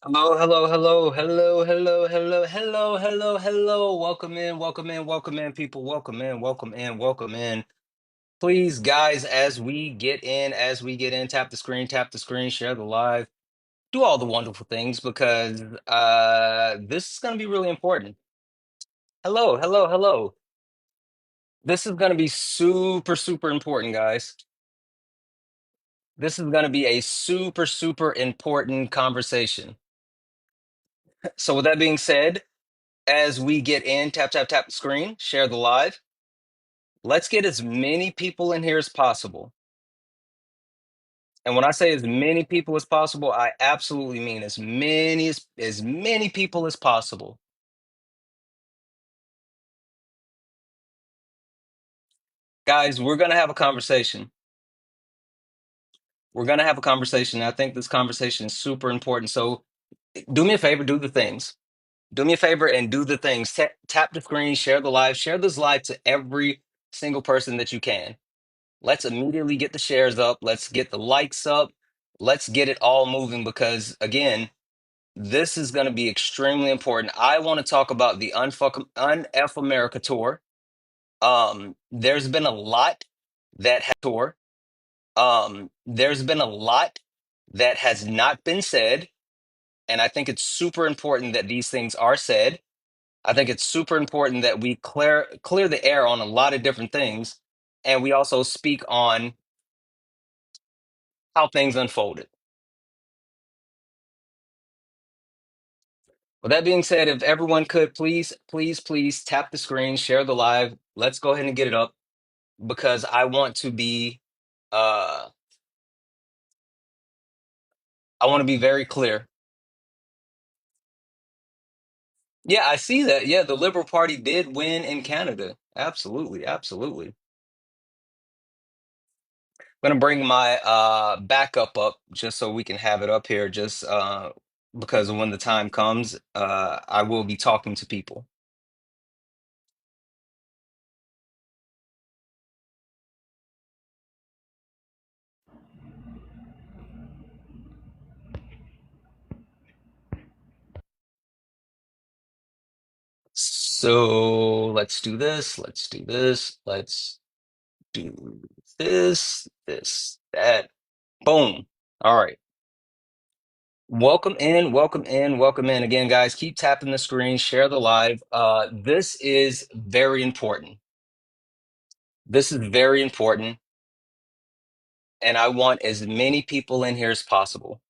Hello, hello, hello, hello, hello, hello, hello, hello, hello. Welcome in, welcome in, welcome in, people. Welcome in, welcome in, welcome in. Please, guys, as we get in, tap the screen, share the live, do all the wonderful things because this is gonna be really important. Hello, hello, hello. This is gonna be super, super important, guys. This is gonna be a super, super important conversation. So with that being said, as we get in, tap the screen, share the live. Let's get as many people in here as possible. And when I say as many people as possible, I absolutely mean as many people as possible. Guys, we're gonna have a conversation. We're gonna have a conversation. I think this conversation is super important. So do me a favor, do the things. Do me a favor and do the things. Tap the screen, share the live, share this live to every single person that you can. Let's immediately get the shares up. Let's get the likes up. Let's get it all moving because, again, this is going to be extremely important. I want to talk about the UnF America tour. There's been a lot that has tour. There's been a lot that has not been said, and I think it's super important that these things are said. I think it's super important that we clear the air on a lot of different things, and we also speak on how things unfolded. With that being said, if everyone could please, please, please tap the screen, share the live. Let's go ahead and get it up because uh I want to be very clear. Yeah, I see that. Yeah, the Liberal Party did win in Canada. Absolutely, absolutely. I'm gonna bring my backup up just so we can have it up here just because when the time comes, I will be talking to people. So let's do this. Let's do this. Let's do this, that. Boom. All right. Welcome in, welcome in, welcome in. Again, guys, keep tapping the screen, share the live. This is very important. This is very important, and I want as many people in here as possible.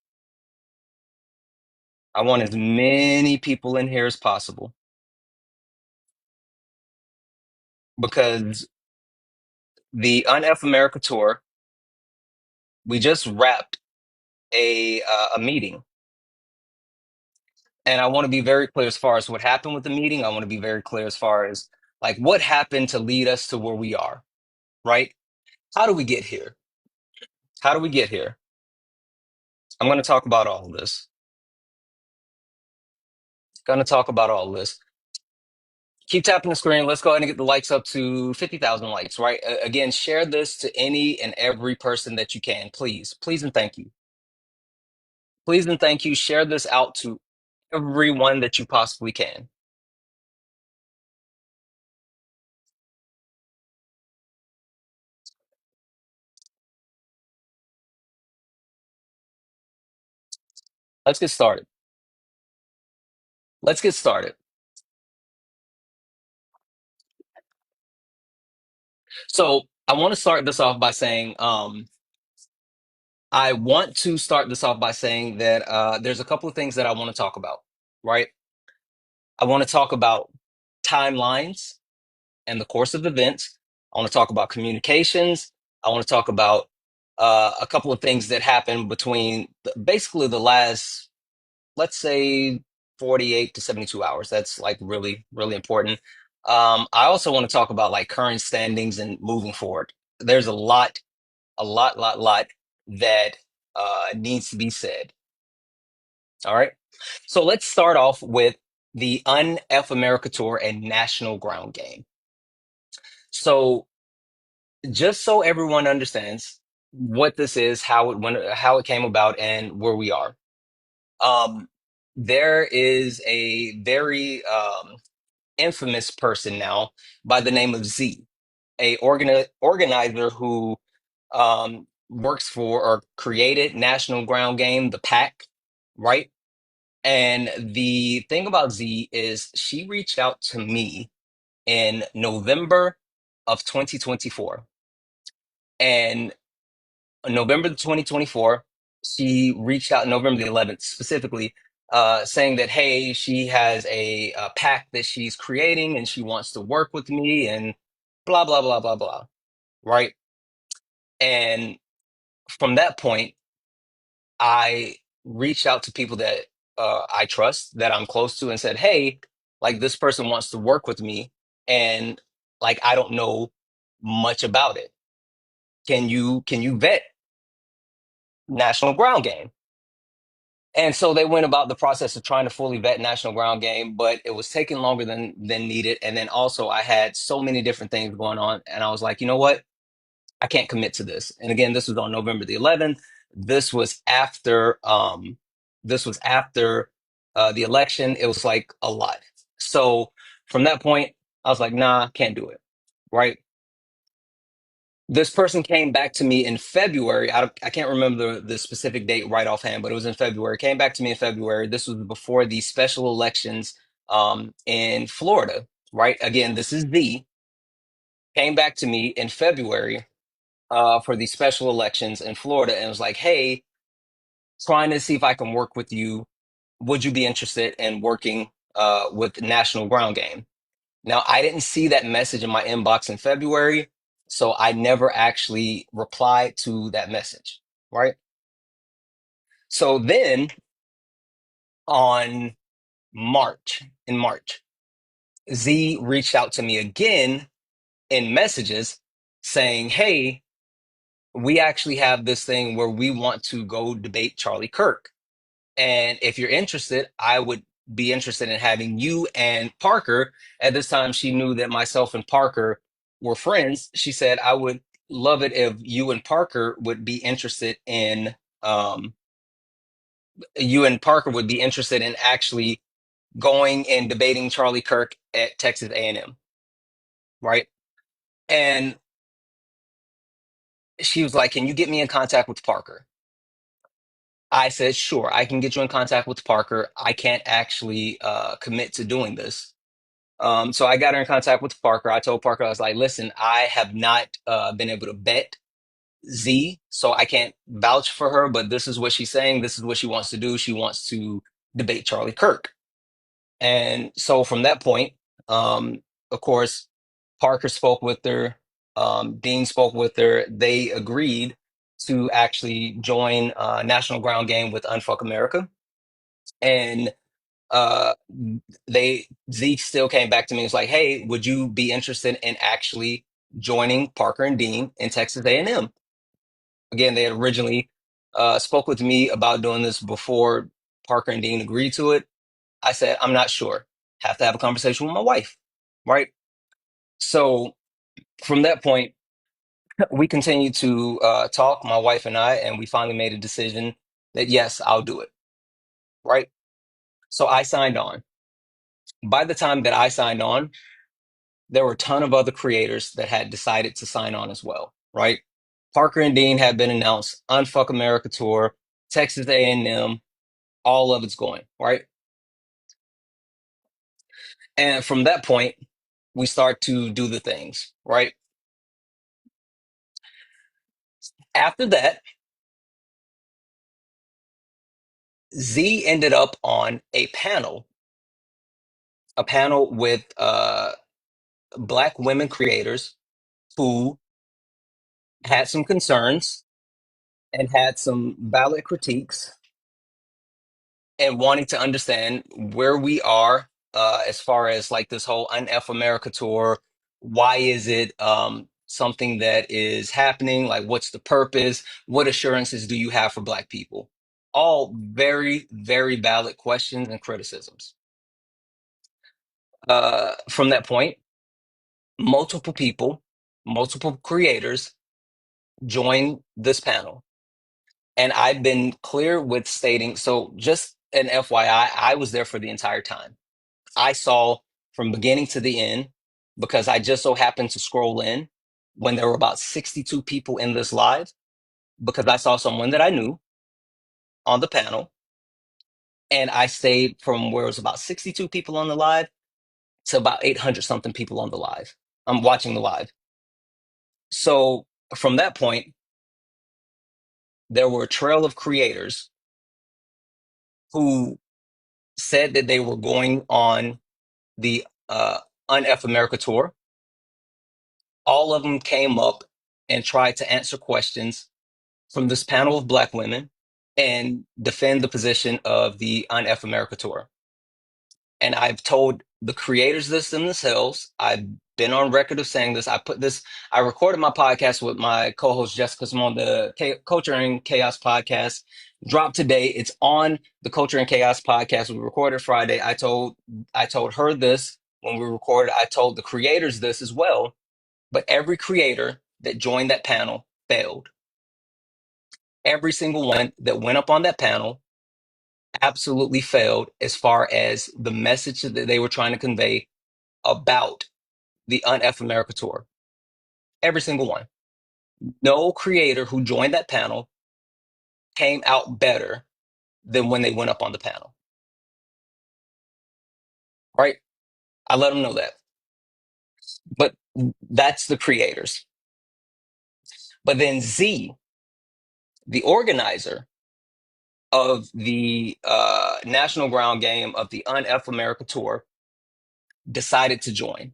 I want as many people in here as possible because the UnF America tour, we just wrapped a meeting. And I want to be very clear as far as what happened with the meeting. I want to be very clear as far as like what happened to lead us to where we are, right? How do we get here? How do we get here? I'm going to talk about all of this. Going to talk about all of this. Keep tapping the screen. Let's go ahead and get the likes up to 50,000 likes, right? Again, share this to any and every person that you can. Please, please, and thank you. Please and thank you. Share this out to everyone that you possibly can. Let's get started. Let's get started. So I want to start this off by saying, I want to start this off by saying that there's a couple of things that I want to talk about, right? I want to talk about timelines and the course of events. I want to talk about communications. I want to talk about a couple of things that happened between basically the last, let's say, 48 to 72 hours. That's like really, really important. I also want to talk about like current standings and moving forward. There's a lot that needs to be said. All right. So let's start off with the UnF America Tour and National Ground Game. So just so everyone understands what this is, how it came about, and where we are. Um, there is a very infamous person now by the name of Z, a organizer who works for or created National Ground Game, the PAC, right? And the thing about Z is she reached out to me in November of 2024. And November 2024, she reached out November the 11th specifically, saying that, hey, she has a pack that she's creating and she wants to work with me and blah, blah, blah, blah, blah. Right. And from that point, I reached out to people that I trust, that I'm close to, and said, hey, like this person wants to work with me. And like, I don't know much about it. Can you vet National Ground Game? And so they went about the process of trying to fully vet National Ground Game, but it was taking longer than needed. And then also I had so many different things going on, and I was like, you know what? I can't commit to this. And again, this was on November the 11th. This was after the election. It was like a lot. So from that point, I was like, nah, can't do it. Right. This person came back to me in February. I can't remember the specific date right offhand, but it was in February. Came back to me in February. This was before the special elections in Florida, right? Again, this is the came back to me in February for the special elections in Florida and was like, hey, trying to see if I can work with you. Would you be interested in working with National Ground Game? Now, I didn't see that message in my inbox in February, so I never actually replied to that message, right? So then on in March, Z reached out to me again in messages saying, hey, we actually have this thing where we want to go debate Charlie Kirk. And if you're interested, I would be interested in having you and Parker. At this time, she knew that myself and Parker were friends. She said, I would love it if you and Parker would be interested in, um, you and Parker would be interested in actually going and debating Charlie Kirk at Texas A&M, right? And she was like, can you get me in contact with Parker? I said, sure, I can get you in contact with Parker. I can't actually commit to doing this. So I got her in contact with Parker. I told Parker, I was like, listen, I have not been able to bet Z, so I can't vouch for her, but this is what she's saying. This is what she wants to do. She wants to debate Charlie Kirk. And so from that point, of course, Parker spoke with her, Dean spoke with her. They agreed to actually join National Ground Game with Unfuck America. And uh they Zeke still came back to me and was like, hey, would you be interested in actually joining Parker and Dean in Texas A&M? Again, they had originally spoke with me about doing this before Parker and Dean agreed to it. I said, I'm not sure. Have to have a conversation with my wife, right? So from that point, we continued to talk, my wife and I, and we finally made a decision that yes, I'll do it, right? So I signed on. By the time that I signed on, there were a ton of other creators that had decided to sign on as well, right? Parker and Dean had been announced, Unfuck America Tour, Texas A&M, all of it's going, right? And from that point, we start to do the things, right? After that, Z ended up on a panel with Black women creators who had some concerns and had some valid critiques and wanting to understand where we are as far as like this whole UnF America tour. Why is it something that is happening? Like, what's the purpose? What assurances do you have for Black people? All very, very valid questions and criticisms. From that point, multiple people, multiple creators join this panel. And I've been clear with stating, so just and FYI, I was there for the entire time. I saw from beginning to the end because I just so happened to scroll in when there were about 62 people in this live because I saw someone that I knew on the panel, and I stayed from where it was about 62 people on the live to about 800 something people on the live. I'm watching the live. So from that point, there were a trail of creators who said that they were going on the UnF America tour. All of them came up and tried to answer questions from this panel of Black women and defend the position of the UnF America tour. And I've told the creators this themselves. I've been on record of saying this. I recorded my podcast with my co-host Jessica Simone, the Culture and Chaos podcast. Dropped today. It's on the Culture and Chaos podcast. We recorded Friday. I told her this when we recorded. I told the creators this as well. But every creator that joined that panel failed. Every single one that went up on that panel absolutely failed as far as the message that they were trying to convey about the UnF America tour. Every single one. No creator who joined that panel came out better than when they went up on the panel. Right? I let them know that. But that's the creators. But then Z, the organizer of the national ground game of the UnF America tour, decided to join.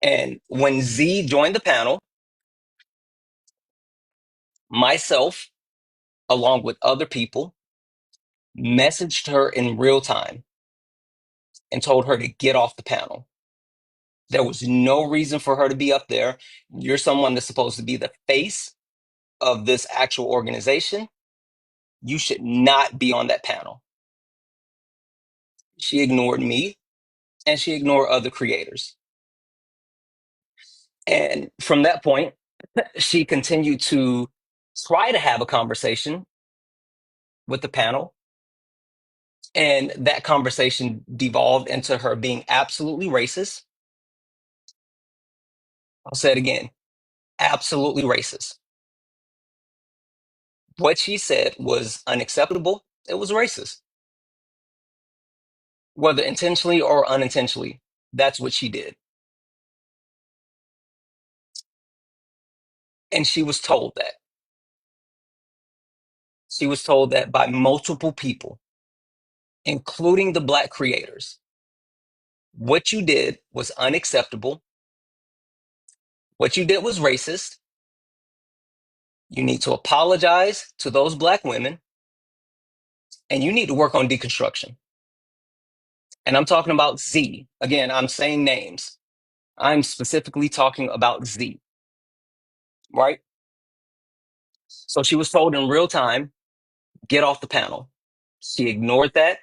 And when Z joined the panel, myself, along with other people, messaged her in real time and told her to get off the panel. There was no reason for her to be up there. You're someone that's supposed to be the face of this actual organization. You should not be on that panel. She ignored me and she ignored other creators. And from that point, she continued to try to have a conversation with the panel. And that conversation devolved into her being absolutely racist. I'll say it again, absolutely racist. What she said was unacceptable. It was racist, whether intentionally or unintentionally. That's what she did. And she was told that. She was told that by multiple people, including the Black creators. What you did was unacceptable. What you did was racist. You need to apologize to those Black women, and you need to work on deconstruction. And I'm talking about Z. Again, I'm saying names. I'm specifically talking about Z, right? So she was told in real time, get off the panel. She ignored that.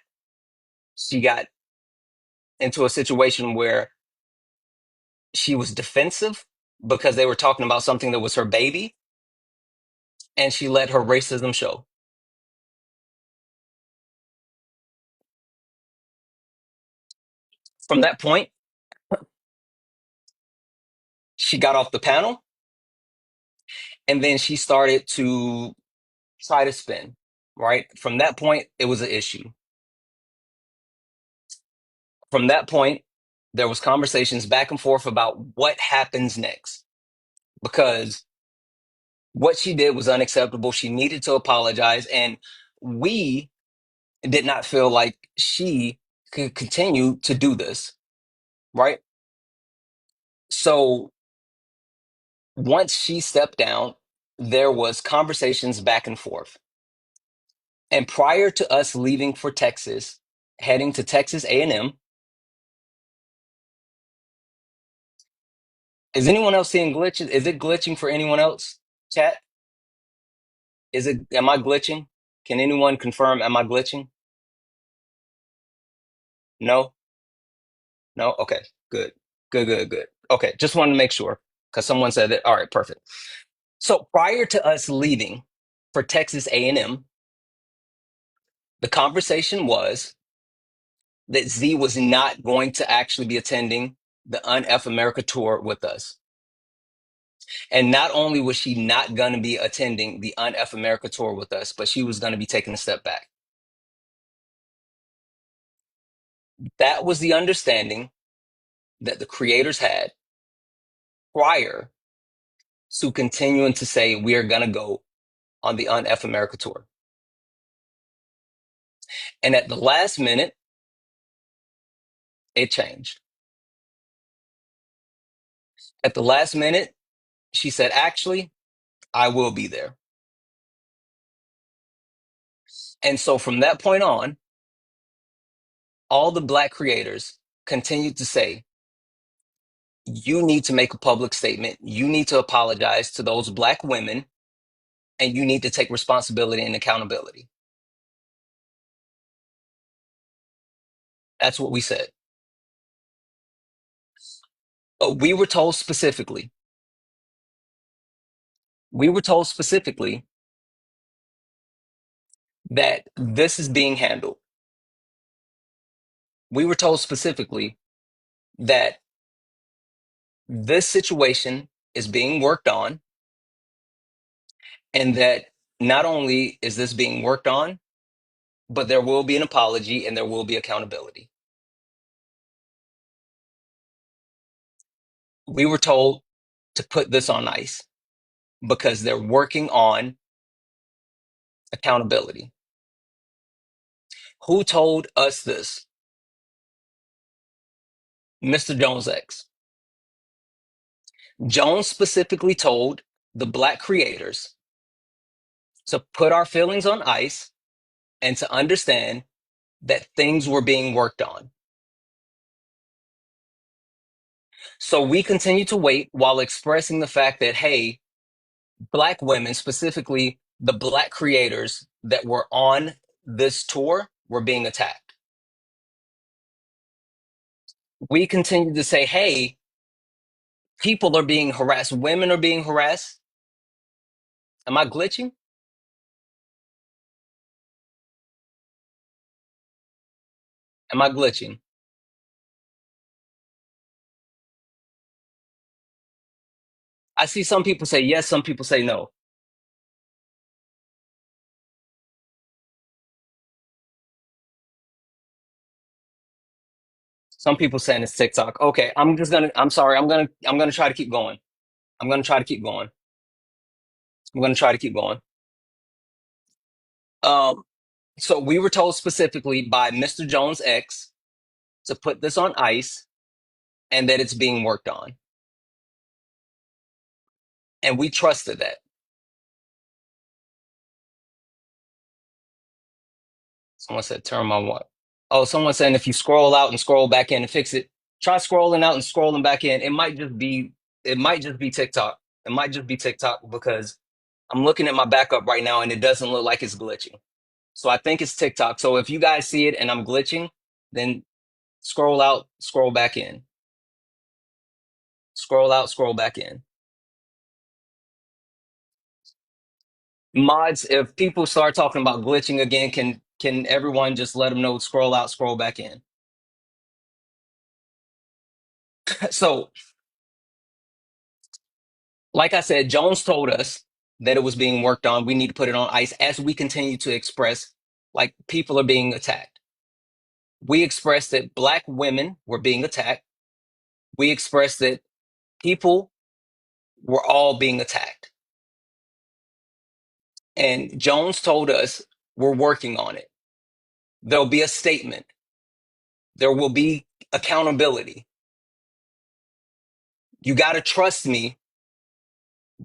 She got into a situation where she was defensive because they were talking about something that was her baby, and she let her racism show. From that point, she got off the panel, and then she started to try to spin, right? From that point, it was an issue. From that point, there was conversations back and forth about what happens next because what she did was unacceptable. She needed to apologize, and we did not feel like she could continue to do this, right? So once she stepped down, there was conversations back and forth. And prior to us leaving for Texas, heading to Texas A&M, is anyone else seeing glitches? Is it glitching for anyone else? Chat? Am I glitching? Can anyone confirm, am I glitching? No? No? Okay, good. Good, good, good. Okay, just wanted to make sure because someone said that. All right, perfect. So prior to us leaving for Texas A&M, The conversation was that Z was not going to actually be attending the UnF America tour with us. And not only was she not going to be attending the UnF America tour with us, but she was going to be taking a step back. That was the understanding that the creators had prior to continuing to say we are going to go on the UnF America tour. And at the last minute, it changed. At the last minute, she said, actually, I will be there. And so from that point on, all the Black creators continued to say, you need to make a public statement. You need to apologize to those Black women, and you need to take responsibility and accountability. That's what we said. But we were told specifically that this is being handled. We were told specifically that this situation is being worked on, and that not only is this being worked on, but there will be an apology and there will be accountability. We were told to put this on ice because they're working on accountability. Who told us this? Mr. Jones X. Jones specifically told the Black creators to put our feelings on ice and to understand that things were being worked on. So we continue to wait while expressing the fact that, hey, Black women, specifically the Black creators that were on this tour, were being attacked. We continue to say, hey, people are being harassed, women are being harassed. Am I glitching? Am I glitching? I see some people say yes, some people say no. Some people saying it's TikTok. Okay, I'm sorry, I'm gonna try to keep going. I'm gonna try to keep going. I'm gonna try to keep going. Um, so we were told specifically by Mr. Jones X to put this on ice and that it's being worked on. And we trusted that. Someone said turn my what? Oh, someone saying if you scroll out and scroll back in and fix it, try scrolling out and scrolling back in. It might just be TikTok. It might just be TikTok because I'm looking at my backup right now and it doesn't look like it's glitching. So I think it's TikTok. So if you guys see it and I'm glitching, then scroll out, scroll back in. Scroll out, scroll back in. Mods, if people start talking about glitching again, can everyone just let them know scroll out, scroll back in? So, like I said, Jones told us that it was being worked on. We need to put it on ice as we continue to express like people are being attacked. We expressed that Black women were being attacked. We expressed that people were all being attacked. And Jones told us we're working on it. There'll be a statement. There will be accountability. You got to trust me.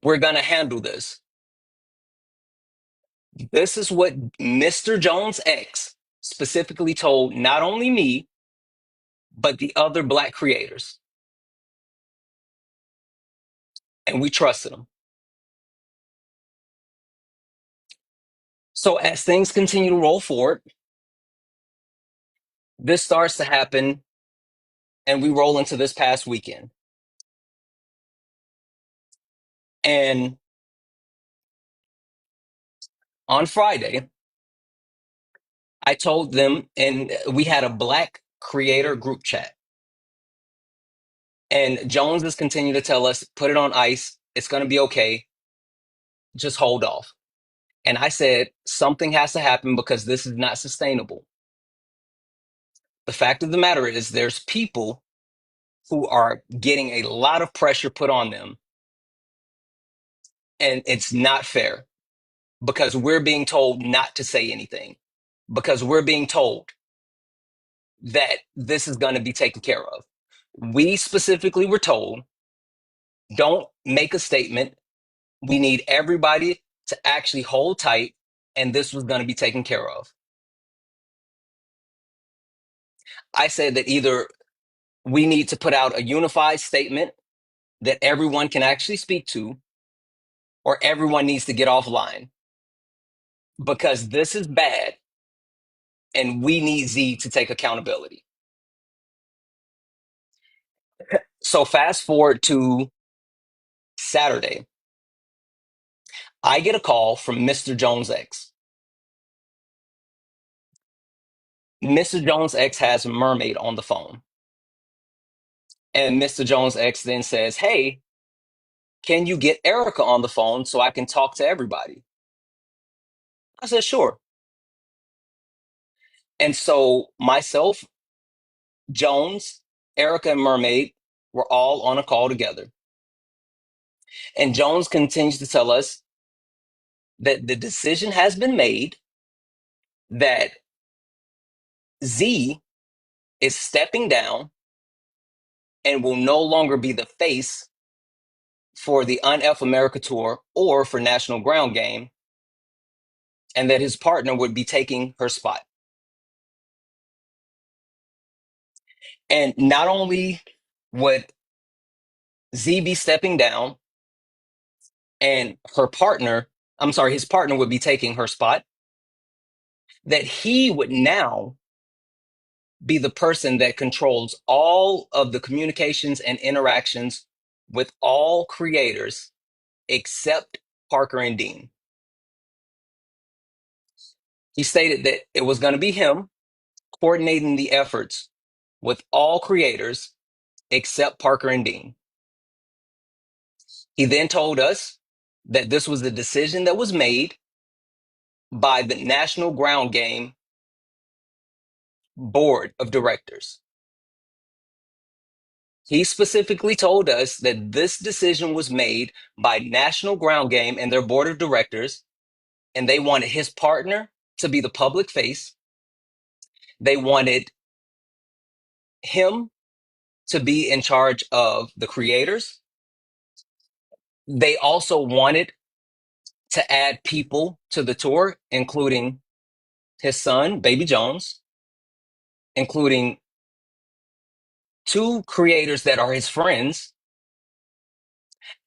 We're going to handle this. This is what Mr. Jones X specifically told not only me, but the other Black creators. And we trusted them. So as things continue to roll forward, this starts to happen and we roll into this past weekend. And on Friday, I told them, and we had a Black creator group chat. And Jones is continuing to tell us, put it on ice. It's going to be okay. Just hold off. And I said, something has to happen because this is not sustainable. The fact of the matter is, there's people who are getting a lot of pressure put on them, and it's not fair because we're being told not to say anything, because we're being told that this is going to be taken care of. We specifically were told, don't make a statement. We need everybody to actually hold tight, and this was going to be taken care of. I said that either we need to put out a unified statement that everyone can actually speak to, or everyone needs to get offline because this is bad and we need Z to take accountability. So, fast forward to Saturday, I get a call from Mr. Jones X. Mr. Jones X has Mermaid on the phone. And Mr. Jones X then says, hey, can you get Erica on the phone so I can talk to everybody? I said, sure. And so myself, Jones, Erica, and Mermaid were all on a call together. And Jones continues to tell us that the decision has been made that Z is stepping down and will no longer be the face for the UnF America Tour or for National Ground Game, and that his partner would be taking her spot. And not only would Z be stepping down and his partner would be taking her spot, that he would now be the person that controls all of the communications and interactions with all creators except Parker and Dean. He stated that it was going to be him coordinating the efforts with all creators except Parker and Dean. He then told us that this was the decision that was made by the National Ground Game Board of Directors. He specifically told us that this decision was made by National Ground Game and their board of directors, and they wanted his partner to be the public face. They wanted him to be in charge of the creators. They also wanted to add people to the tour, including his son, Baby Jones, including two creators that are his friends.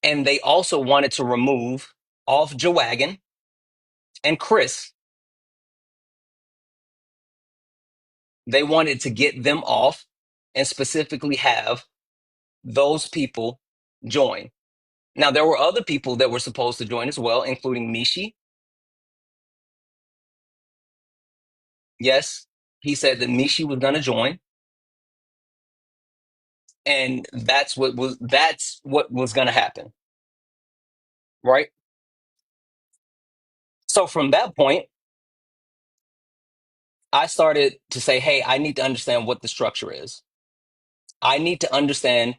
And they also wanted to remove off Jowagon and Chris. They wanted to get them off and specifically have those people join. Now, there were other people that were supposed to join as well, including Mishi. Yes, he said that Mishi was going to join, and that's what was going to happen, right? So from that point, I started to say, hey, I need to understand what the structure is. I need to understand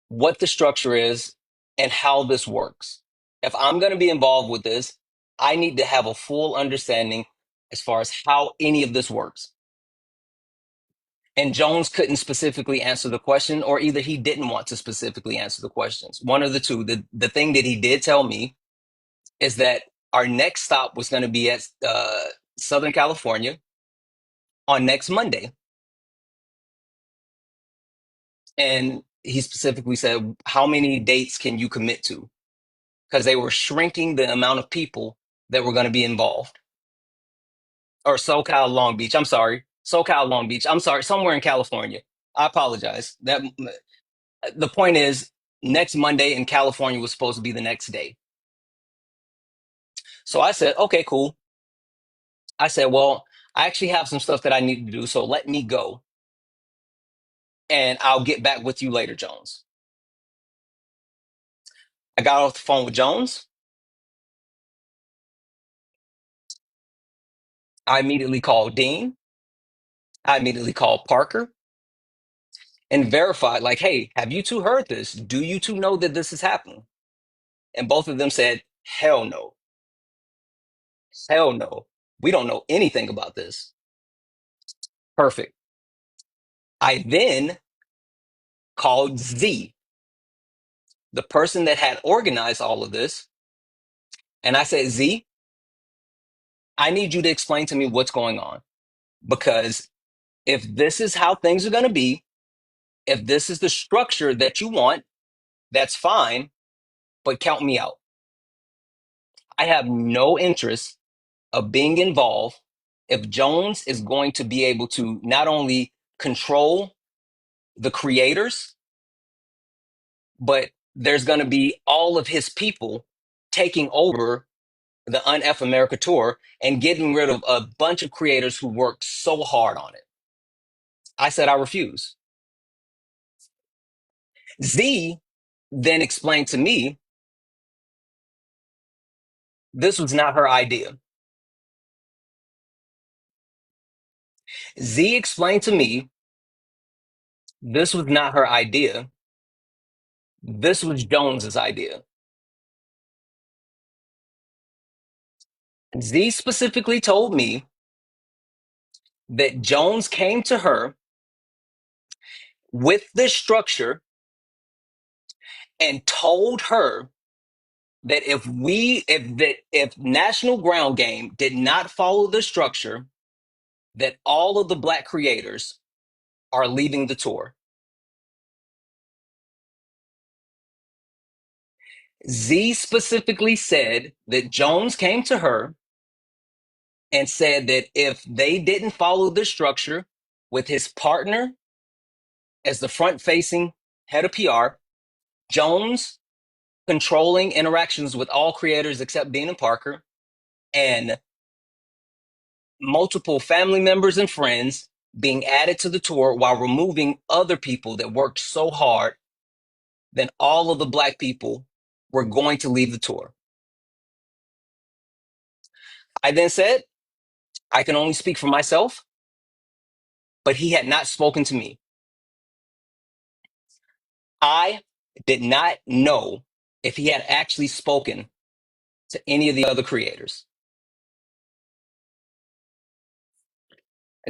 what the structure is and how this works. If I'm going to be involved with this, I need to have a full understanding as far as how any of this works. And Jones couldn't specifically answer the question, or either he didn't want to specifically answer the questions. One of the two. The thing that he did tell me is that our next stop was going to be at Southern California on next Monday. And he specifically said, how many dates can you commit to? Because they were shrinking the amount of people that were going to be involved. Or SoCal Long Beach. I'm sorry. SoCal Long Beach. I'm sorry. Somewhere in California. I apologize. That the point is, next Monday in California was supposed to be the next day. So I said, okay, cool. I said, well, I actually have some stuff that I need to do, so let me go, and I'll get back with you later, Jones. I got off the phone with Jones. I immediately called Dean. I immediately called Parker and verified, like, hey, have you two heard this? Do you two know that this is happening? And both of them said, hell no. Hell no. We don't know anything about this. Perfect. I then called Z, the person that had organized all of this. And I said, Z, I need you to explain to me what's going on. Because if this is how things are going to be, if this is the structure that you want, that's fine, but count me out. I have no interest of being involved if Jones is going to be able to not only control the creators, but there's going to be all of his people taking over the UnF America tour and getting rid of a bunch of creators who worked so hard on it. I said I refuse. Z then explained to me this was not her idea. Z explained to me this was not her idea. This was Jones's idea. Z specifically told me that Jones came to her with this structure and told her that if National Ground Game did not follow the structure, that all of the black creators are leaving the tour. Z specifically said that Jones came to her and said that if they didn't follow the structure with his partner as the front facing head of PR, Jones controlling interactions with all creators except Dean and Parker, and multiple family members and friends being added to the tour while removing other people that worked so hard, then all of the black people were going to leave the tour. I then said, I can only speak for myself, but he had not spoken to me. I did not know if he had actually spoken to any of the other creators.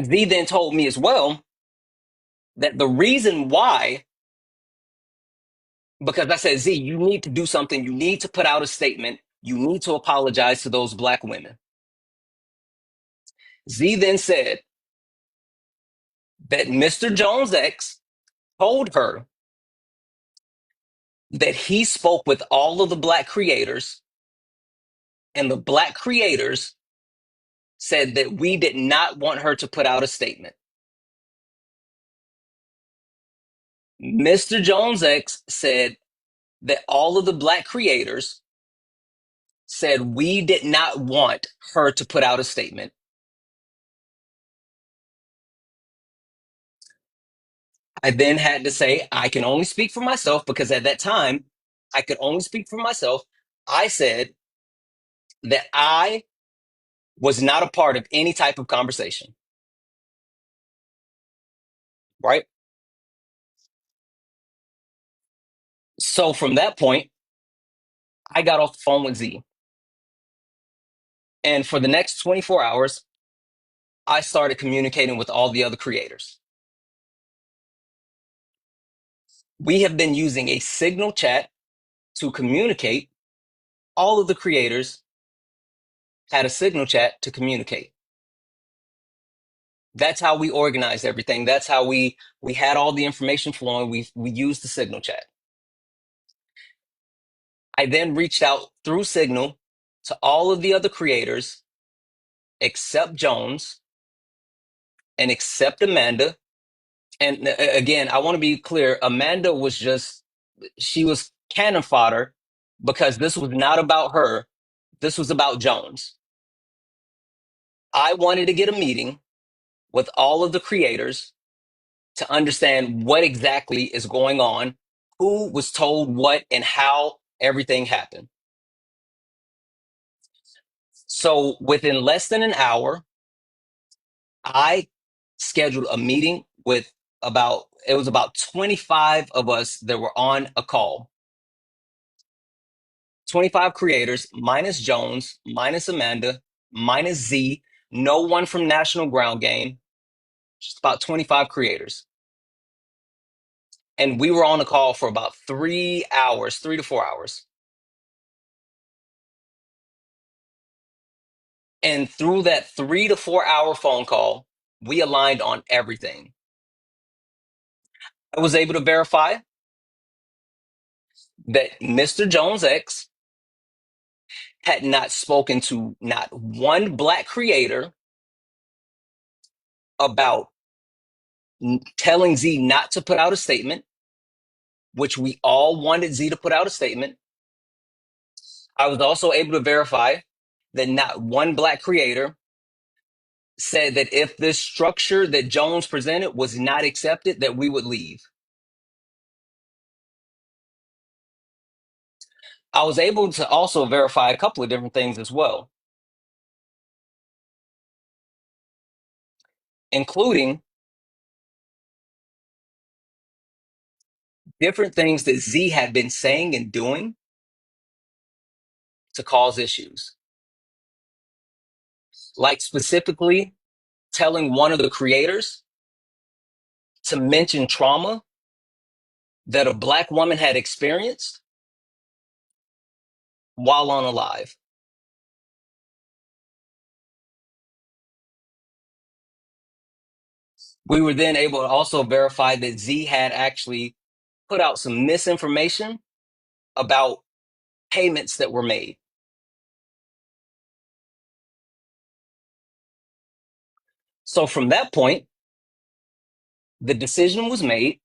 Z then told me as well that the reason why, because I said, Z, you need to do something. You need to put out a statement. You need to apologize to those black women. Z then said that Mr. Jones X told her that he spoke with all of the black creators, and the black creators said that we did not want her to put out a statement. Mr. Jones X said that all of the black creators said we did not want her to put out a statement. I then had to say, I can only speak for myself because at that time, I could only speak for myself. I said that I was not a part of any type of conversation, right? So from that point, I got off the phone with Z. And for the next 24 hours, I started communicating with all the other creators. We have been using a signal chat to communicate. All of the creators had a signal chat to communicate. That's how we organized everything. That's how we had all the information flowing. We used the signal chat. I then reached out through Signal to all of the other creators except Jones and except Amanda. And again, I want to be clear, Amanda was just, she was cannon fodder because this was not about her. This was about Jones. I wanted to get a meeting with all of the creators to understand what exactly is going on, who was told what, and how everything happened. So within less than an hour, I scheduled a meeting with it was about 25 of us that were on a call. 25 creators, minus Jones, minus Amanda, minus Z, no one from National Ground Game, just about 25 creators. And we were on the call for about 3 hours, 3 to 4 hours. And through that 3 to 4 hour phone call, we aligned on everything. I was able to verify that Mr. Jones X had not spoken to not one black creator about telling Z not to put out a statement, which we all wanted Z to put out a statement. I was also able to verify that not one black creator said that if this structure that Jones presented was not accepted, that we would leave. I was able to also verify a couple of different things as well, including different things that Z had been saying and doing to cause issues. Like specifically telling one of the creators to mention trauma that a black woman had experienced while on a live. We were then able to also verify that Z had actually put out some misinformation about payments that were made. So from that point, the decision was made.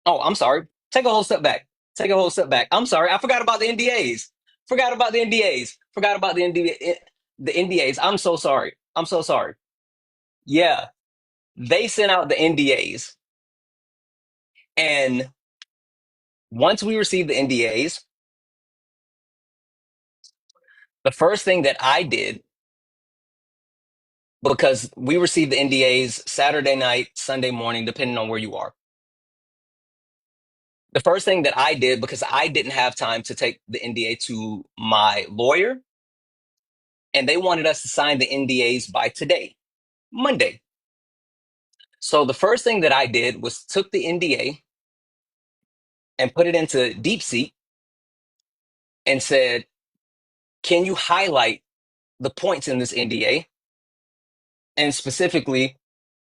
Oh, I'm sorry. Take a whole step back. Take a whole step back. I'm sorry. I forgot about the NDAs. Forgot about the NDAs. Forgot about the NDAs. I'm so sorry. I'm so sorry. Yeah, they sent out the NDAs. And once we received the NDAs, the first thing that I did, because we received the NDAs Saturday night, Sunday morning, depending on where you are. The first thing that I did, because I didn't have time to take the NDA to my lawyer, and they wanted us to sign the NDAs by today, Monday. So the first thing that I did was took the NDA and put it into DeepSeek and said, can you highlight the points in this NDA? And specifically,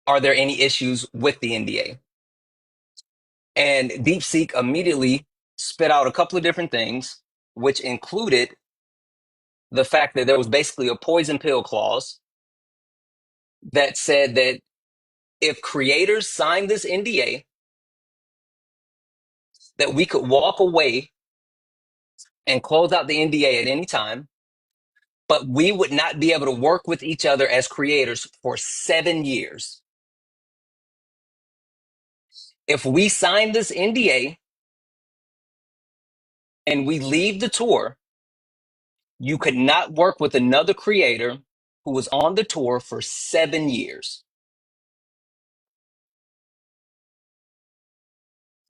are there any issues with the NDA? And DeepSeek immediately spit out a couple of different things, which included the fact that there was basically a poison pill clause that said that if creators signed this NDA, that we could walk away and close out the NDA at any time, but we would not be able to work with each other as creators for 7 years. If we sign this NDA and we leave the tour, you could not work with another creator who was on the tour for 7 years.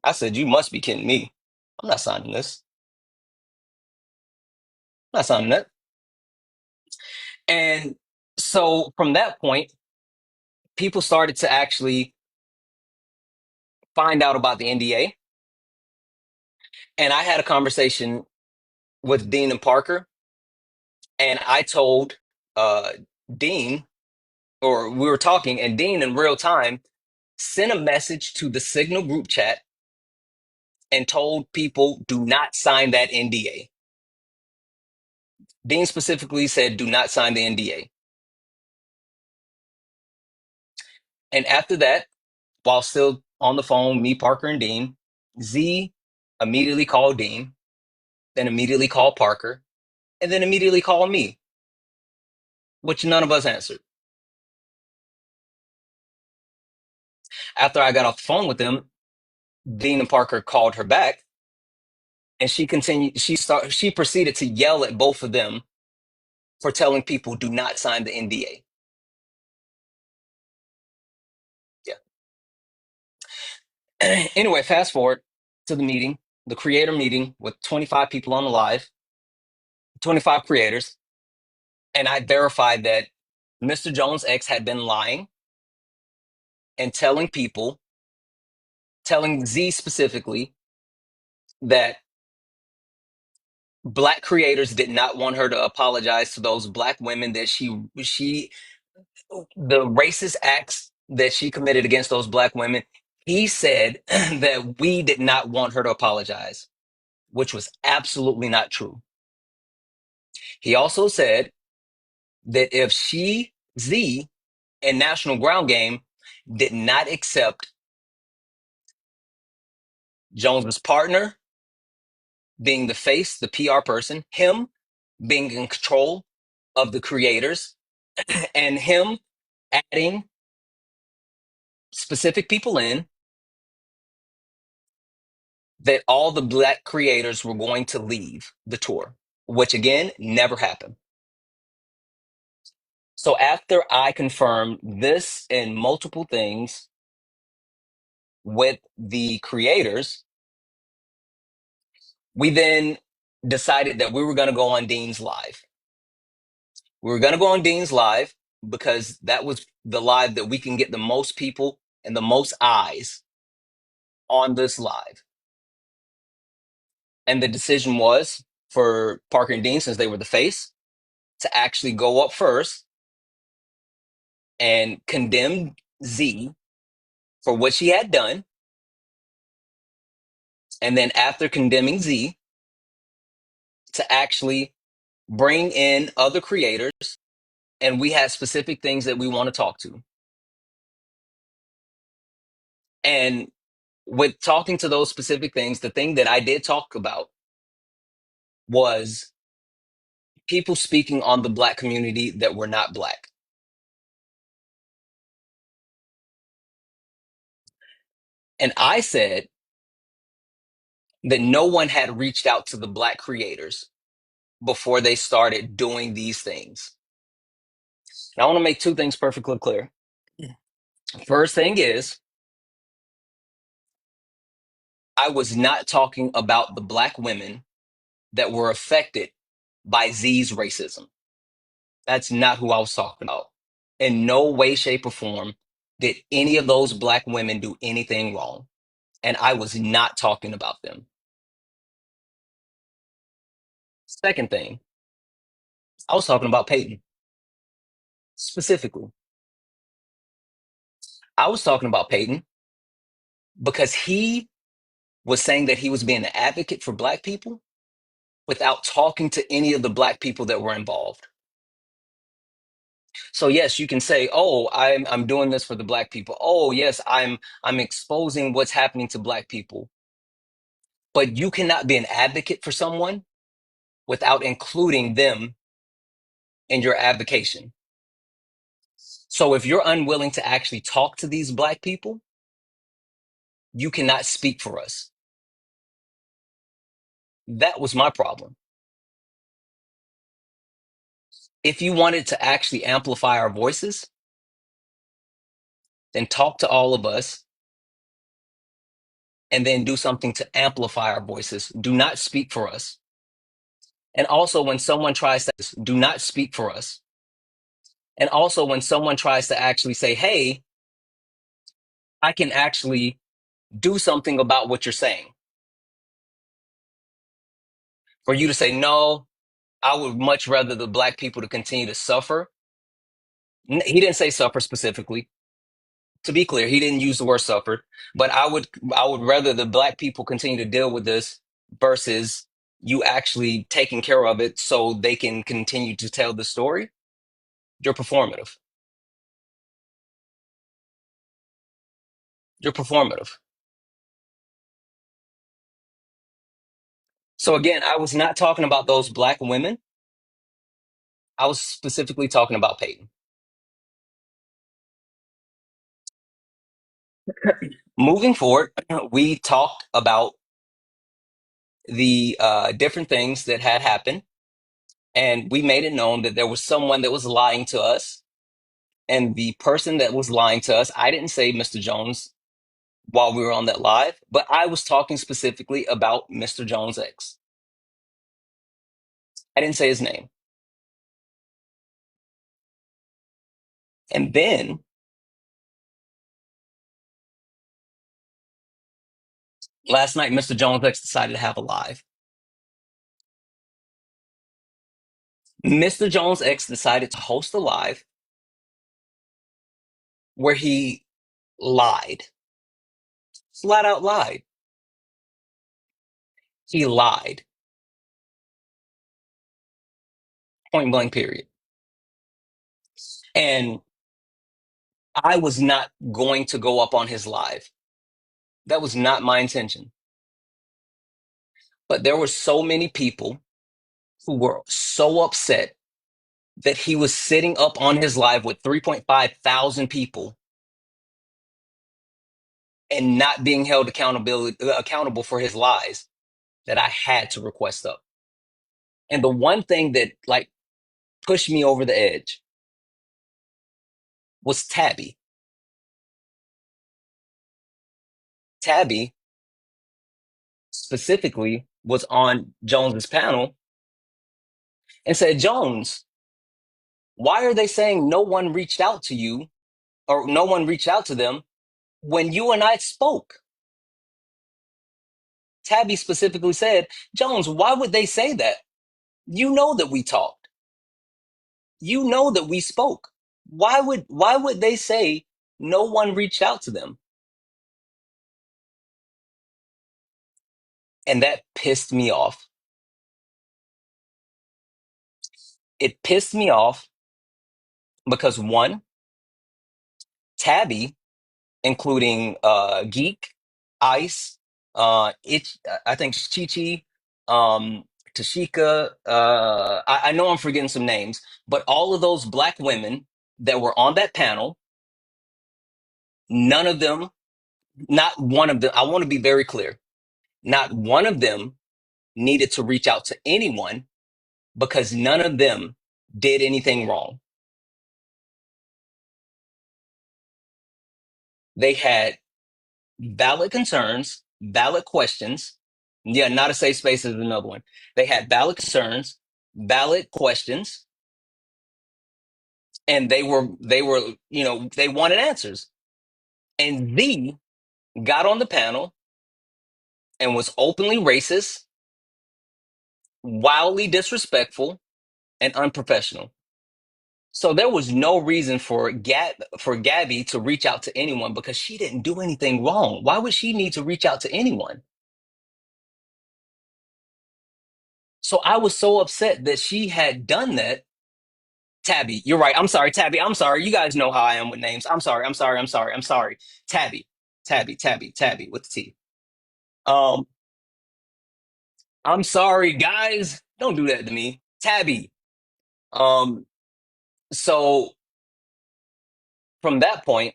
I said, you must be kidding me. I'm not signing this. I'm not signing that. And so from that point, people started to actually find out about the NDA. And I had a conversation with Dean and Parker, and I told uh, Dean, or we were talking, and Dean in real time sent a message to the Signal group chat and told people, do not sign that NDA. Dean specifically said, do not sign the NDA. And after that, while still on the phone, me, Parker, and Dean, Z immediately called Dean, then immediately called Parker, and then immediately called me. which none of us answered. After I got off the phone with them, Dean and Parker called her back, and she continued. She proceeded to yell at both of them for telling people do not sign the NDA. Yeah. Anyway, fast forward to the meeting, the creator meeting with 25 people on the live, 25 creators, and I verified that Mr. Jones X had been lying and telling people, telling Z specifically, that black creators did not want her to apologize to those black women that she the racist acts that she committed against those black women. He said that we did not want her to apologize, which was absolutely not true. He also said that if she, Z, and National Ground Game did not accept Jones's partner being the face, the PR person, him being in control of the creators, and him adding specific people in, that all the black creators were going to leave the tour, which again never happened. So after I confirmed this and multiple things with the creators, we then decided that we were going to go on Dean's Live. We were going to go on Dean's Live because that was the live that we can get the most people and the most eyes on this live. And the decision was for Parker and Dean, since they were the face, to actually go up first and condemn Z for what she had done. And then after condemning Z, to actually bring in other creators. And we had specific things that we want to talk to. And with talking to those specific things, the thing that I did talk about was people speaking on the black community that were not black. And I said that no one had reached out to the black creators before they started doing these things. Now, I want to make two things perfectly clear. First thing is, I was not talking about the black women that were affected by Z's racism. That's not who I was talking about. In no way, shape, or form did any of those black women do anything wrong. And I was not talking about them. Second thing, I was talking about Peyton specifically. I was talking about Peyton because he was saying that he was being an advocate for black people without talking to any of the black people that were involved. So yes, you can say, "Oh, I'm doing this for the black people." Oh, yes, I'm exposing what's happening to black people. But you cannot be an advocate for someone without including them in your advocation. So if you're unwilling to actually talk to these black people, you cannot speak for us. That was my problem. If you wanted to actually amplify our voices, then talk to all of us and then do something to amplify our voices. Do not speak for us. And also, when someone tries to, do not speak for us. And also, when someone tries to actually say, hey, I can actually do something about what you're saying, for you to say, no, I would much rather the black people to continue to suffer. He didn't say suffer specifically. To be clear, he didn't use the word suffer, but I would rather the black people continue to deal with this versus you actually taking care of it so they can continue to tell the story. You're performative. You're performative. So again, I was not talking about those black women I was specifically talking about Peyton. Moving forward, we talked about the different things that had happened, and we made it known that there was someone that was lying to us. And the person that was lying to us, I didn't say Mr. Jones while we were on that live, but I was talking specifically about Mr. Jones' ex. I didn't say his name. And then last night, Mr. Jones' ex decided to have a live. Mr. Jones' ex decided to host a live where he lied, flat out lied. He lied, point blank, period. And I was not going to go up on his live. That was not my intention. But there were so many people who were so upset that he was sitting up on his live with 3.5 thousand people and not being held accountable for his lies that I had to request up. And the one thing that like pushed me over the edge was Tabby. Tabby specifically was on Jones's panel and said, Jones, why are they saying no one reached out to you or no one reached out to them when you and I spoke? Tabby specifically said, Jones, why would they say that? You know that we talked. You know that we spoke. Why would they say no one reached out to them? And that pissed me off. It pissed me off because one, Tabby, including Geek, Ice, I think Chichi, um, Tashika. I know I'm forgetting some names, but all of those black women that were on that panel, none of them, not one of them. I want to be very clear. Not one of them needed to reach out to anyone because none of them did anything wrong. They had valid concerns, valid questions. Yeah, not a safe space is another one. They had valid concerns, valid questions, and they were they wanted answers. And Z got on the panel and was openly racist, wildly disrespectful, and unprofessional. So there was no reason for Gabby to reach out to anyone because she didn't do anything wrong. Why would she need to reach out to anyone? So I was so upset that she had done that. Tabby, you're right. I'm sorry, Tabby. I'm sorry. You guys know how I am with names. I'm sorry. I'm sorry. I'm sorry. I'm sorry. Tabby, Tabby with the T. Um, I'm sorry, guys. Don't do that to me, Tabby. Um, so from that point,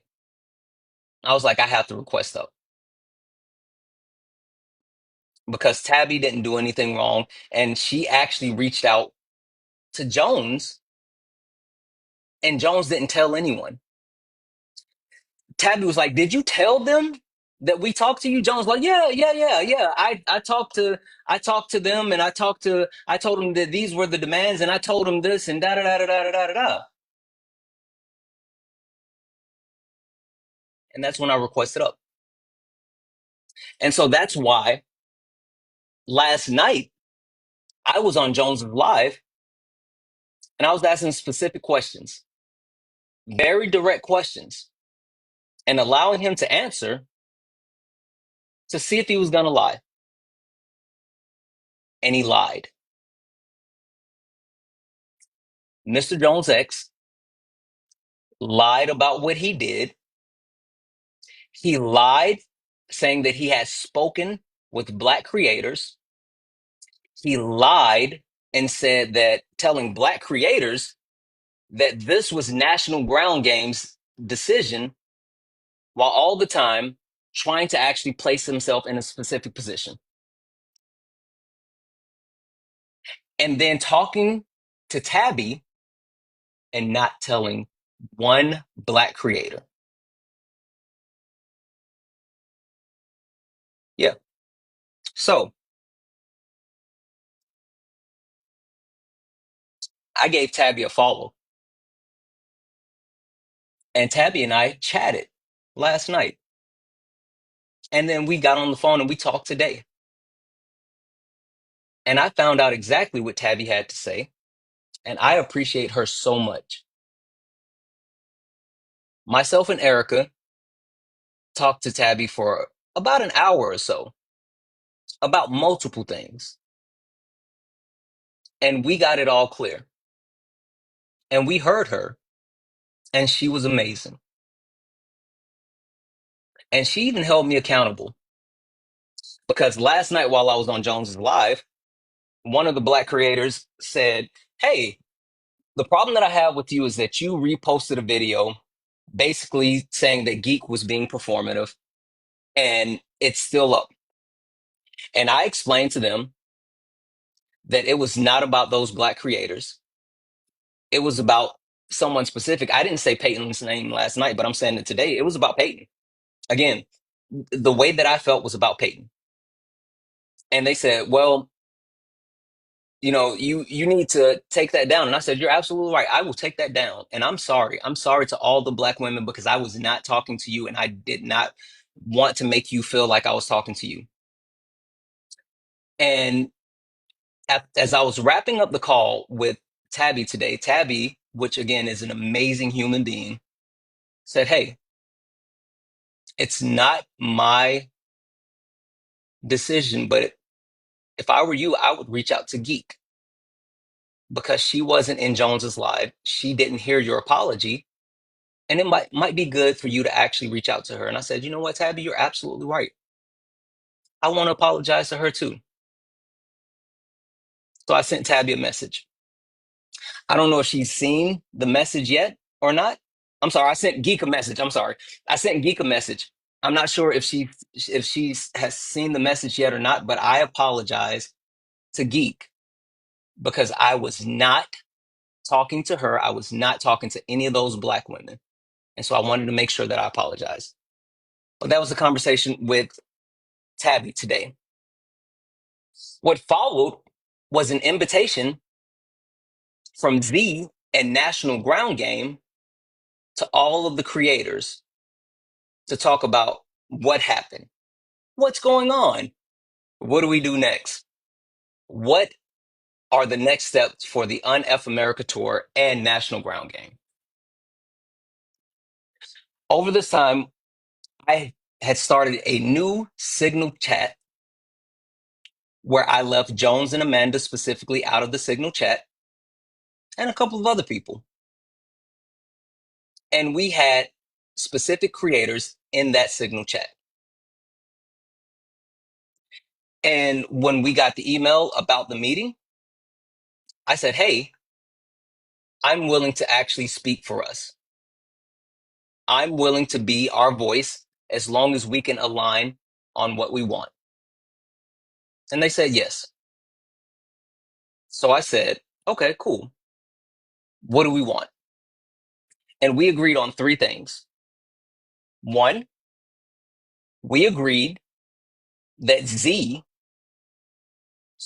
I was like, I have to request up because Tabby didn't do anything wrong, and she actually reached out to Jones, and Jones didn't tell anyone. Tabby was like, "Did you tell them that we talked to you?" Jones was like, "Yeah, yeah, yeah, yeah. I talked to them, and I told them that these were the demands, and I told them this, and da da da da da da da da." And that's when I requested up. And so that's why last night I was on Jones's live, and I was asking specific questions, very direct questions, and allowing him to answer to see if he was gonna lie, and he lied. Mr. Jones' ex lied about what he did. He lied, saying that he had spoken with black creators. He lied and said that telling black creators that this was National Ground Game's decision, while all the time trying to actually place himself in a specific position. And then talking to Tabby and not telling one black creator. Yeah. So I gave Tabby a follow, and Tabby and I chatted last night. And then we got on the phone and we talked today. And I found out exactly what Tabby had to say. And I appreciate her so much. Myself and Erica talked to Tabby for about an hour or so about multiple things. And we got it all clear. And we heard her, and she was amazing. And she even held me accountable because last night while I was on Jones's Live, one of the black creators said, "Hey, the problem that I have with you is that you reposted a video basically saying that Geek was being performative and it's still up." And I explained to them that it was not about those black creators. It was about someone specific. I didn't say Peyton's name last night, but I'm saying it today. It was about Peyton. Again, the way that I felt was about Peyton. And they said, "Well, you need to take that down." And I said, "You're absolutely right. I will take that down." And I'm sorry. I'm sorry to all the black women because I was not talking to you and I did not want to make you feel like I was talking to you. And as I was wrapping up the call with Tabby today, Tabby, which again is an amazing human being, said, "Hey, it's not my decision, but if I were you, I would reach out to Geek because she wasn't in Jones's Live. She didn't hear your apology. And it might be good for you to actually reach out to her." And I said, "You know what, Tabby, you're absolutely right. I want to apologize to her too." So I sent Tabby a message. I don't know if she's seen the message yet or not. I'm sorry, I sent Geek a message. I'm sorry. I sent Geek a message. I'm not sure if she has seen the message yet or not, but I apologize to Geek because I was not talking to her. I was not talking to any of those black women. And so I wanted to make sure that I apologize. But that was the conversation with Tabby today. What followed was an invitation from Z and National Ground Game to all of the creators to talk about what happened. What's going on? What do we do next? What are the next steps for the UnF America Tour and National Ground Game? Over this time, I had started a new Signal chat where I left Jones and Amanda specifically out of the Signal chat and a couple of other people. And we had specific creators in that Signal chat. And when we got the email about the meeting, I said, "Hey, I'm willing to actually speak for us. I'm willing to be our voice as long as we can align on what we want." And they said yes. So I said, "Okay, cool. What do we want?" And we agreed on three things. One, we agreed that Z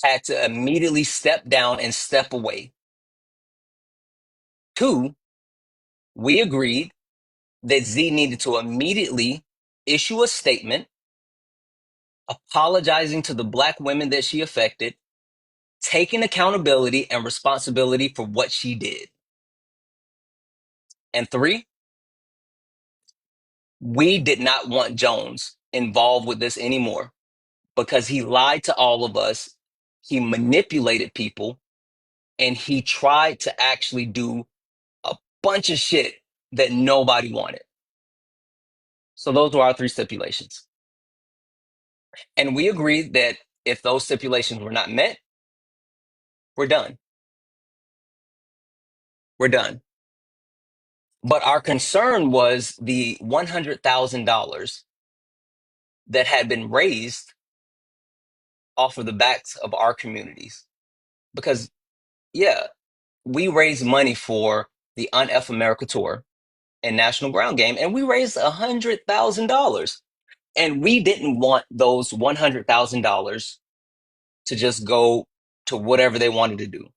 had to immediately step down and step away. Two, we agreed that Z needed to immediately issue a statement apologizing to the black women that she affected, taking accountability and responsibility for what she did. And three, we did not want Jones involved with this anymore because he lied to all of us. He manipulated people and he tried to actually do a bunch of shit that nobody wanted. So those were our three stipulations. And we agreed that if those stipulations were not met, We're done. We're done. But our concern was the $100,000 that had been raised off of the backs of our communities. Because, yeah, we raised money for the UnF America Tour and National Ground Game, and we raised $100,000. And we didn't want those $100,000 to just go to whatever they wanted to do.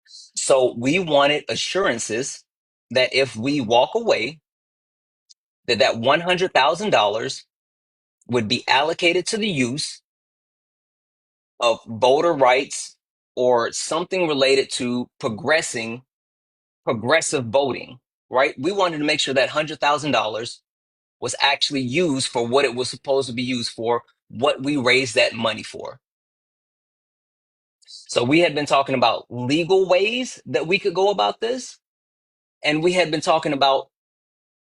So we wanted assurances that if we walk away, that $100,000 would be allocated to the use of voter rights or something related to progressive voting, right? We wanted to make sure that $100,000 was actually used for what it was supposed to be used for, what we raised that money for. So we had been talking about legal ways that we could go about this, and we had been talking about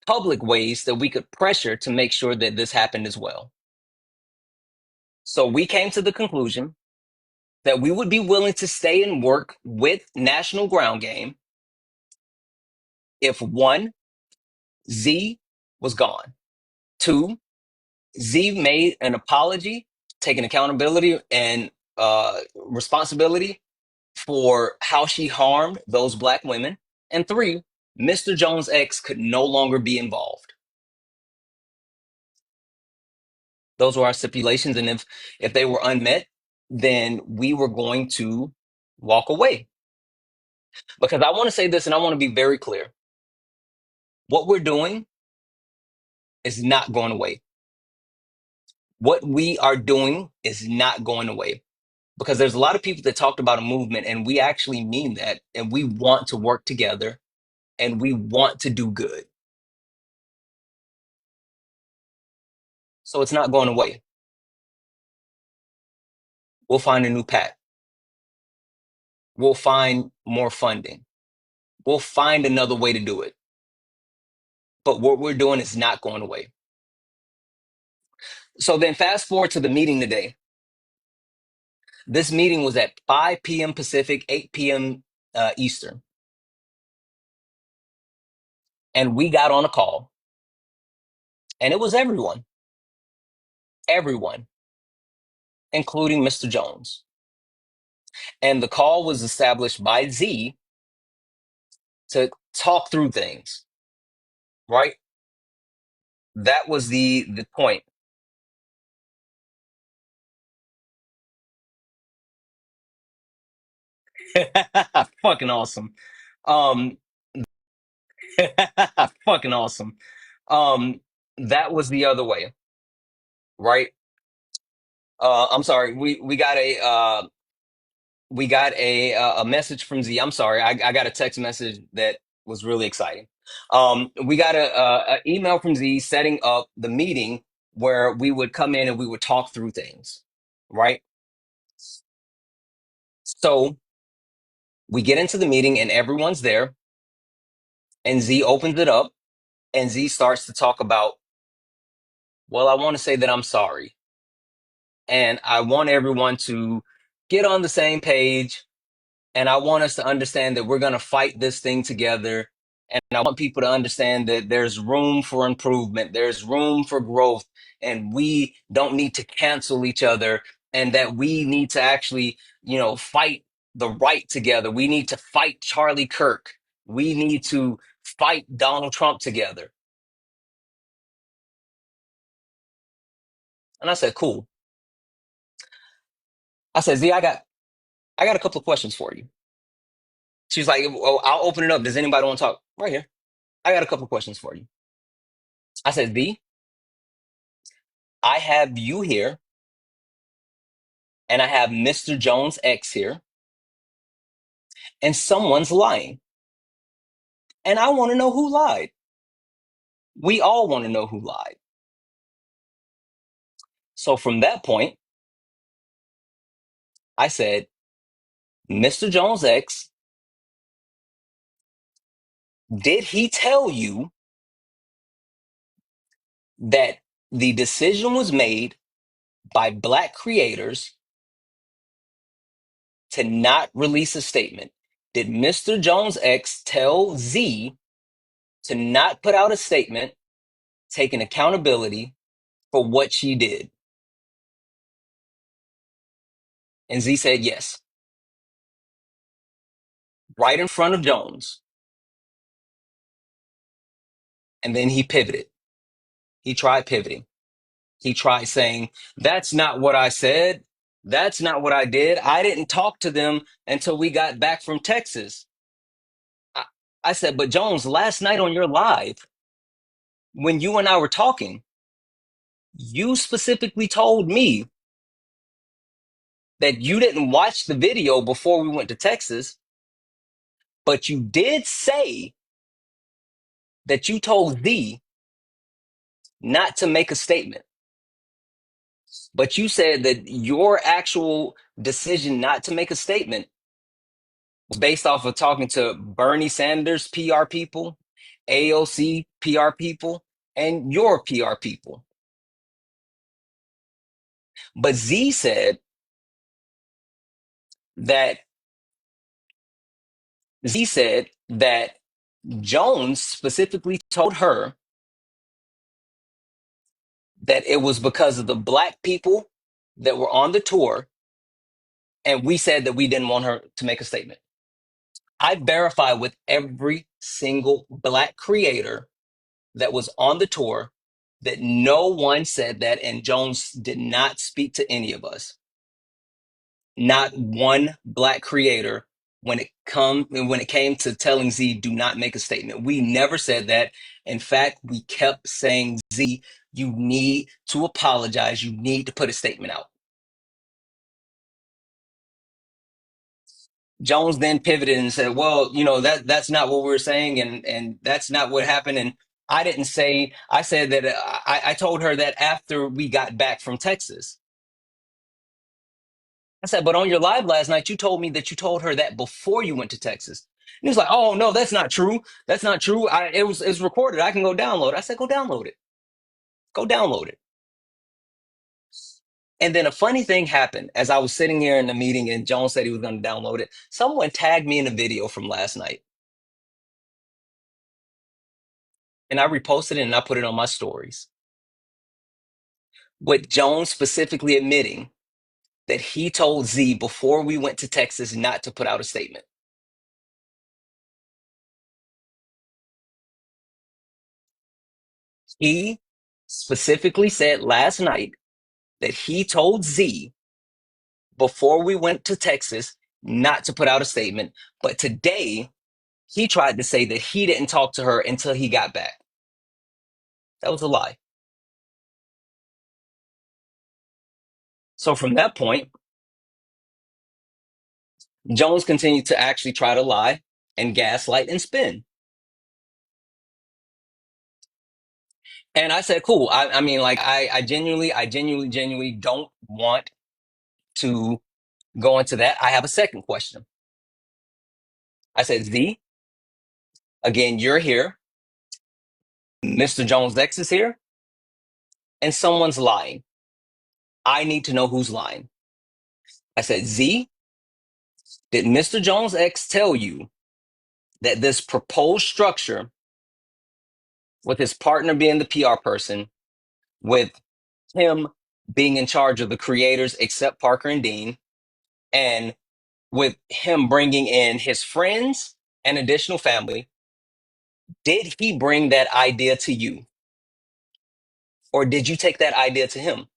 public ways that we could pressure to make sure that this happened as well. So we came to the conclusion that we would be willing to stay and work with National Ground Game if one, Z was gone. Two, Z made an apology, taking accountability and responsibility for how she harmed those Black women. And three, Mr. Jones' ex could no longer be involved. Those were our stipulations. And if they were unmet, then we were going to walk away. Because I want to say this and I want to be very clear. What we're doing is not going away. What we are doing is not going away. Because there's a lot of people that talked about a movement, and we actually mean that, and we want to work together, and we want to do good. So it's not going away. We'll find a new path. We'll find more funding. We'll find another way to do it. But what we're doing is not going away. So then fast forward to the meeting today. This meeting was at 5 p.m. Pacific, 8 p.m. Eastern. And we got on a call, and it was everyone, including Mr. Jones. And the call was established by Z to talk through things, right? That was the point. Fucking awesome. Um, fucking awesome. Um, that was the other way, right? I'm sorry. We got a message from Z. I'm sorry. I got a text message that was really exciting. We got a email from Z setting up the meeting where we would come in and we would talk through things, right? So we get into the meeting and everyone's there, and Z opens it up, and Z starts to talk about, well, I want to say that I'm sorry, and I want everyone to get on the same page. And I want us to understand that we're going to fight this thing together. And I want people to understand that there's room for improvement, there's room for growth, and we don't need to cancel each other, and that we need to actually, fight the right together. We need to fight Charlie Kirk. We need to fight Donald Trump together. And I said, cool. I said, Z, I got a couple of questions for you. She's like, oh, I'll open it up. Does anybody want to talk? Right here. I got a couple of questions for you. I said, Z, I have you here, and I have Mr. Jones X here, and someone's lying. And I want to know who lied. We all want to know who lied. So from that point, I said, Mr. Jones X, did he tell you that the decision was made by Black creators to not release a statement? Did Mr. Jones X tell Z to not put out a statement taking accountability for what she did? And Z said yes, right in front of Jones. And then he pivoted. He tried pivoting. He tried saying, that's not what I said. That's not what I did. I didn't talk to them until we got back from Texas. I, I said, but Jones, last night on your live, when you and I were talking, you specifically told me that you didn't watch the video before we went to Texas, but you did say that you told Z not to make a statement. But you said that your actual decision not to make a statement was based off of talking to Bernie Sanders PR people, AOC PR people, and your PR people. But Z said that Jones specifically told her that it was because of the black people that were on the tour, and we said that we didn't want her to make a statement. I verified with every single black creator that was on the tour that no one said that, and Jones did not speak to any of us. Not one black creator when it came to telling Z do not make a statement. We never said that. In fact, we kept saying, Z, you need to apologize. You need to put a statement out. Jones then pivoted and said, well, that's not what we were saying, and that's not what happened. And I didn't say, I said that I told her that after we got back from Texas. I said, but on your live last night, you told me that you told her that before you went to Texas. And he was like, oh, no, that's not true. That's not true. It's recorded. I can go download it. I said, go download it. Go download it. And then a funny thing happened as I was sitting here in the meeting and Jones said he was going to download it. Someone tagged me in a video from last night. And I reposted it and I put it on my stories. With Jones specifically admitting that he told Z before we went to Texas not to put out a statement. He specifically said last night that he told Z before we went to Texas not to put out a statement. But today, he tried to say that he didn't talk to her until he got back. That was a lie. So from that point, Jones continued to actually try to lie and gaslight and spin. And I said, cool. I mean, like, I genuinely don't want to go into that. I have a second question. I said, Z, again, you're here. Mr. Jones X is here, and someone's lying. I need to know who's lying. I said, Z, did Mr. Jones X tell you that this proposed structure, with his partner being the PR person, with him being in charge of the creators except Parker and Dean, and with him bringing in his friends and additional family, did he bring that idea to you? Or did you take that idea to him?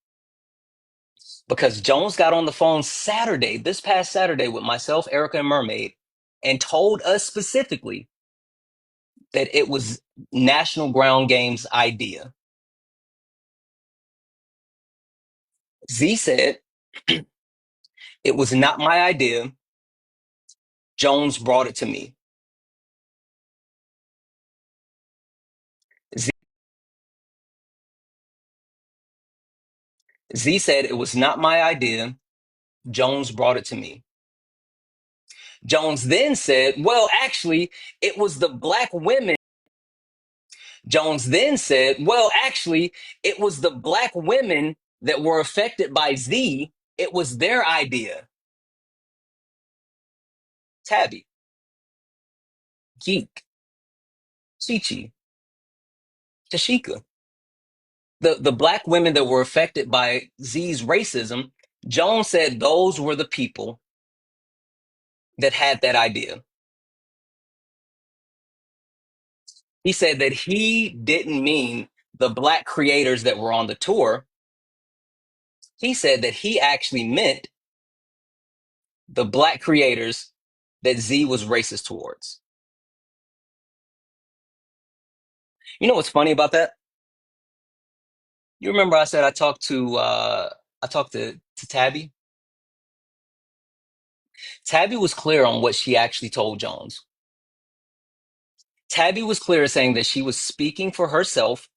Because Jones got on the phone this past Saturday, with myself, Erica, and Mermaid, and told us specifically that it was National Ground Game's idea. Z said, it was not my idea. Jones brought it to me. Z, Z said, it was not my idea. Jones brought it to me. Jones then said, well, actually, it was the black women. Jones then said, well, actually, it was the black women that were affected by Z. It was their idea. Tabby, Geek, Chi-Chi, Tashika. The black women that were affected by Z's racism, Jones said those were the people that had that idea. He said that he didn't mean the black creators that were on the tour. He said that he actually meant the black creators that Z was racist towards. You know what's funny about that? You remember I said I talked to Tabby. Tabby was clear on what she actually told Jones. Tabby was clear saying that she was speaking for herself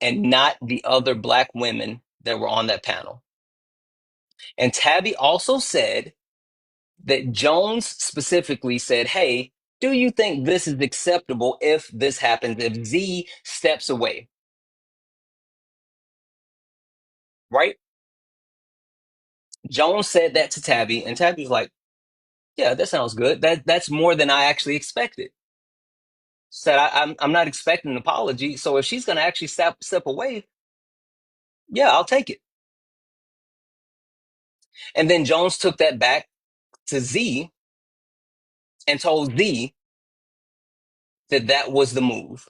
and not the other black women that were on that panel. And Tabby also said that Jones specifically said, "Hey, do you think this is acceptable if this happens, if Z steps away?" Right? Jones said that to Tabby, and Tabby was like, "Yeah, that sounds good. That's more than I actually expected." Said, I'm not expecting an apology. So if she's gonna actually step away, yeah, I'll take it." And then Jones took that back to Z and told Z that that was the move,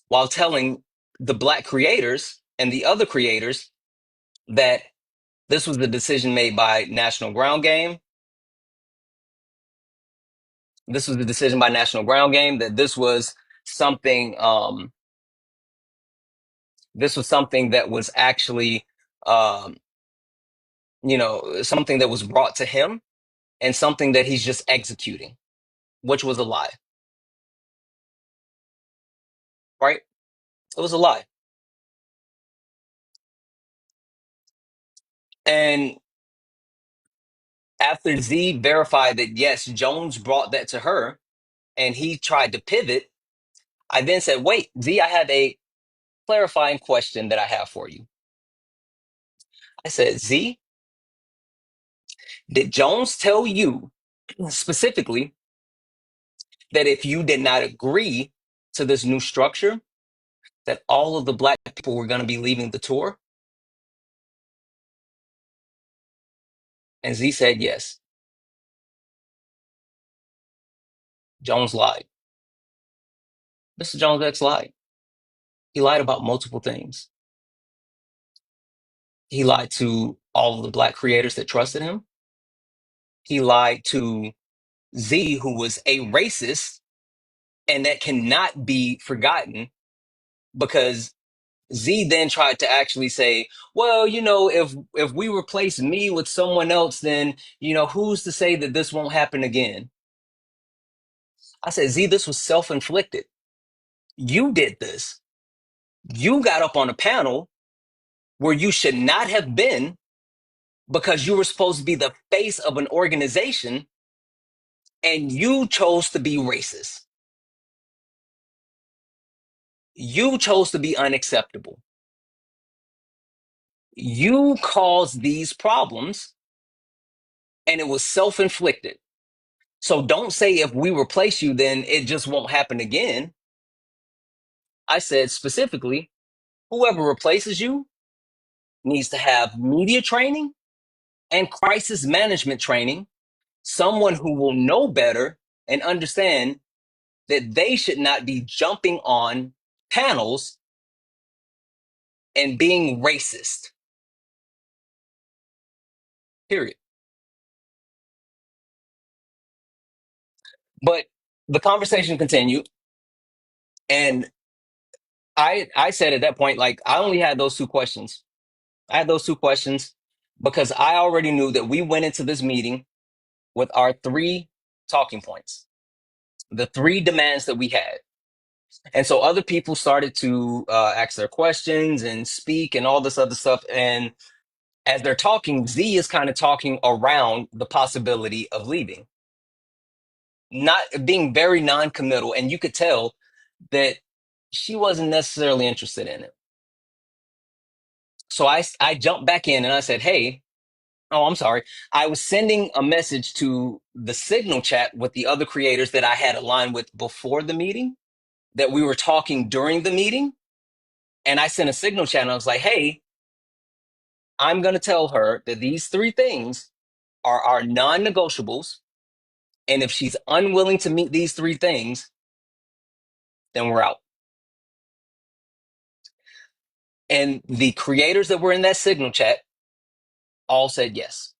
while telling the black creators and the other creators that this was the decision made by National Ground Game. This was the decision by National Ground Game, that something this was something that was actually um, something that was brought to him, and something that he's just executing, which was a lie. Right? It was a lie. And after Z verified that yes, Jones brought that to her and he tried to pivot, I then said, "Wait, Z, I have a clarifying question that I have for you." I said, "Z, did Jones tell you specifically that if you did not agree to this new structure, that all of the black people were going to be leaving the tour?" And Z said yes. Jones lied. Mr. Jones X lied. He lied about multiple things. He lied to all of the black creators that trusted him. He lied to Z, who was a racist, and that cannot be forgotten, because Z then tried to actually say, "Well, if we replace me with someone else, then who's to say that this won't happen again?" I said, "Z, this was self-inflicted. You did this. You got up on a panel where you should not have been, because you were supposed to be the face of an organization, and you chose to be racist. You chose to be unacceptable. You caused these problems, and it was self-inflicted. So don't say if we replace you, then it just won't happen again." I said specifically, whoever replaces you needs to have media training and crisis management training, someone who will know better and understand that they should not be jumping on panels and being racist. Period. But the conversation continued, and I said at that point, like, I only had those two questions. I had those two questions because I already knew that we went into this meeting with our three talking points, the three demands that we had. And so other people started to ask their questions and speak and all this other stuff. And as they're talking, Z is kind of talking around the possibility of leaving, not being very non-committal. And you could tell that she wasn't necessarily interested in it. So I jumped back in and I said, "Hey, Oh, I'm sorry. I was sending a message to the Signal chat with the other creators that I had aligned with before the meeting, that we were talking during the meeting. And I sent a Signal chat and I was like, hey, I'm going to tell her that these three things are our non negotiables. And if she's unwilling to meet these three things, then we're out. And the creators that were in that Signal chat all said yes.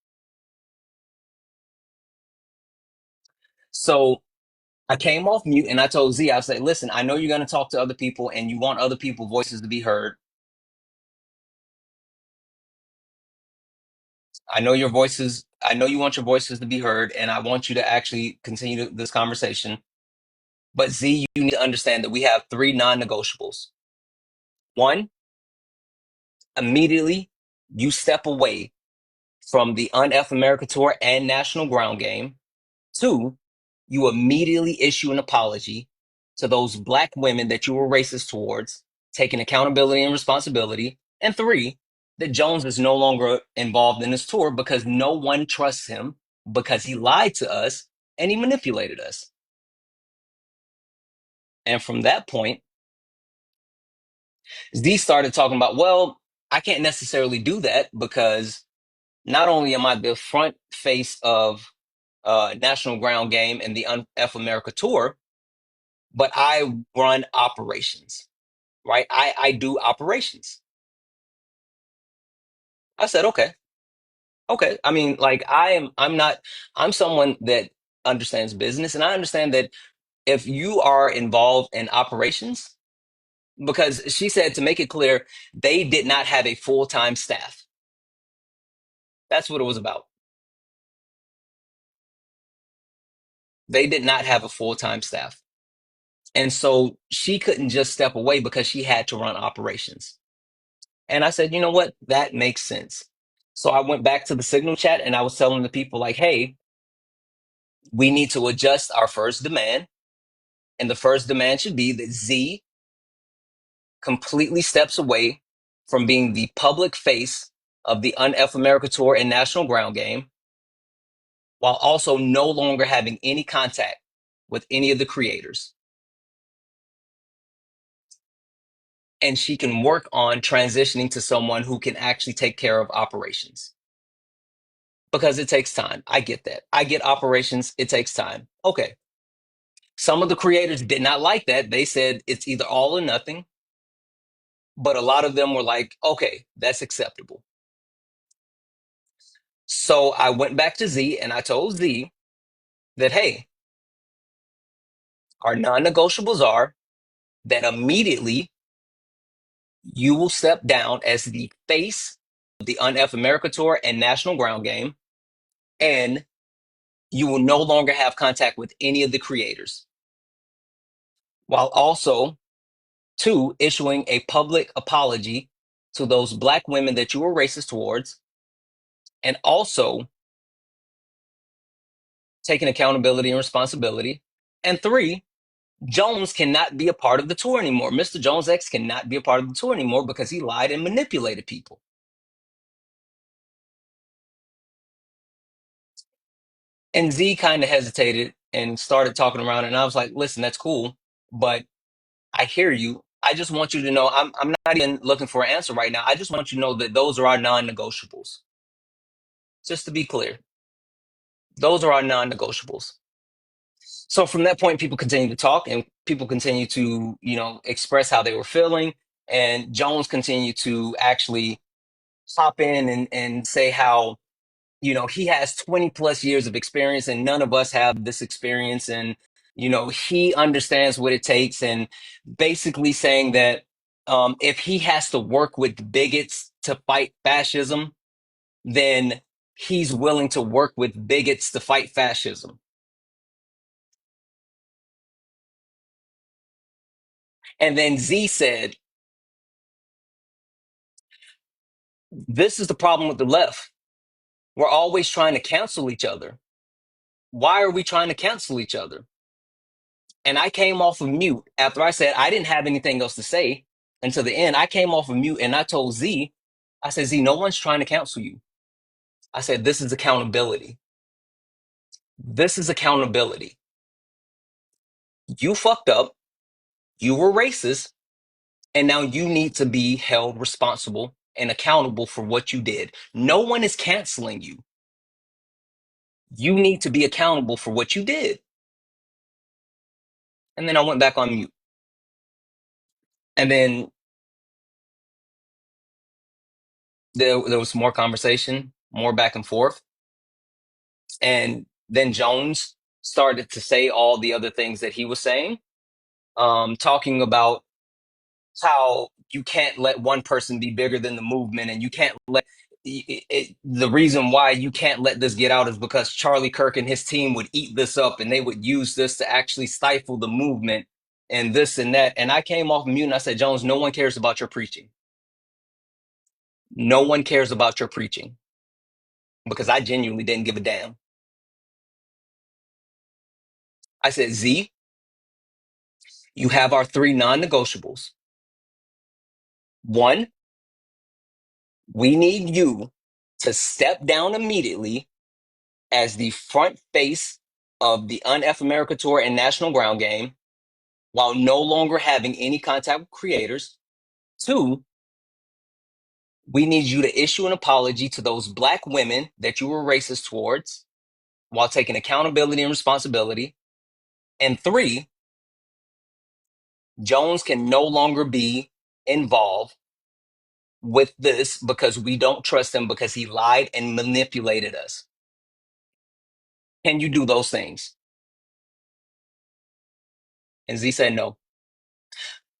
So I came off mute and I told Z, I said, listen, I know you're going to talk to other people and you want other people's voices to be heard. I know you want your voices to be heard, and I want you to actually continue this conversation. But Z, you need to understand that we have three non negotiables. One, immediately you step away from the UnF America Tour and National Ground Game. Two, you immediately issue an apology to those Black women that you were racist towards, taking accountability and responsibility. And three, that Jones is no longer involved in this tour because no one trusts him because he lied to us and he manipulated us. And from that point, Z started talking about, well, I can't necessarily do that because not only am I the front face of National Ground Game and the UnF America Tour, but I run operations, right? I do operations. I said, okay, okay. I mean, like I'm someone that understands business, and I understand that if you are involved in operations, because she said to make it clear, they did not have a full-time staff. That's what it was about. They did not have a full-time staff. And so she couldn't just step away because she had to run operations. And I said, you know what? That makes sense. So I went back to the Signal chat and I was telling the people, like, hey, we need to adjust our first demand. And the first demand should be that Z completely steps away from being the public face of the UnF America Tour and National Ground Game, while also no longer having any contact with any of the creators. And she can work on transitioning to someone who can actually take care of operations because it takes time. I get that. I get operations. It takes time. Okay. Some of the creators did not like that. They said it's either all or nothing. But a lot of them were like, okay, that's acceptable. So I went back to Z and I told Z that, hey, our non negotiables are that immediately you will step down as the face of the UnF America Tour and National Ground Game, and you will no longer have contact with any of the creators, while also, two, issuing a public apology to those Black women that you were racist towards, and also taking accountability and responsibility. And three, Jones cannot be a part of the tour anymore. Mr. Jones X cannot be a part of the tour anymore because he lied and manipulated people. And Z kind of hesitated and started talking around. And I was like, listen, that's cool, but I hear you. I just want you to know I'm not even looking for an answer right now. I just want you to know that those are our non negotiables. Just to be clear, those are our non negotiables. So from that point, people continue to talk and people continue to, express how they were feeling. And Jones continued to actually hop in and say how, he has 20 plus years of experience and none of us have this experience. And, he understands what it takes. And basically saying that if he has to work with bigots to fight fascism, then he's willing to work with bigots to fight fascism. And then Z said, this is the problem with the left. We're always trying to cancel each other. Why are we trying to cancel each other? And I came off of mute after I said I didn't have anything else to say until the end. I came off of mute and I told Z, I said, Z, no one's trying to cancel you. I said, this is accountability. This is accountability. You fucked up. You were racist. And now you need to be held responsible and accountable for what you did. No one is canceling you. You need to be accountable for what you did. And then I went back on mute. And then there was more conversation, more back and forth. And then Jones started to say all the other things that he was saying, talking about how you can't let one person be bigger than the movement, and you can't let the reason why you can't let this get out is because Charlie Kirk and his team would eat this up and they would use this to actually stifle the movement and this and that. And I came off mute and I said, Jones, no one cares about your preaching. No one cares about your preaching because I genuinely didn't give a damn. I said, Z, you have our three non-negotiables. One, we need you to step down immediately as the front face of the UnF America Tour and National Ground Game while no longer having any contact with creators. Two, we need you to issue an apology to those Black women that you were racist towards while taking accountability and responsibility. And three, Jones can no longer be involved with this because we don't trust him because he lied and manipulated us. Can you do those things? And Z said no.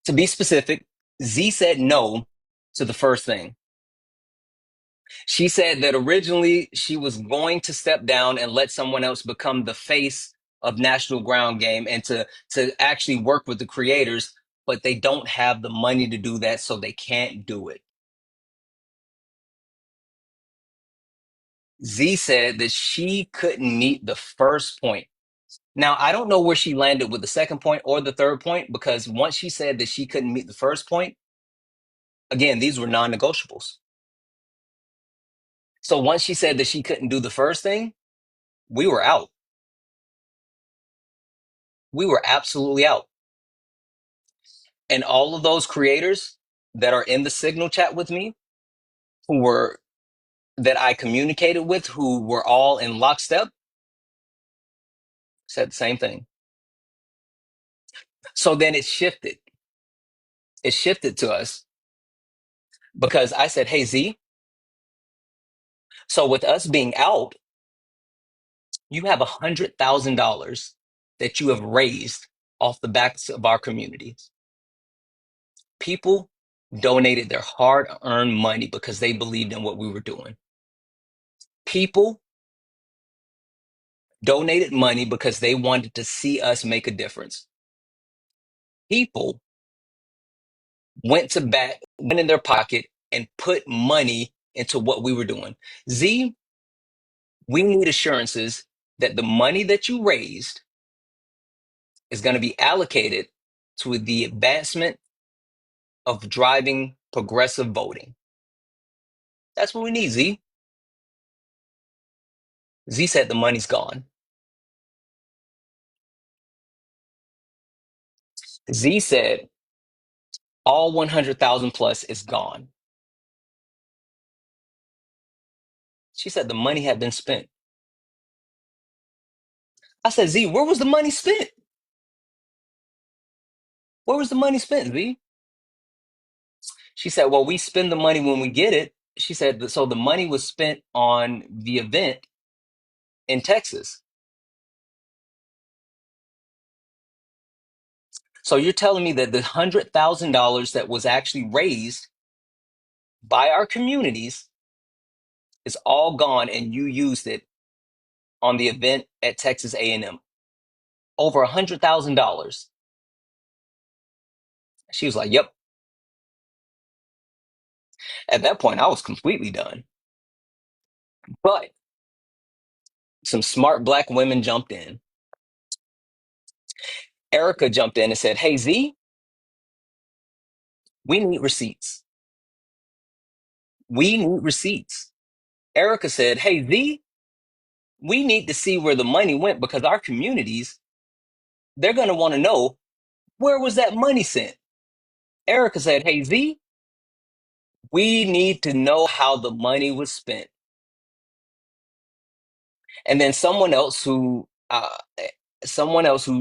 To be specific, Z said no to the first thing. She said that originally she was going to step down and let someone else become the face of National Ground Game and to actually work with the creators, but they don't have the money to do that, so they can't do it. Z said that she couldn't meet the first point. Now, I don't know where she landed with the second point or the third point, because once she said that she couldn't meet the first point, again, these were non-negotiables. So once she said that she couldn't do the first thing, we were out. We were absolutely out. And all of those creators that are in the signal chat with me, who were that I communicated with, who were all in lockstep, said the same thing. So then it shifted. It shifted to us because I said, hey, Z, so with us being out, you have $100,000 that you have raised off the backs of our communities. People donated their hard-earned money because they believed in what we were doing. People donated money because they wanted to see us make a difference. People went to bat, went in their pocket, and put money into what we were doing. Z, we need assurances that the money that you raised is going to be allocated to the advancement of driving progressive voting. That's what we need, Z. Z said the money's gone. Z said all 100,000 plus is gone. She said the money had been spent. I said, Z, where was the money spent? Where was the money spent, Z? She said, well, we spend the money when we get it. She said, so the money was spent on the event in Texas. So you're telling me that the $100,000 that was actually raised by our communities is all gone and you used it on the event at Texas A&M? Over $100,000. She was like, yep. At that point, I was completely done. But some smart Black women jumped in. Erica jumped in and said, hey, Z, we need receipts. We need receipts. Erica said, "Hey Z, we need to see where the money went because our communities, they're going to want to know where was that money sent." Erica said, "Hey Z, we need to know how the money was spent." And then someone else who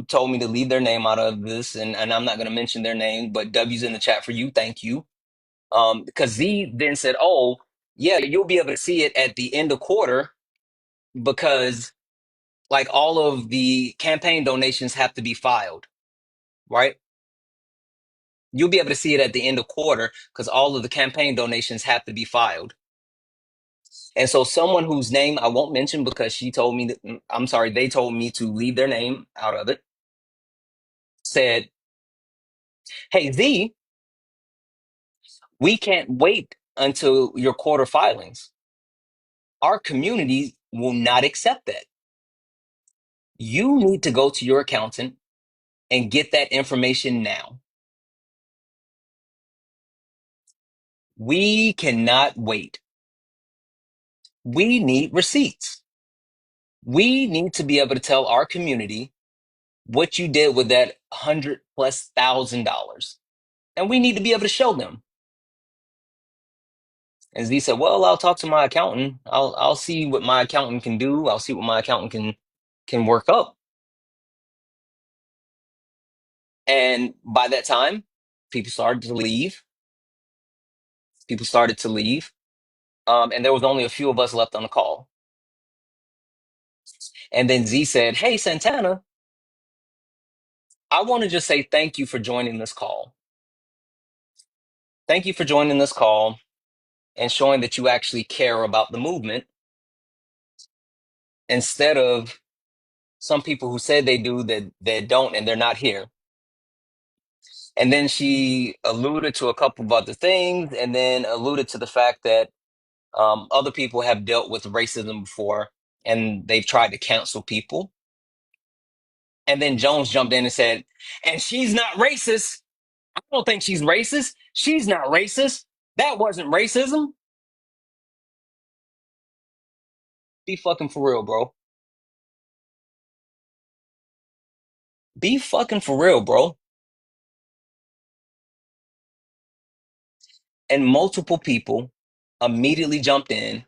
told me to leave their name out of this, and I'm not going to mention their name, but W's in the chat for you. Thank you. Because Z then said, "Oh, yeah, you'll be able to see it at the end of quarter because like all of the campaign donations have to be filed, right? You'll be able to see it at the end of quarter because all of the campaign donations have to be filed." And so someone whose name I won't mention because she told me that, I'm sorry, they told me to leave their name out of it, said, "Hey Z, we can't wait until your quarter filings. Our community will not accept that. You need to go to your accountant and get that information now. We cannot wait. We need receipts. We need to be able to tell our community what you did with that $100,000+. And we need to be able to show them." And Z said, "Well, I'll talk to my accountant. I'll see what my accountant can do. I'll see what my accountant can work up." And by that time, people started to leave. People started to leave. And there was only a few of us left on the call. And then Z said, "Hey, Santana, I want to just say thank you for joining this call. Thank you for joining this call and showing that you actually care about the movement instead of some people who said they do that don't and they're not here." And then she alluded to a couple of other things and then alluded to the fact that other people have dealt with racism before and they've tried to cancel people. And then Jones jumped in and said, "And she's not racist. I don't think she's racist. She's not racist. That wasn't racism." Be fucking for real, bro. Be fucking for real, bro. And multiple people immediately jumped in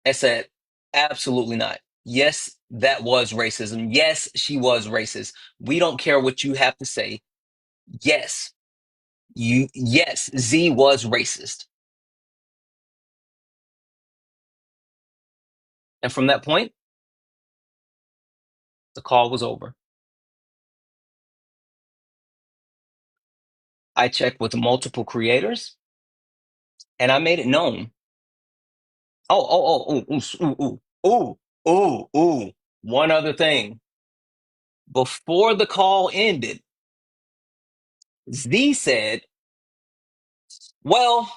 and said, "Absolutely not. Yes, that was racism. Yes, she was racist. We don't care what you have to say. Yes, yes, Z was racist." And from that point, the call was over. I checked with multiple creators and I made it known. Oh. One other thing. Before the call ended, Z said, "Well,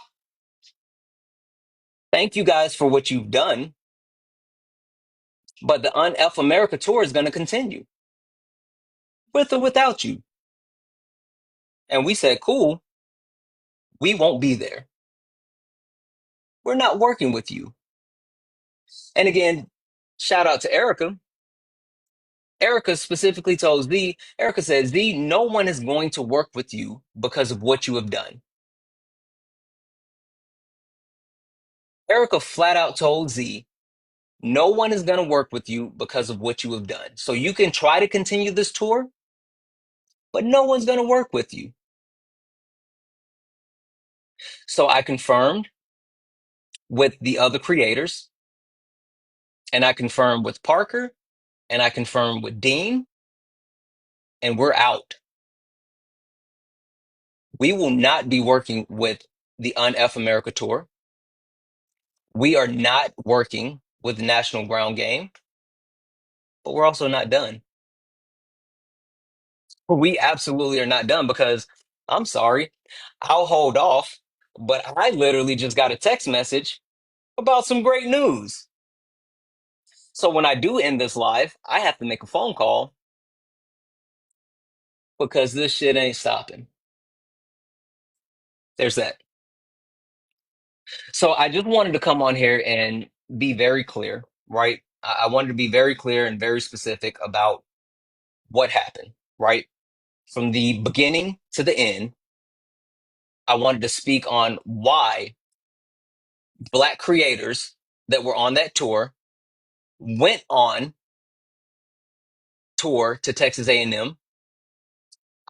thank you guys for what you've done, but the UnF America tour is going to continue with or without you." And we said, "Cool, we won't be there. We're not working with you." And again, shout out to Erica. Erica specifically told Z, Erica said, "Z, no one is going to work with you because of what you have done." Erica flat out told Z, "No one is going to work with you because of what you have done. So you can try to continue this tour, but no one's going to work with you." So I confirmed with the other creators, and I confirmed with Parker, and I confirmed with Dean, and we're out. We will not be working with the UnF America tour. We are not working with the National Ground Game, but we're also not done. We absolutely are not done because I'm sorry, I'll hold off, but I literally just got a text message about some great news. So when I do end this live, I have to make a phone call because this shit ain't stopping. There's that. So I just wanted to come on here and be very clear, right? I wanted to be very clear and very specific about what happened, right? From the beginning to the end, I wanted to speak on why Black creators that were on that tour went on tour to Texas A&M.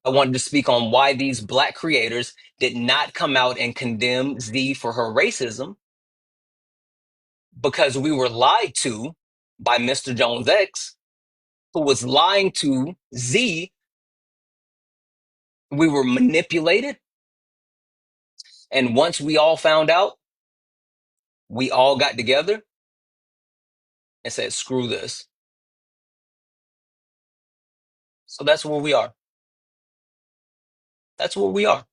I wanted to speak on why these Black creators did not come out and condemn Z for her racism because we were lied to by Mr. Jones X, who was lying to Z. We were manipulated. And once we all found out, we all got together and said, screw this. So that's where we are. That's where we are.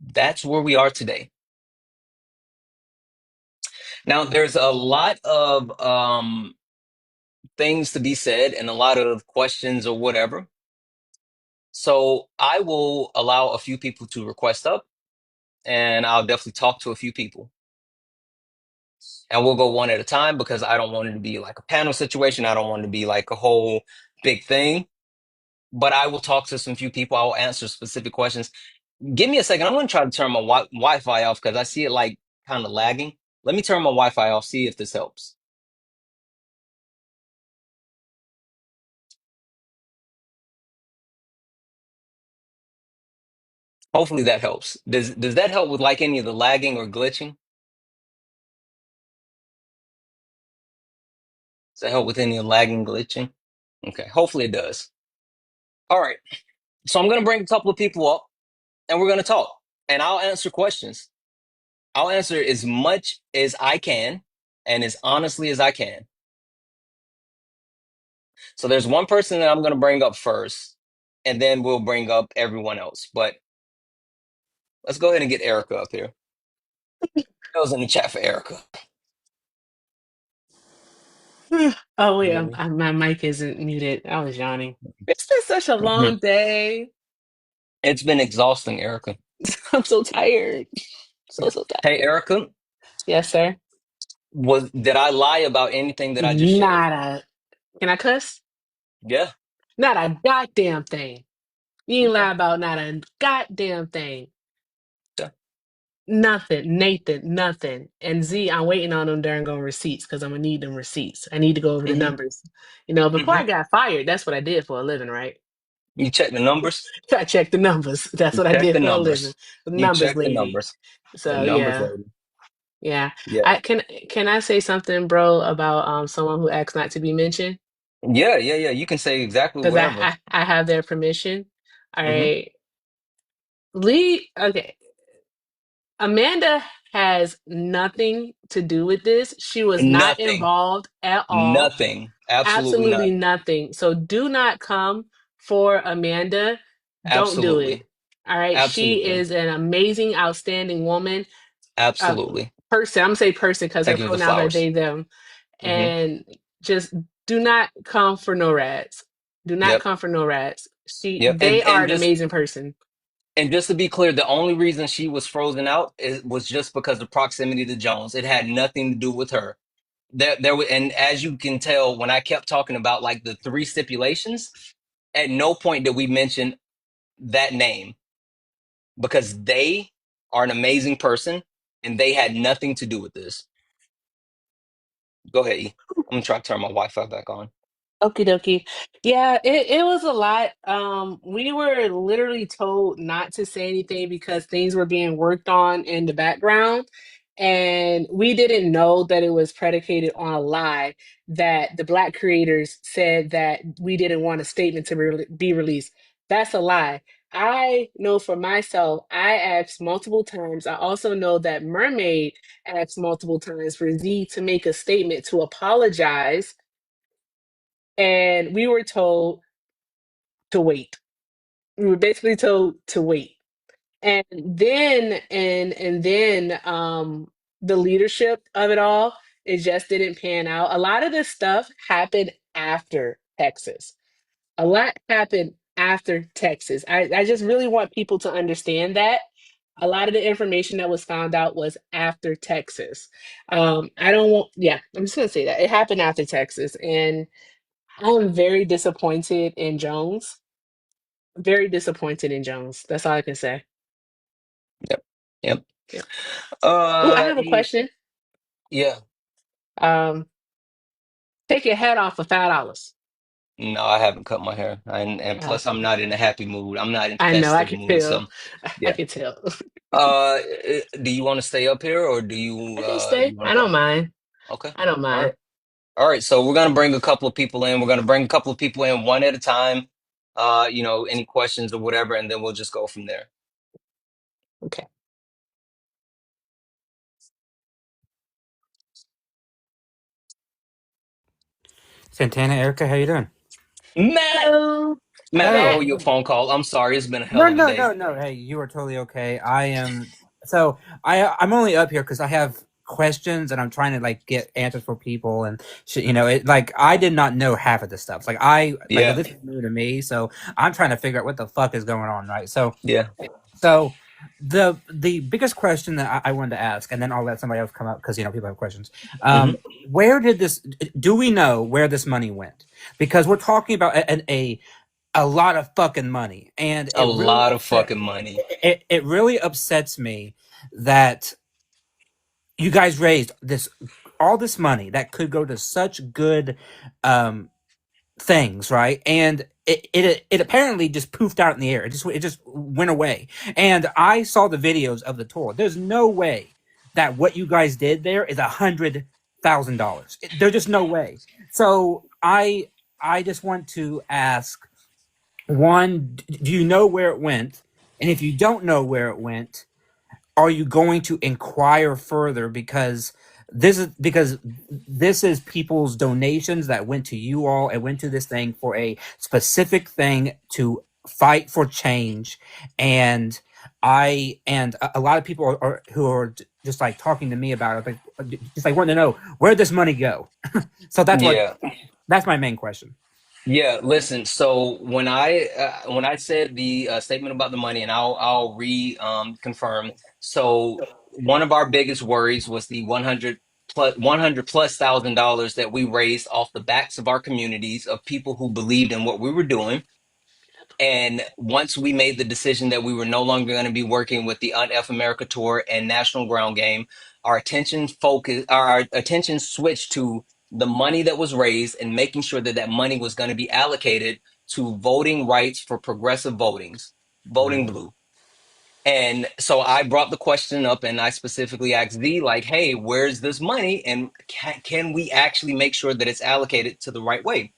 That's where we are today. Now, there's a lot of things to be said and a lot of questions or whatever. So I will allow a few people to request up, and I'll definitely talk to a few people. And we'll go one at a time because I don't want it to be like a panel situation. I don't want it to be like a whole big thing. But I will talk to some few people. I will answer specific questions. Give me a second. I'm going to try to turn my Wi-Fi off because I see it like kind of lagging. Let me turn my Wi-Fi off, see if this helps. Hopefully that helps. Does that help with like any of the lagging or glitching? Does that help with any of the lagging, glitching? Okay, hopefully it does. All right. So I'm going to bring a couple of people up and we're going to talk and I'll answer questions. I'll answer as much as I can and as honestly as I can. So there's one person that I'm going to bring up first, and then we'll bring up everyone else. But let's go ahead and get Erica up here. I was in the chat for Erica. Oh wait, You hear me? my mic isn't muted. I was yawning. It's been such a Mhm. long day. It's been exhausting, Erica. I'm so tired. Yeah. So tired. Hey, Erica, Yes, sir. did I lie about anything that I just shared? Not a. Can I cuss? Yeah. Not a goddamn thing. You ain't Okay. lie about not a goddamn thing. Yeah. Nothing, Nathan, nothing. And Z, I'm waiting on them darn gone receipts because I'm gonna need them receipts. I need to go over the hmm numbers. You know, before hmm I got fired, that's what I did for a living, right? You check the numbers. I checked the numbers. That's You what I check the did for a living. numbers. You Numbers check the lady. numbers. The So numbers, yeah. lady. Yeah. Yeah. Can I say something, bro, about someone who asked not to be mentioned? Yeah. Yeah. Yeah. You can say exactly Because whatever. I have their permission. All hmm right. Lee, okay. Amanda has nothing to do with this. She was not Nothing. involved at all. Nothing. Absolutely Absolutely none. nothing. So do not come for Amanda. Don't do Absolutely. it. All right. She Absolutely. is an amazing, outstanding woman. Uh, Absolutely. person. I'm gonna say person because I her give the pronouns are flowers. they, them. hmm And just do not come for no rats. Do not Yep. come for no rats. Yep. They are an amazing person. And just to be clear, the only reason she was frozen out was just because of proximity to Jones. It had nothing to do with her. And as you can tell, when I kept talking about like the three stipulations, at no point did we mention that name because they are an amazing person and they had nothing to do with this. Go ahead, E. I'm gonna try to turn my Wi-Fi back on. Okie dokie. Yeah, it was a lot. We were literally told not to say anything because things were being worked on in the background. And we didn't know that it was predicated on a lie that the Black creators said that we didn't want a statement to be released. That's a lie. I know for myself, I asked multiple times. I also know that Mermaid asked multiple times for Z to make a statement to apologize, and we were told to wait. We were basically told to wait. And then the leadership of it all, it just didn't pan out. A lot of this stuff happened after Texas. A lot happened after Texas. I just really want people to understand that. A lot of the information that was found out was after Texas. I don't want, yeah, I'm just gonna say that it happened after Texas, and I'm very disappointed in Jones. Very disappointed in Jones. That's all I can say. Yep. Yep. Yeah. Oh, I have a Y- question. yeah. Um, take your hat off for $5. No, I haven't cut my hair, and plus I'm Okay. not in a happy mood. I'm not in I know, I festive can mood. tell. So I yeah. can tell. Do you want to stay up here or I can do stay. you want I to don't go? mind. Okay. I don't All right. mind. All right. So we're gonna bring a couple of people in. We're gonna bring a couple of people in one at a time. Any questions or whatever, and then we'll just go from there. Okay. Santana, Erica, how you doing? Matt, Hello, Matt, I Matt. owe you a phone call. I'm sorry. It's been a No, hell of a no, day. no, no. Hey, you are totally okay. I am. So I'm only up here because I have questions and I'm trying to like get answers for people and shit. It like I did not know half of this stuff. Like Yeah. this is new to me, so I'm trying to figure out what the fuck is going on, right? Yeah. So the biggest question that I wanted to ask, and then I'll let somebody else come up because people have questions. Hmm. Where did this? Do we know where this money went? Because we're talking about a lot of fucking money, and A lot of fucking money. it really upsets me that you guys raised this all this money that could go to such good um things, right? And it apparently just poofed out in the air. It just went away. And I saw the videos of the tour. There's no way that what you guys did there is $100,000. There's just no way. So I just want to ask, one, do you know where it went? And if you don't know where it went, are you going to inquire further? Because this is people's donations that went to you all and went to this thing for a specific thing to fight for change. And a lot of people are who are just like talking to me about it, like just like wanting to know where this money go. So Yeah. that's my main question. Yeah, listen. So when I said the statement about the money, and I'll re confirm. So one of our biggest worries was the 100 plus $1,000 that we raised off the backs of our communities of people who believed in what we were doing. And once we made the decision that we were no longer going to be working with the UnF America Tour and National Ground Game, our attention switched to the money that was raised and making sure that that money was going to be allocated to voting rights for progressive voting Mhm. blue. And so I brought the question up and I specifically asked Z, like, hey, where's this money? And can we actually make sure that it's allocated to the right way?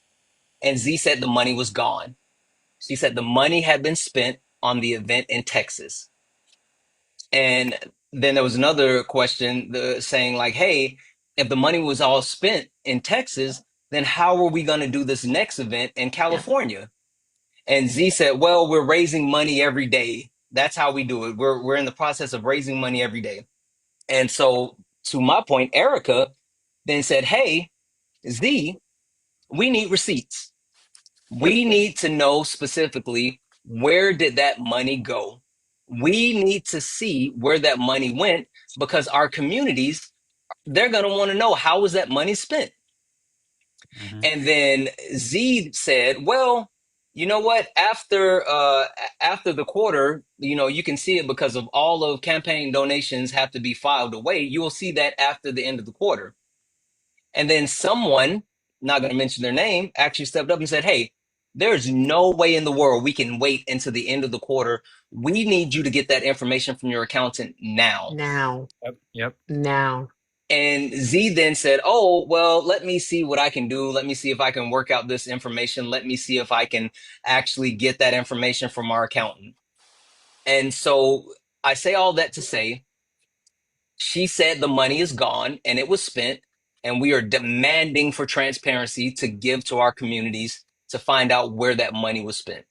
And Z said the money was gone. She said the money had been spent on the event in Texas. And then there was another question saying, like, hey, if the money was all spent in Texas, then how are we going to do this next event in Yeah. California? And Z said, well, we're raising money every day. That's how we do it. We're in the process of raising money every day. And so, to my point, Erica then said, hey, Z, we need receipts. We need to know specifically, where did that money go? We need to see where that money went, because our communities, they're going to want to know, how was that money spent? Mhm. And then Z said, well, you know what? After the quarter, you can see it because of all of campaign donations have to be filed away. You will see that after the end of the quarter. And then someone, not going to mention their name, actually stepped up and said, hey, there's no way in the world we can wait until the end of the quarter. We need you to get that information from your accountant now. Now, Yep. Yep. now. And Z then said, oh, well, let me see what I can do. Let me see if I can work out this information. Let me see if I can actually get that information from our accountant. And so I say all that to say, she said the money is gone and it was spent, and we are demanding for transparency to give to our communities to find out where that money was spent.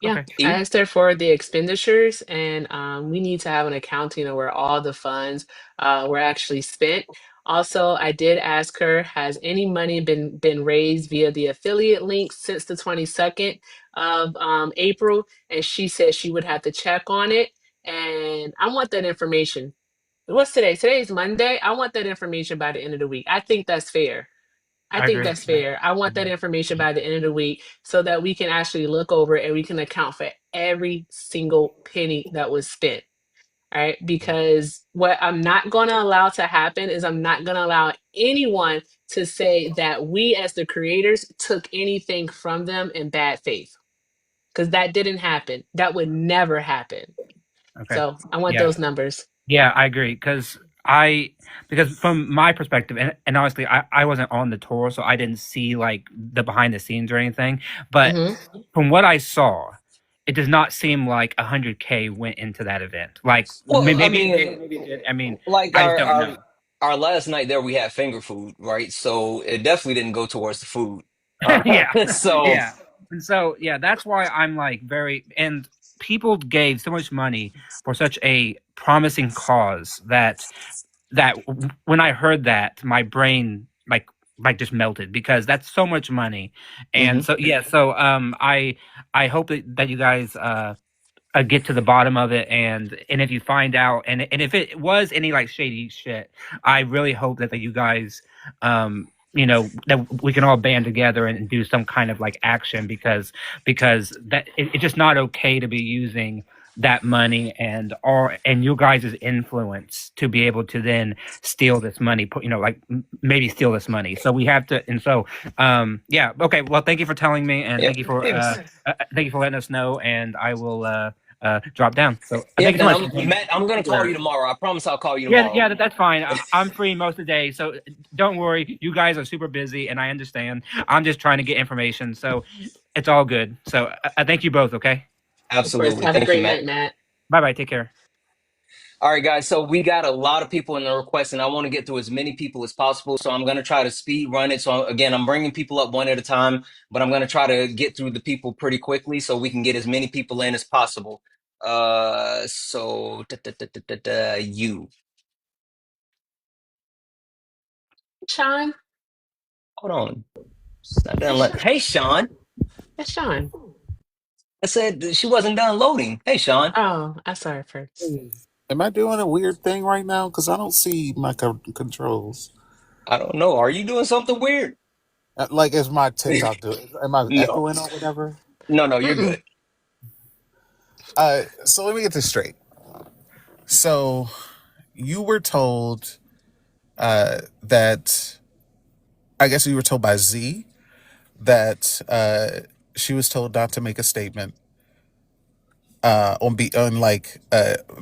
Yeah, Okay. I E? asked her for the expenditures, and we need to have an accounting of where all the funds were actually spent. Also, I did ask her, has any money been raised via the affiliate link since the 22nd of April? And she said she would have to check on it. And I want that information. What's today? Today's Monday. I want that information by the end of the week. I think that's fair. I I think agree. that's fair. I want that information by the end of the week so that we can actually look over it and we can account for every single penny that was spent. Right? Because what I'm not going to allow to happen is I'm not going to allow anyone to say that we as the creators took anything from them in bad faith, because that didn't happen. That would never happen. Okay. So I want Yeah. those numbers. Yeah, I agree because from my perspective, and honestly, I wasn't on the tour, so I didn't see like the behind the scenes or anything. But Hmm. from what I saw, it does not seem like 100K went into that event. Like Well, I maybe it did, mean, maybe it did. I mean, like I just don't know. our last night there we had finger food, right? So it definitely didn't go towards the food. Yeah, So yeah. And so yeah, that's why I'm like very and people gave so much money for such a promising cause that when I heard that, my brain like just melted because that's so much money. And mhm. so yeah, so I hope that you guys get to the bottom of it, and if you find out and if it was any like shady shit, I really hope that you guys that we can all band together and do some kind of like action because it's just not okay to be using that money and you guys' influence to be able to then steal this money, like maybe steal this money. So we have to, and so yeah, okay. Well, thank you for telling me, and Yep. thank you for letting us know, and I will drop down. So Yep. thank you so And much. Matt, I'm gonna call you Yeah, tomorrow. I promise I'll call you yeah, tomorrow. yeah. That's fine. I'm free most of the day, so don't worry. You guys are super busy, and I understand. I'm just trying to get information, so it's all good. So thank you both. Okay. Of course. Absolutely. Have a Thank you, great Matt. night, Matt. Bye bye. Take care. All right, guys. So we got a lot of people in the request, and I want to get through as many people as possible. So I'm going to try to speed run it. So again, I'm bringing people up one at a time, but I'm going to try to get through the people pretty quickly so we can get as many people in as possible. So you Sean? hold on. It's not done. That's Sean. Hey, Sean. That's Sean. I said she wasn't done loading. Hey, Sean. Oh, I saw it first. Hey, am I doing a weird thing right now? Because I don't see my controls. I don't know. Are you doing something weird? Like, is my TikTok doing? Am I No, echoing or whatever? no. You're Mm-mm. good. So let me get this straight. So you were told that I guess you were told by Z that she was told not to make a statement on like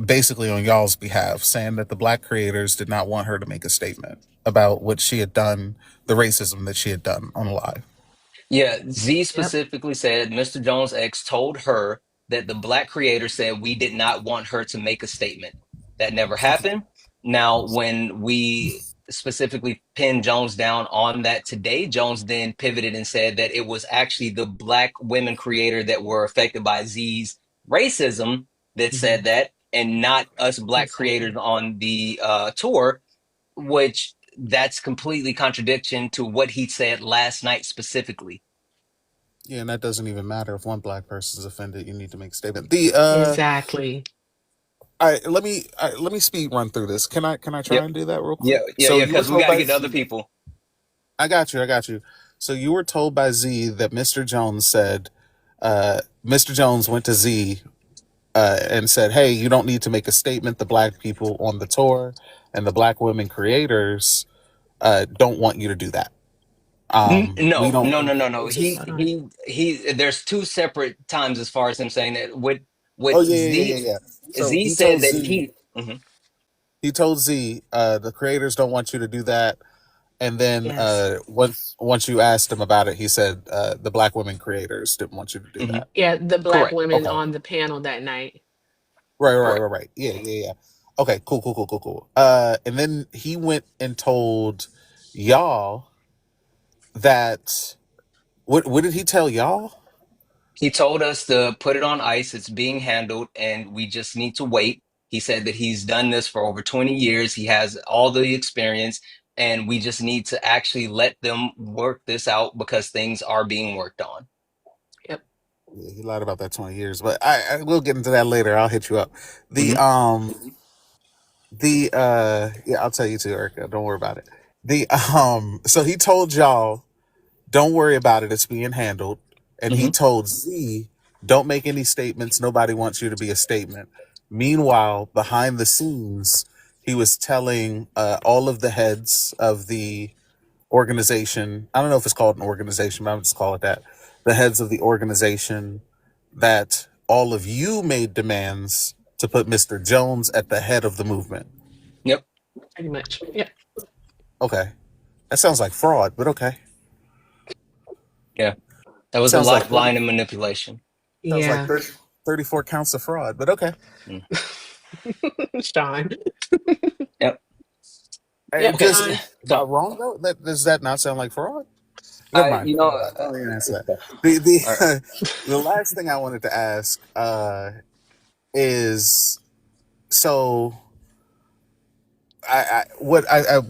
basically on y'all's behalf, saying that the black creators did not want her to make a statement about what she had done, the racism that she had done on live. Yeah, Z Yep. specifically said Mr. Jones' ex told her that the black creator said we did not want her to make a statement. That never happened. Now, when we specifically pinned Jones down on that today, Jones then pivoted and said that it was actually the black women creator that were affected by Z's racism that Mhm. said that, and not us black creators Exactly. on the tour, which that's completely contradiction to what he said last night specifically. Yeah, and that doesn't even matter if one black person's offended. You need to make a statement. The Exactly. let me speed run through this. Can I try Yep. and do that real Yeah, quick? yeah, So yeah, you were because we told got to by get to other Z. people. I got you. So you were told by Z that Mr. Jones said, Mr. Jones went to Z and said, "Hey, you don't need to make a statement. The black people on the tour and the black women creators don't want you to do that. We No, don't." no, no, no, no. He Hold on. he he. There's two separate times as far as him saying that. With Oh yeah, yeah, yeah, Z, yeah. So Z he told said that Z. he. Mhm. He told Z, the creators don't want you to do that. And then Yes. once you asked him about it, he said the black women creators didn't want you to do Mhm. that. Yeah, the black Correct. women Okay. on the panel that night. Correct. Right. Yeah, yeah, yeah. Okay, cool. And then he went and told y'all that what did he tell y'all? He told us to put it on ice. It's being handled, and we just need to wait. He said that he's done this for over 20 years. He has all the experience, and we just need to actually let them work this out because things are being worked on. Yep. Yeah, he lied about that 20 years, but I will get into that later. I'll hit you up. The Hmm. yeah, I'll tell you too, Erica. Don't worry about it. The so he told y'all, don't worry about it, it's being handled. And he Hmm. told Z, don't make any statements. Nobody wants you to be a statement. Meanwhile, behind the scenes, he was telling all of the heads of the organization. I don't know if it's called an organization, but I'm just call it that. The heads of the organization that all of you made demands to put Mr. Jones at the head of the movement. Yep. Pretty much. Yeah. Okay. That sounds like fraud, but okay. Yeah. That was a Sounds lot like of 30, lying and manipulation. sounds like Yeah. 30, 34 counts of fraud, but okay. Mm. Sean. Yep. Hey, Yep, Okay. just Sean. am I So wrong though? Does that not sound like fraud? Never I, mind. you know, Never mind. Don't even answer that. okay. The All right. the the last thing I wanted to ask is so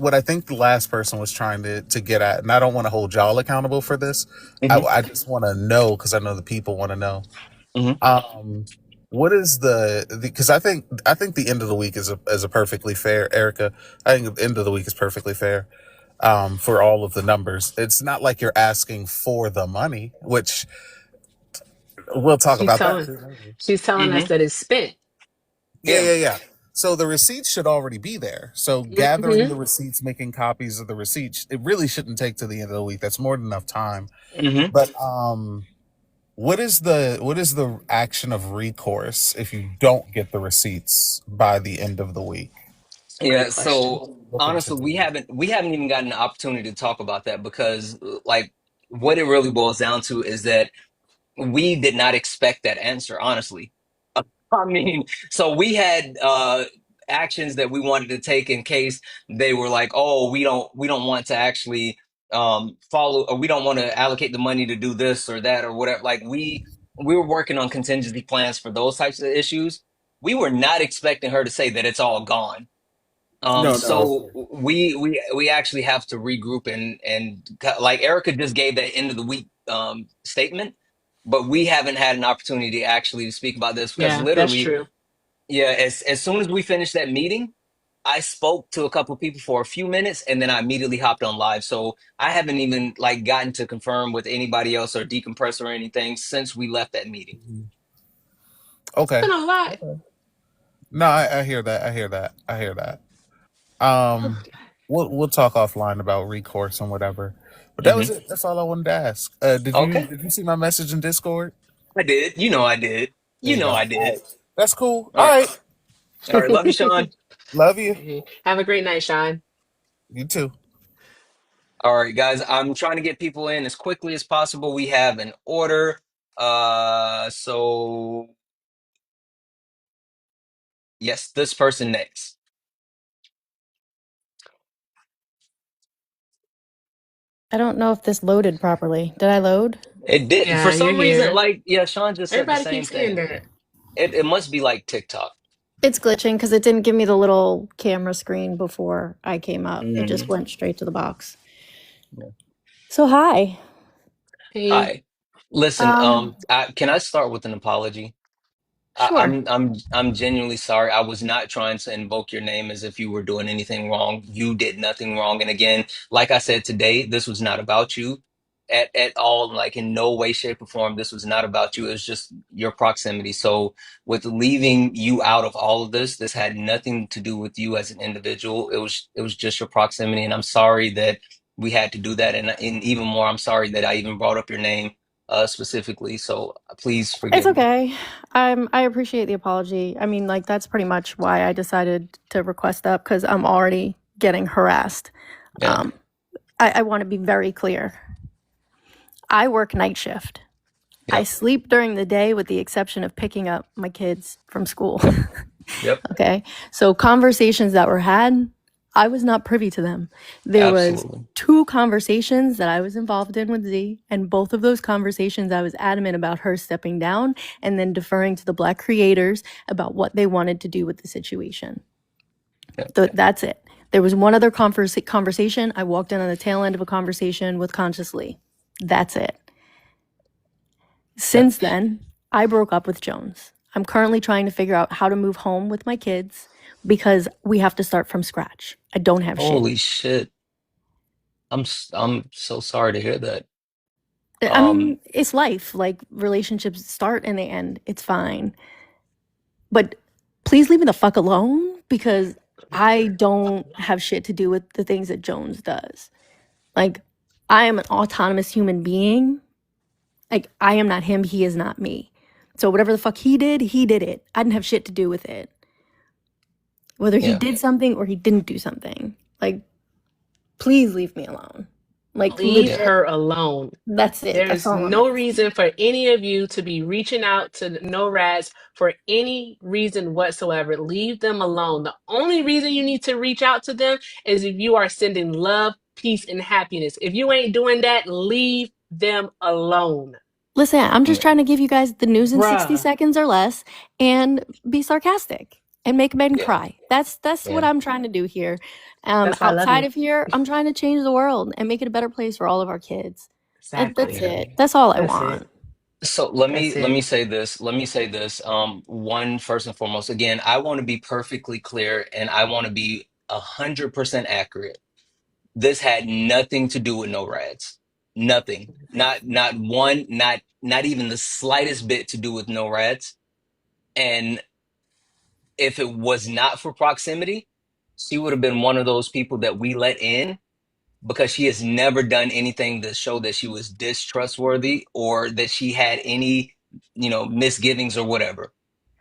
what I think the last person was trying to get at, and I don't want to hold y'all accountable for this. Hmm. I just want to know because I know the people want to know. Hmm. Um, what is the because I think the end of the week is a perfectly fair, Erica. I think the end of the week is perfectly fair. For all of the numbers, it's not like you're asking for the money, which we'll talk She's about that telling too later. she's telling us Hmm. that it's spent. Yeah, Yeah. yeah, yeah. So the receipts should already be there. So gathering Hmm. the receipts, making copies of the receipts, it really shouldn't take to the end of the week. That's more than enough time. Hmm. But what is the action of recourse if you don't get the receipts by the end of the week? Great Yeah. question. So Looking to honestly, do. we haven't even gotten the opportunity to talk about that because like what it really boils down to is that we did not expect that answer, honestly. I mean, so we had actions that we wanted to take in case they were like, oh, we don't want to actually follow, or we don't want to allocate the money to do this or that or whatever. Like we were working on contingency plans for those types of issues. We were not expecting her to say that it's all gone. No, no, of So course. we actually have to regroup and like Erica just gave that end of the week statement, but we haven't had an opportunity to actually speak about this because Yeah, that's literally, true. yeah, as soon as we finished that meeting, I spoke to a couple of people for a few minutes and then I immediately hopped on live. So I haven't even like gotten to confirm with anybody else or decompress or anything since we left that meeting. It's Okay. been a lot. Okay. No, I hear that. I hear that. I hear that. Oh, Um, we'll talk offline about recourse and whatever. But that was Hmm. it. That's all I wanted to ask. Okay, Did you see my message in Discord? I did. You know I did. There You you know go. I All did. right. That's cool. All All right. right. All right. Love you, Sean. Love you. have a great night, Sean. You too. All right, guys, I'm trying to get people in as quickly as possible. We have an order. So yes, this person next. I don't know if this loaded properly. Did I load? It did for Yeah, you're some reason, here. like yeah, Sean just said the Everybody same keeps saying thing. that. It must be like TikTok. It's glitching because it didn't give me the little camera screen before I came up. It just Hmm. went straight to the box. Yeah. So hi. Hey, Hi. Listen, Um, can I start with an apology? sure. I'm genuinely sorry. I was not trying to invoke your name as if you were doing anything wrong. You did nothing wrong. And again, like I said today, this was not about you at all. Like in no way, shape, or form. This was not about you. It was just your proximity. So with leaving you out of all of this, this had nothing to do with you as an individual. It was just your proximity. And I'm sorry that we had to do that. And even more, I'm sorry that I even brought up your name specifically. So please It's forgive me. okay. I appreciate the apology. I mean, like that's pretty much why I decided to request up because I'm already getting harassed. Yeah. Um, I want to be very clear. I work night shift. I Yep. sleep during the day with the exception of picking up my kids from school. Yep. Yep. Okay. So conversations that were had, I was not privy to them. There was Absolutely. two conversations that I was involved in with Z, and both of those conversations I was adamant about her stepping down and then deferring to the black creators about what they wanted to do with the situation. Yep. That's it. There was one other conversation. I walked in on the tail end of a conversation with Consciously. That's it. Yeah. Since then, I broke up with Jones. I'm currently trying to figure out how to move home with my kids because we have to start from scratch. I don't have shit. Holy shit. I'm so sorry to hear that. I Um, mean, it's life. Like, relationships start and they end. It's fine. But please leave me the fuck alone because I don't have shit to do with the things that Jones does. Like, I am an autonomous human being. Like, I am not him, he is not me. So whatever the fuck he did it. I didn't have shit to do with it. Whether he yeah. did something or he didn't do something. Like, please leave me alone. Like, Leave Yeah. legit. her alone. That's it. That's There's all I'm no asking. reason for any of you to be reaching out to no rats for any reason whatsoever. Leave them alone. The only reason you need to reach out to them is if you are sending love, peace, and happiness. If you ain't doing that, leave them alone. Listen, I'm just Yeah. trying to give you guys the news in 60 Bruh, seconds or less and be sarcastic and make men Yeah. cry. That's what Yeah. I'm trying to do here. that's why I love Outside you. of here, I'm trying to change the world and make it a better place for all of our kids. That's Exactly. Yeah. it. That's all I That's it. want. So let me That's let me it. say this. Let me say this. One, first and foremost, again, I want to be perfectly clear and I want to be 100% accurate. This had nothing to do with no rads. Nothing. Not one, not even the slightest bit to do with no rads. And if it was not for proximity, she would have been one of those people that we let in because she has never done anything to show that she was distrustworthy or that she had any, misgivings or whatever.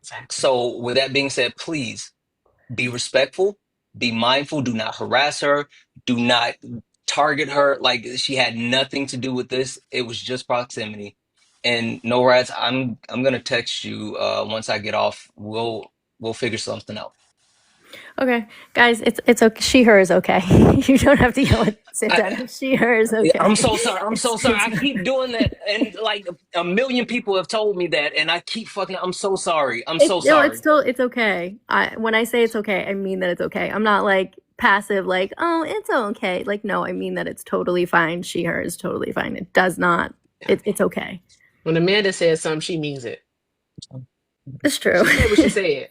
Exactly. So, with that being said, please be respectful, be mindful, do not harass her, do not target her. Like she had nothing to do with this. It was just proximity. And no rats, I'm gonna text you once I get off. We'll figure something out. Okay, guys, it's okay. She her is okay. You don't have to yell at Santana. She her is Yeah, I'm okay. so sorry. I'm so sorry. It's I keep fine. doing that, and like a million people have told me that, and I keep fucking. I'm so sorry. I'm It's so no, it's sorry. still it's okay. When I say it's okay, I mean that it's okay. I'm not like passive, like oh, it's okay. Like no, I mean that it's totally fine. She her is totally fine. It does not. It's okay. When Amanda says something, she means it. It's true. She said what she said.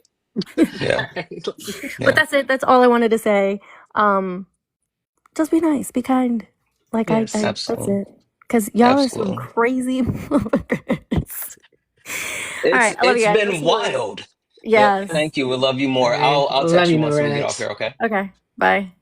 Yeah, But yeah, that's it. That's all I wanted to say. Um, just be nice, be kind. Like Yes. I that's absolutely, it. Because y'all are some absolutely. crazy motherfuckers. All It's right, I love you it's guys. I'll been see you later. wild. Yep. Yes. Thank you. We love you All more. right. I'll Love text you, you no once we get off rats. here. Okay. Okay. Bye.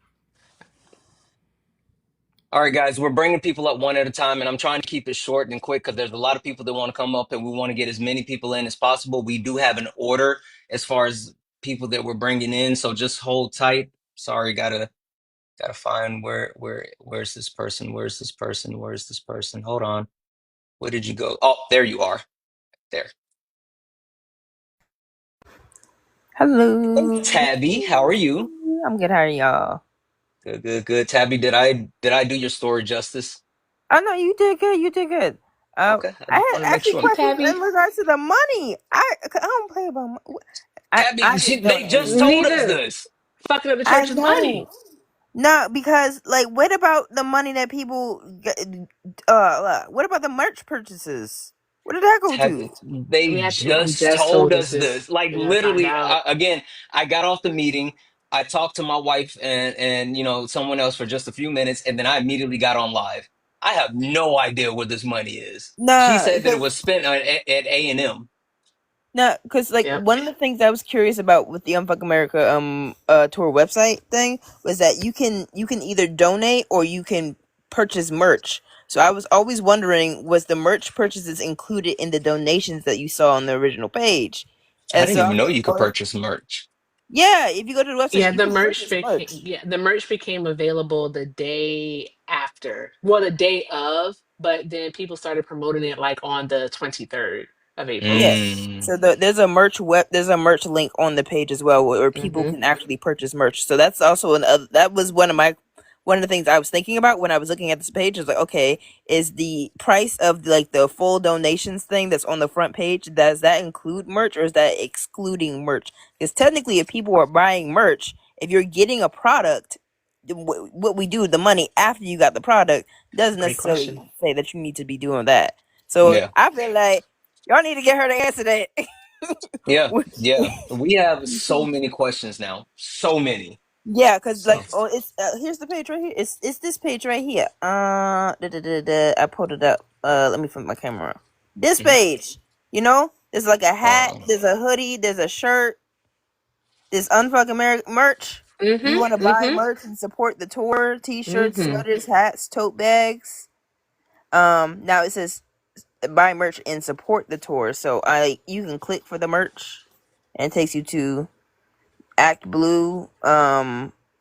All right, guys. We're bringing people up one at a time, and I'm trying to keep it short and quick because there's a lot of people that want to come up, and we want to get as many people in as possible. We do have an order as far as people that we're bringing in, so just hold tight. Sorry, gotta find where's this person? Where's this person? Where's this person? Hold on. Where did you go? Oh, there you are. There. Hey, Hello. Tabby, how are you? I'm good. How are y'all? Good, good, good. Tabby, did I do your story justice? Oh no, you did good. You did good. Okay, I I just want to had make actually sure. Hey, questions in Tabby. regards to the money. I don't play about money. I Tabby, just they donated. just told us Neither. this. Fucking up the I church's know. money. No, because like, what about the money that people? What about the merch purchases? Where did that go to? They He just just told told us us this. this. Like We gotta find literally, out. again, I got off the meeting. I talked to my wife and someone else for just a few minutes, and then I immediately got on live. I have no idea where this money is. She Nah, said that it because was spent at A&M. no, because like Yep. one of the things I was curious about with the Unfuck America tour website thing was that you can either donate or you can purchase merch. So I was always wondering, was the merch purchases included in the donations that you saw on the original page? I And didn't so I even was know like, you could oh, purchase merch. yeah, if you go to the website, Yeah, you the can merch purchase became merch. the merch became available the day after. Well, the day of, but then people started promoting it like on the 23rd of April. Yeah. Mm, So there's a merch link on the page as well where people Mm-hmm. can actually purchase merch. So that's also that was one of the things I was thinking about when I was looking at this page. Is like, okay, is the price of like the full donations thing that's on the front page, does that include merch or is that excluding merch? Because technically, if people are buying merch, if you're getting a product, what we do with the money after you got the product doesn't Great question. necessarily say that you need to be doing that. So yeah. I feel like Y'all need to get her to answer that. Yeah, yeah. We have so many questions now. So many. Yeah, cause So, like, oh, it's here's the page right here. It's this page right here. I pulled it up. Let me flip my camera. This mhm. page, there's like a hat, there's a hoodie, there's a shirt, there's unfuck America merch. You want to Mm-hmm. buy Mm-hmm. merch and support the tour? T-shirts, Mm-hmm. sweaters, hats, tote bags. Now it says buy merch and support the tour. So you can click for the merch, and it takes you to Act Blue,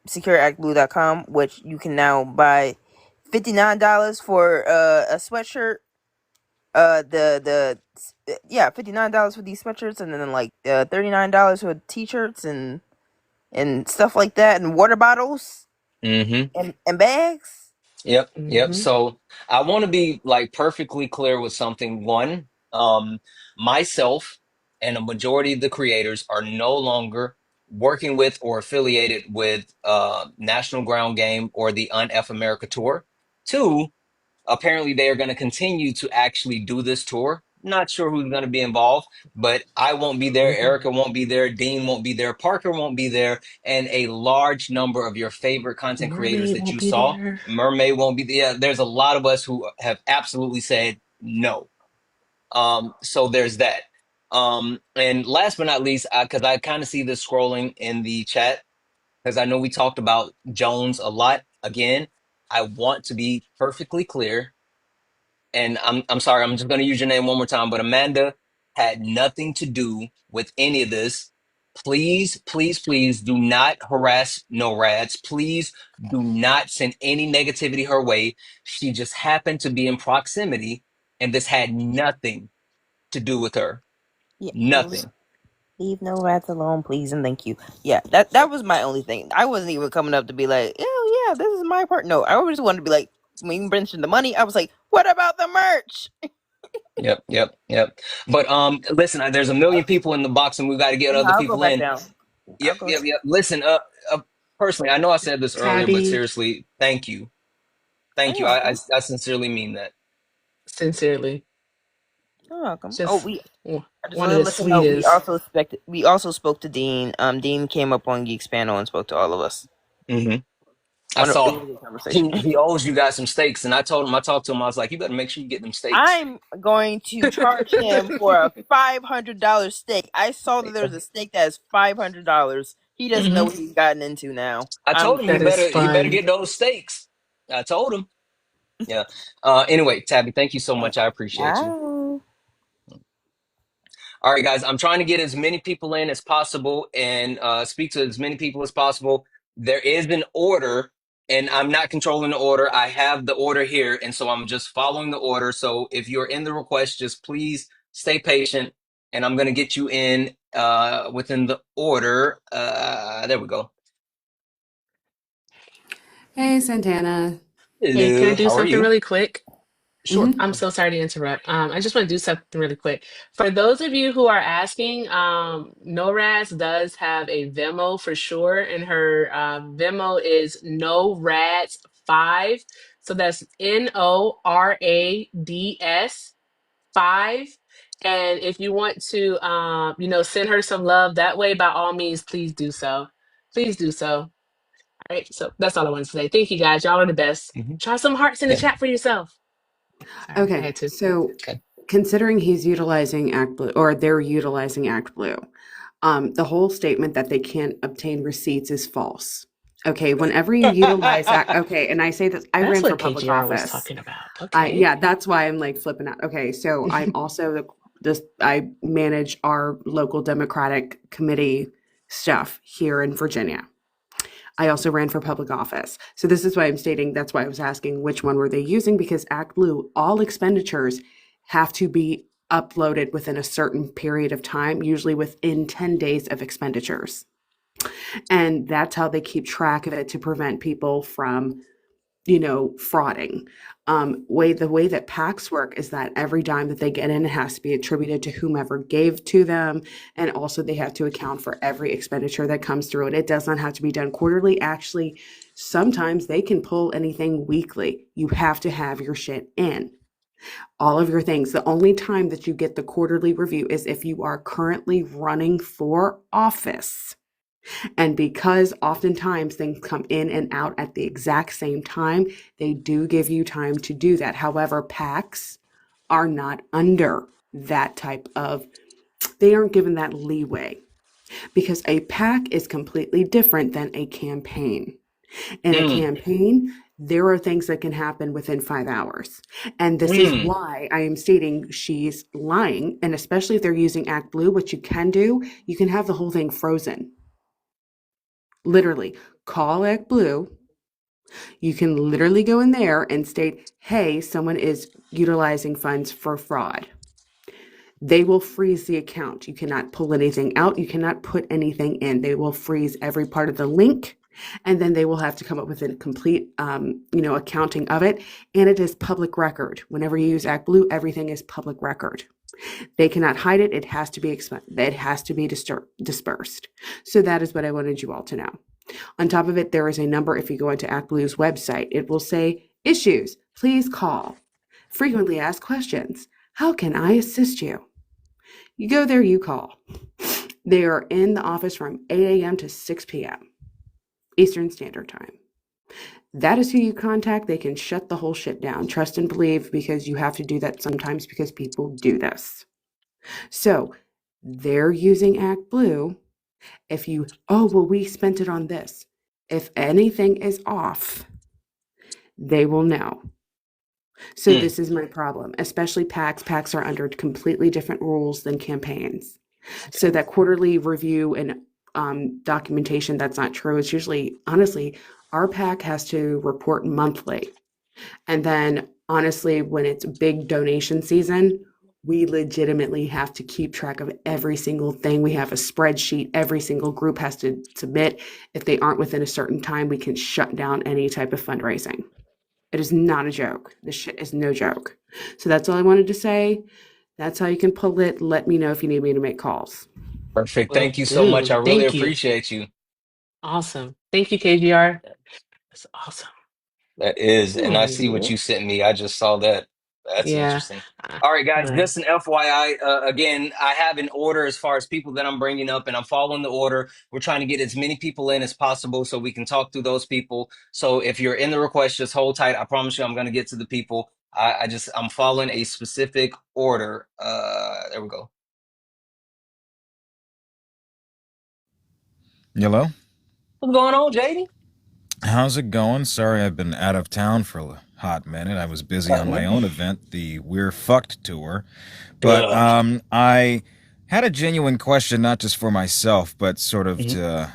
secureactblue.com, which you can now buy $59 for a sweatshirt. $59 for these sweatshirts, and then like $39 for t-shirts and stuff like that, and water bottles hmm and bags. Yep, yep. Mm-hmm. So I want to be like perfectly clear with something. One, myself and a majority of the creators are no longer working with or affiliated with National Ground Game or the UnF America Tour. Two, apparently they are going to continue to actually do this tour. Not sure who's going to be involved, but I won't be there. Erica won't be there. Dean won't be there. Parker won't be there. And a large number of your favorite content creators Mermaid that won't you be saw, there. Mermaid won't be there. Yeah, there's a lot of us who have absolutely said no. So there's that. And last but not least, because I kind of see this scrolling in the chat, because I know we talked about Jones a lot. Again, I want to be perfectly clear, and I'm sorry, I'm just going to use your name one more time, but Amanda had nothing to do with any of this. Please, please, please do not harass No Rads. Please do not send any negativity her way. She just happened to be in proximity, and this had nothing to do with her. Yeah, Nothing. leave no rats alone, please and thank you. Yeah, that was my only thing. I wasn't even coming up to be like, oh yeah, this is my part. No, I always wanted to be like, when you mentioned the money, I was like, what about the merch? Yep, yep, yep. But listen, there's a million people in the box, and we got to get No, other I'll go people back in. down. I'll Yep, go yep, ahead. yep. Listen, personally, I know I said this earlier, but Tabby, seriously, thank you. Oh, Thank you're you. welcome. I sincerely mean that. sincerely, You're welcome. Oh, just I just one want of to the let you know sweetest. we also spoke to Dean. Dean came up on Geeks panel and spoke to all of us. hmm I It saw was a good conversation. he owes you guys some steaks, and I talked to him, I was like, you better make sure you get them steaks. I'm going to charge him for a $500 steak. I saw that there's a steak that is $500. He doesn't know Hmm. what he's gotten into now. I told him That is he better fun. get those steaks. I told him. Yeah. Anyway, Tabby, thank you so much. I appreciate you. Wow. All right, guys, I'm trying to get as many people in as possible and speak to as many people as possible. There is an order, and I'm not controlling the order. I have the order here, and so I'm just following the order. So if you're in the request, just please stay patient, and I'm going to get you in within the order. There we go. Hey, Santana. Hey, can I Hello, do how are something you? really quick? Sure. I'm so sorry to interrupt. I just want to do something really quick. For those of you who are asking, NORAS does have a Venmo for sure, and her Venmo is NORADS5. So that's NORADS 5. And if you want to, send her some love that way, by all means, please do so. Please do so. All right. So that's all I wanted to say. Thank you guys. Y'all are the best. hmm Try some hearts in the Yeah. chat for yourself. Sorry, I Okay, had to. so Okay. considering he's utilizing Act Blue, or they're utilizing Act Blue, the whole statement that they can't obtain receipts is false. Okay, whenever you utilize Act, okay, and I say this, I That's ran for what public KGR was office. talking about. Okay. Yeah, that's why I'm like flipping out. Okay, so I'm also I manage our local Democratic committee stuff here in Virginia. I also ran for public office. So this is why I'm stating, that's why I was asking which one were they using, because Act Blue, all expenditures have to be uploaded within a certain period of time, usually within 10 days of expenditures. And that's how they keep track of it to prevent people from, frauding. The way that PACs work is that every dime that they get in, it has to be attributed to whomever gave to them, and also they have to account for every expenditure that comes through. And it does not have to be done quarterly. Actually, sometimes they can pull anything weekly. You have to have your shit in. all of your things. The only time that you get the quarterly review is if you are currently running for office. And because oftentimes things come in and out at the exact same time, they do give you time to do that. However, PACs are not under that type of, they aren't given that leeway because a PAC is completely different than a campaign. In a Mm, campaign, there are things that can happen within 5 hours. And this is mm, why I am stating she's lying. And especially if they're using Act Blue, what you can do, you can have the whole thing frozen. Literally, call Act Blue. You can literally go in there and state, hey, someone is utilizing funds for fraud. They will freeze the account. You cannot pull anything out. You cannot put anything in. They will freeze every part of the link, and then they will have to come up with a complete, accounting of it. And it is public record. Whenever you use Act Blue, everything is public record. They cannot hide it. It has to be dispersed. So that is what I wanted you all to know. On top of it, there is a number. If you go into Act Blue's website, it will say issues. Please call. Frequently asked questions. How can I assist you? You go there, you call. They are in the office from 8 a.m. to 6 p.m. Eastern Standard Time. That is who you contact. They can shut the whole shit down. Trust and believe, because you have to do that sometimes because people do this. So they're using Act Blue. If you, oh, well, we spent it on this. If anything is off, they will know. So mm. this is my problem, especially PACs. PACs are under completely different rules than campaigns. So Okay. that quarterly review and documentation, that's not true. It's usually, honestly, our PAC has to report monthly. And then honestly, when it's big donation season, we legitimately have to keep track of every single thing. We have a spreadsheet. Every single group has to submit. If they aren't within a certain time, we can shut down any type of fundraising. It is not a joke. This shit is no joke. So that's all I wanted to say. That's how you can pull it. Let me know if you need me to make calls. Perfect. Will Thank you so much. I do. really Thank you. appreciate you. Awesome. Thank you, KGR. That's awesome. That is, and I see what Ooh. you sent me. I just saw that. That's Yeah. interesting. Uh, All right, all guys, right. just an FYI. Again, I have an order as far as people that I'm bringing up, and I'm following the order. We're trying to get as many people in as possible so we can talk through those people. So if you're in the request, just hold tight. I promise you, I'm going to get to the people. I'm following a specific order. There we go. Hello? What's going on, JD? How's it going? Sorry I've been out of town for a hot minute. I was busy on my own event, the We're Fucked tour. But Ugh. I had a genuine question, not just for myself, but sort of Hmm. to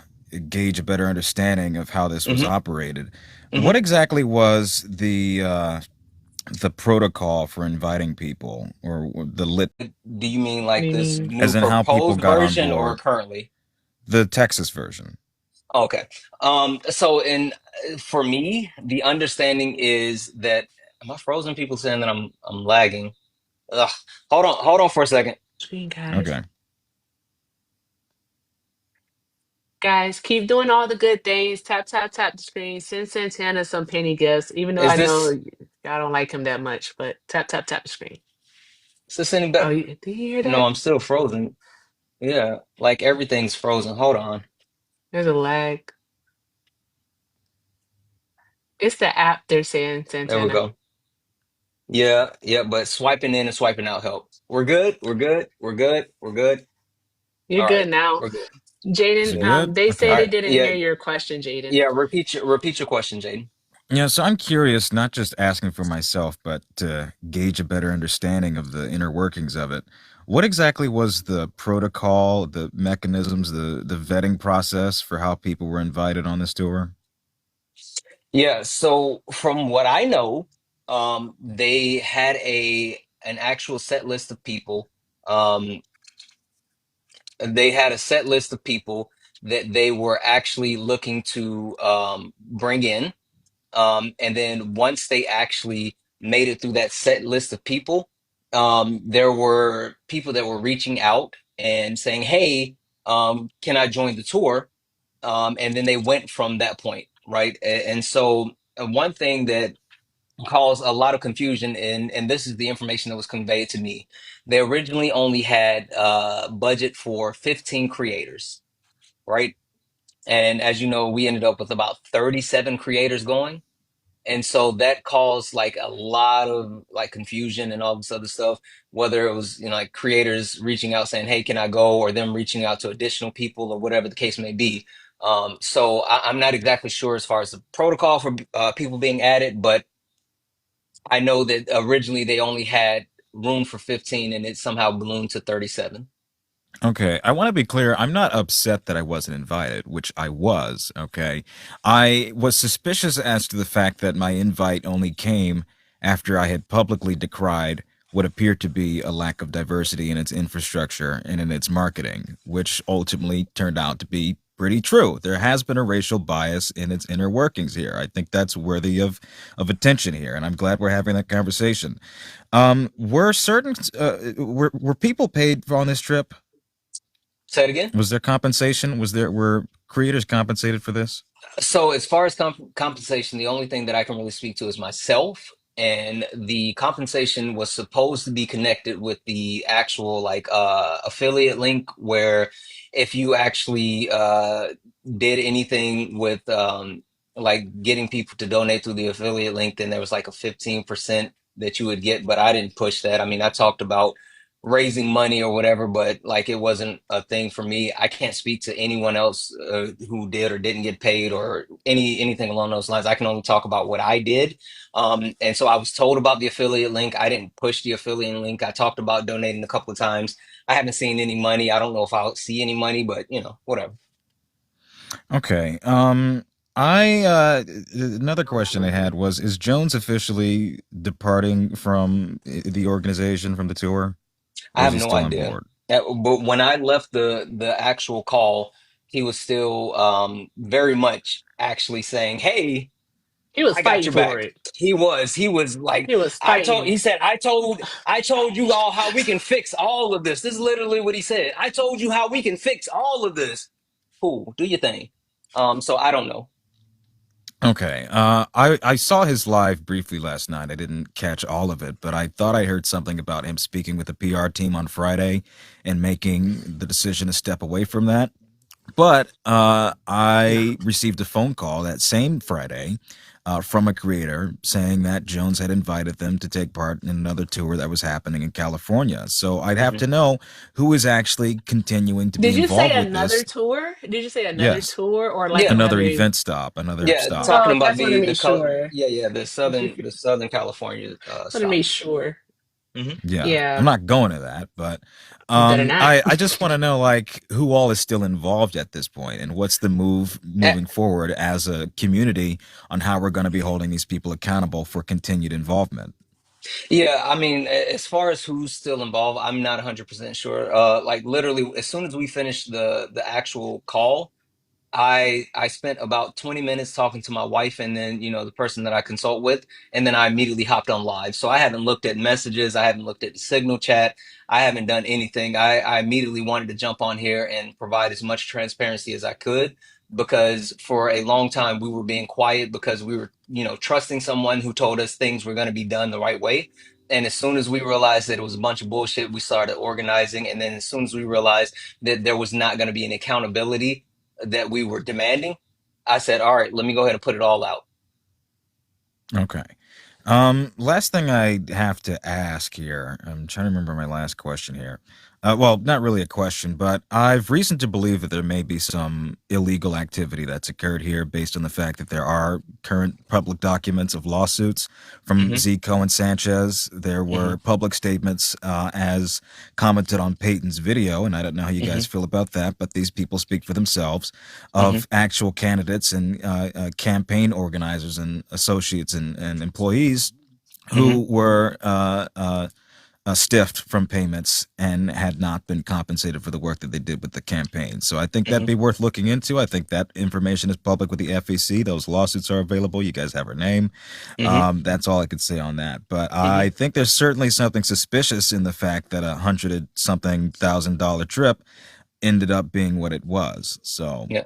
gauge a better understanding of how this was Hmm. operated. Hmm. What exactly was the protocol for inviting people, or the lit, Do you mean What do like you this mean? new as in how people proposed got on version or board? currently? The Texas version. Okay. So in for me, the understanding is that am I frozen? People saying that I'm lagging. Ugh. Hold on for a second. Screen, guys. Okay. Guys, keep doing all the good things. Tap, tap, tap the screen. Send Santana some penny gifts, even though Is I know this y'all don't like him that much, but tap, tap, tap the screen. any Oh, better? do you hear No, that? I'm still frozen. Yeah, like everything's frozen. Hold on. There's a lag. It's the app they're saying, There we Santana. go. Yeah, yeah, but swiping in and swiping out help. We're good. We're good. We're good. We're good. You're All right. good now. We're good. Is Jaden, it Good. good? they say All Okay. they right. didn't Yeah, hear your question, Jaden. yeah. Repeat your question, Jaden. Yeah, so I'm curious, not just asking for myself, but to gauge a better understanding of the inner workings of it. What exactly was the protocol, the mechanisms, the vetting process for how people were invited on this tour? Yeah, so from what I know, they had an actual set list of people. Um, they had a set list of people that they were actually looking to bring in. And then once they actually made it through that set list of people, there were people that were reaching out and saying, "Hey, can I join the tour?" And then they went from that point, right? And so one thing that caused a lot of confusion, and this is the information that was conveyed to me. They originally only had budget for 15 creators, right? And as you know, we ended up with about 37 creators going. And so that caused like a lot of like confusion and all this other stuff, whether it was, like creators reaching out saying, "Hey, can I go?" or them reaching out to additional people or whatever the case may be. So I'm not exactly sure as far as the protocol for people being added, but I know that originally they only had room for 15 and it somehow ballooned to 37. Okay, I want to be clear. I'm not upset that I wasn't invited, which I was. Okay. I was suspicious as to the fact that my invite only came after I had publicly decried what appeared to be a lack of diversity in its infrastructure and in its marketing, which ultimately turned out to be pretty true. There has been a racial bias in its inner workings here. I think that's worthy of attention here, and I'm glad we're having that conversation. Were certain were people paid on this trip? Say it again. Was there compensation? Were creators compensated for this? So as far as compensation, the only thing that I can really speak to is myself, and the compensation was supposed to be connected with the actual like affiliate link, where if you actually did anything with like getting people to donate through the affiliate link, then there was like a 15% that you would get. But I didn't push that. I mean, I talked about raising money or whatever, but like it wasn't a thing for me. I can't speak to anyone else who did or didn't get paid or anything along those lines. I can only talk about what I did. And so I was told about the affiliate link. I didn't push the affiliate link. I talked about donating a couple of times. I haven't seen any money. I don't know if I'll see any money, but whatever. Okay. I another question I had was: is Jones officially departing from the organization from the tour, I or is have he no still on idea. board? But when I left the actual call, he was still very much actually saying, "Hey, He was I got fighting your for back." it. He was like, He was he fighting. said, I told you all how we can fix all of this. This is literally what he said. I told you how we can fix all of this. Cool, do your thing. So I don't know. Okay. I saw his live briefly last night. I didn't catch all of it, but I thought I heard something about him speaking with the PR team on Friday and making the decision to step away from that. But I received a phone call that same Friday from a creator saying that Jones had invited them to take part in another tour that was happening in California. So I'd have Hmm. to know who is actually continuing to be Did you say involved with another this. tour? Did you say another Yes, tour or like Yeah, another another? event stop, another yeah. stop. Talking Oh, okay. I about just want to the make sure. yeah, the Want Southern California to stop. make sure. Hmm. Yeah, I'm Yeah, not going to that, but you better not. I just want to know like who all is still involved at this point and what's the move moving forward as a community on how we're going to be holding these people accountable for continued involvement. Yeah, I mean, as far as who's still involved, I'm not 100% sure. Like literally, as soon as we finished the actual call, I spent about 20 minutes talking to my wife and then, the person that I consult with, and then I immediately hopped on live. So I haven't looked at messages, I haven't looked at the signal chat, I haven't done anything. I immediately wanted to jump on here and provide as much transparency as I could because for a long time we were being quiet because we were, trusting someone who told us things were going to be done the right way. And as soon as we realized that it was a bunch of bullshit, we started organizing. And then as soon as we realized that there was not going to be an accountability that we were demanding, I said, all right, let me go ahead and put it all out. Okay. Last thing I have to ask here. I'm trying to remember my last question here. Well, not really a question, but I've reason to believe that there may be some illegal activity that's occurred here based on the fact that there are current public documents of lawsuits from Hmm. Zico and Sanchez. There Hmm. were public statements as commented on Peyton's video, and I don't know how you guys Hmm. feel about that, but these people speak for themselves Hmm. of actual candidates and campaign organizers and associates and employees Hmm. who were stiffed from payments and had not been compensated for the work that they did with the campaign. So I think that'd Hmm. be worth looking into. I think that information is public with the FEC. Those lawsuits are available. You guys have her name. Hmm. That's all I could say on that. But Hmm. I think there's certainly something suspicious in the fact that $100-something thousand trip ended up being what it was. So Yeah.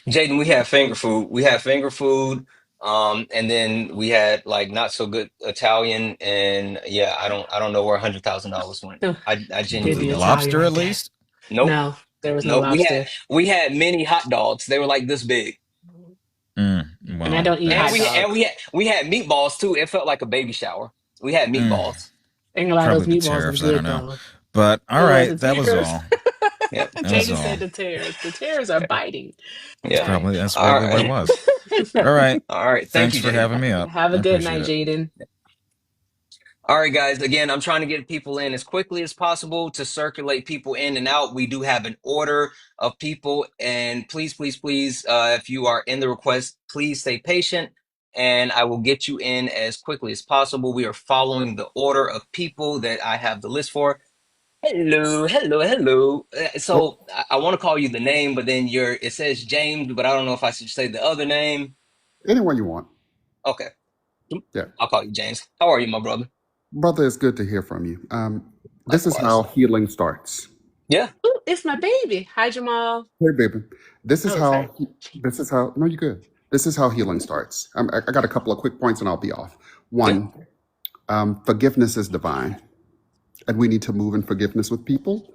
Jaden, we have finger food. We have finger food. And then we had like not so good Italian, and yeah, I don't know where $100,000 went. No, I did genuinely the don't know. Italian Lobster, like at that. least. Nope, No, there was no nope. lobster. We had mini hot dogs. They were like this big, And I Well, don't eat and hot that's we had meatballs too. It felt like a baby shower. We had mm, meatballs. Ain't gonna lie, those probably the meatballs was tariffs. I don't good know, though. but all It was right, the that was tears. all. Yep, That was Jaden all. said the tears. The tears are biting. It's yeah. Okay. that's All probably what it right, was. All right. all right. Thank Thanks you, for Jaden. having me up. Have a I good appreciate night, it. Jaden. All right, guys. Again, I'm trying to get people in as quickly as possible to circulate people in and out. We do have an order of people, and please, please, please, if you are in the request, please stay patient, and I will get you in as quickly as possible. We are following the order of people that I have the list for. Hello, hello, hello. Well, So I want to call you the name, but then it says James, but I don't know if I should say the other name. anyone you want. Okay, Yeah. I'll call you James. How are you, my brother? Brother, it's good to hear from you. This is Likewise. how healing starts. Yeah. Ooh, it's my baby. Hi, Jamal. Hey, baby. This is Oh, sorry. how, no, you're good. This is how healing starts. I got a couple of quick points and I'll be off. Yeah. One, forgiveness is divine, and we need to move in forgiveness with people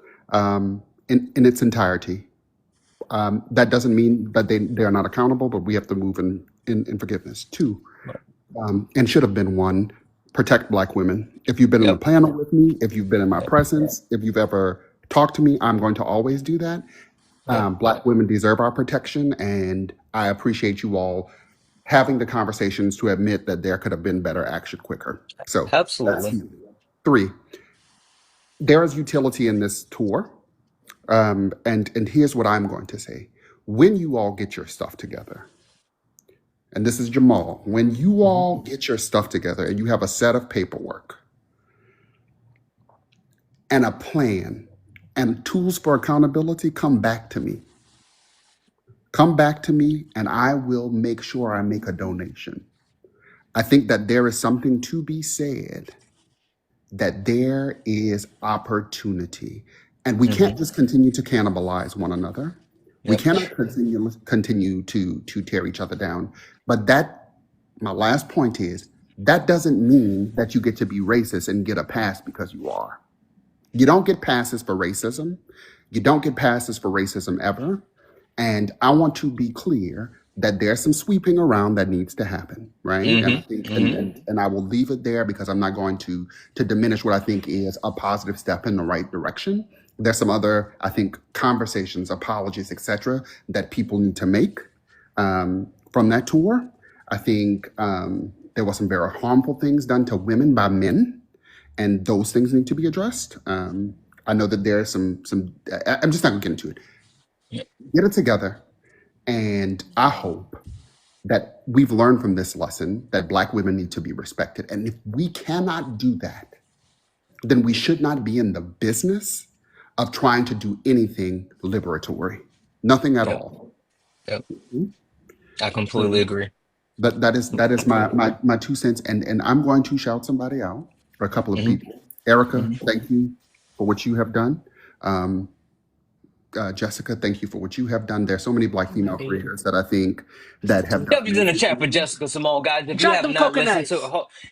in its entirety. That doesn't mean that they are not accountable, but we have to move in forgiveness. Two, and should have been one, protect Black women. If you've been on the Yep. panel with me, if you've been in my Yep. presence, if you've ever talked to me, I'm going to always do that. Yep. Black women deserve our protection, and I appreciate you all having the conversations to admit that there could have been better action quicker. So that's Absolutely. you. Three, there is utility in this tour, and here's what I'm going to say: when you all get your stuff together, and this is Jamal, when you Hmm. all get your stuff together and you have a set of paperwork and a plan and tools for accountability, come back to me. Come back to me, and I will make sure I make a donation. I think that there is something to be said that there is opportunity. And we Hmm. can't just continue to cannibalize one another. We Yep. cannot continue to tear each other down. But that, my last point is, that doesn't mean that you get to be racist and get a pass because you are. You don't get passes for racism. You don't get passes for racism ever. And I want to be clear that there's some sweeping around that needs to happen, right? And Hmm. I think, Hmm. and I will leave it there because I'm not going to diminish what I think is a positive step in the right direction. There's some other, I think, conversations, apologies, etc., that people need to make from that tour. I think there were some very harmful things done to women by men, and those things need to be addressed. I know that there's I'm just not going to get into it. Yep. Get it together, and I hope that we've learned from this lesson that Black women need to be respected. And if we cannot do that, then we should not be in the business of trying to do anything liberatory. Nothing at Yep. all. Yep. Mhm. I So completely agree. that is my 2 cents. And I'm going to shout somebody out, or a couple of Hmm. people. Erica, Hmm. thank you for what you have done. Um, Jessica, thank you for what you have done. There's so many Black female Alrighty. creators that I think that have done W's in the amazing chat for things. Jessica Simone, guys. Drop them coconuts.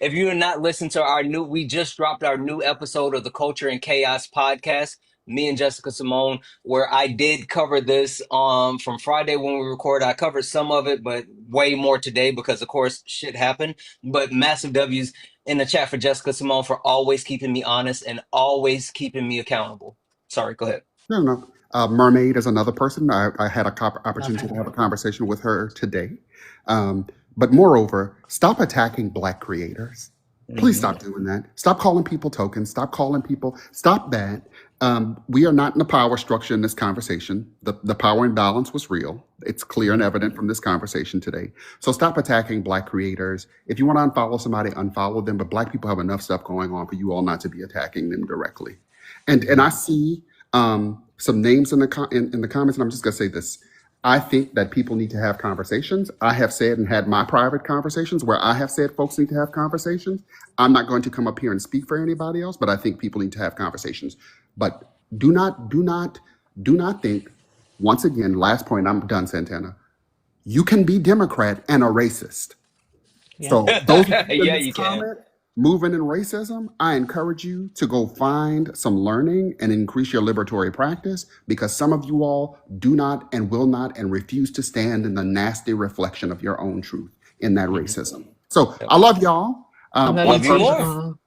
If you are not listened to we just dropped our new episode of the Culture and Chaos podcast, me and Jessica Simone, where I did cover this from Friday when we recorded. I covered some of it, but way more today because of course shit happened. But massive W's in the chat for Jessica Simone for always keeping me honest and always keeping me accountable. Sorry, go ahead. No, no. Mermaid is another person. I had a Love opportunity to have a her. conversation with her today. But moreover, stop attacking Black creators. Please Hmm. stop doing that. Stop calling people tokens. Stop calling people. Stop that. We are not in a power structure in this conversation. The power imbalance was real. It's clear and evident from this conversation today. So stop attacking Black creators. If you want to unfollow somebody, unfollow them. But Black people have enough stuff going on for you all not to be attacking them directly. And I see some names in the comments, and I'm just going to say this. I think that people need to have conversations. I have said and had my private conversations where I have said folks need to have conversations. I'm not going to come up here and speak for anybody else, but I think people need to have conversations. But do not think, once again, last point, I'm done, Santana. You can be Democrat and a racist. Yeah. So those of you in Yeah, this you can. comment moving in racism, I encourage you to go find some learning and increase your liberatory practice, because some of you all do not and will not and refuse to stand in the nasty reflection of your own truth in that Mhm. racism. So Yep. I love y'all I love you on Love you too, more. purpose, Jamal.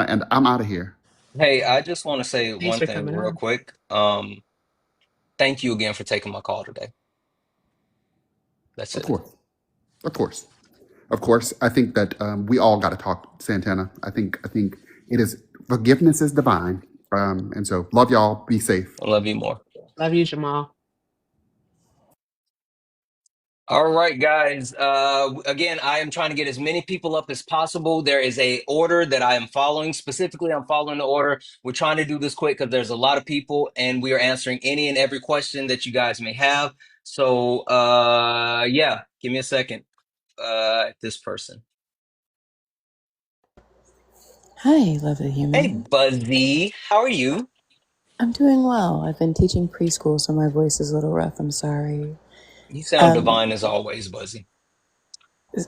and I'm out of here. Hey, I just want to say Thanks one for thing coming real on. quick. Thank you again for taking my call today. That's Of it. course, of course, of course. I think that we all got to talk, Santana. I think it is forgiveness is divine, and so love y'all. Be safe. I love you more. Love you, Jamal. All right, guys. Again, I am trying to get as many people up as possible. There is a order that I am following. Specifically, I'm following the order. We're trying to do this quick because there's a lot of people, and we are answering any and every question that you guys may have. So, yeah, give me a second. This person. Hi, lovely Hey, human. Buzzy, how are you? I'm doing well. I've been teaching preschool, so my voice is a little rough. I'm sorry. You sound Um, divine as always, Buzzy.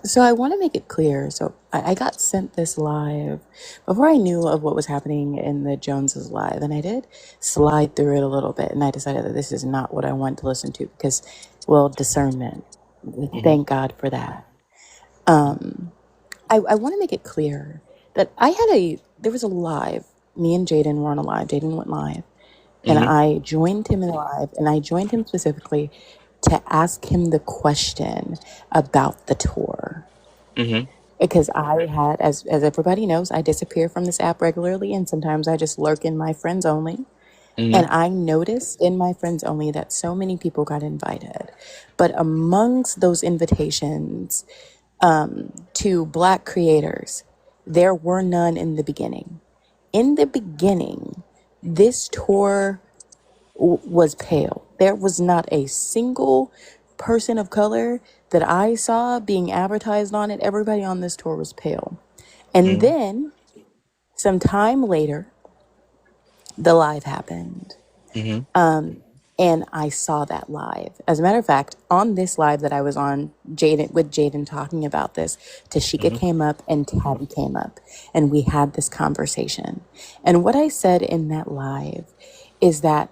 so I want to make it clear. So I got sent this live before I knew of what was happening in the Joneses live, and I did slide through it a little bit, and I decided that this is not what I want to listen to because, well, discernment. Hmm. Thank God for that. I want to make it clear that there was a live. Me and Jaden were on a live. Jaden went live. And Hmm. I joined him in live, and I joined him specifically to ask him the question about the tour. Hmm. Because I had, as everybody knows, I disappear from this app regularly, and sometimes I just lurk in my friends only. Hmm. And I noticed in my friends only that so many people got invited. But amongst those invitations to Black creators, there were none in the beginning. In the beginning, this tour was pale. There was not a single person of color that I saw being advertised on it. Everybody on this tour was pale. And Hmm. then some time later, the live happened. Hmm. And I saw that live. As a matter of fact, on this live that I was on, Jaden talking about this, Tashika Hmm. came up and Tabby came up, and we had this conversation. And what I said in that live is that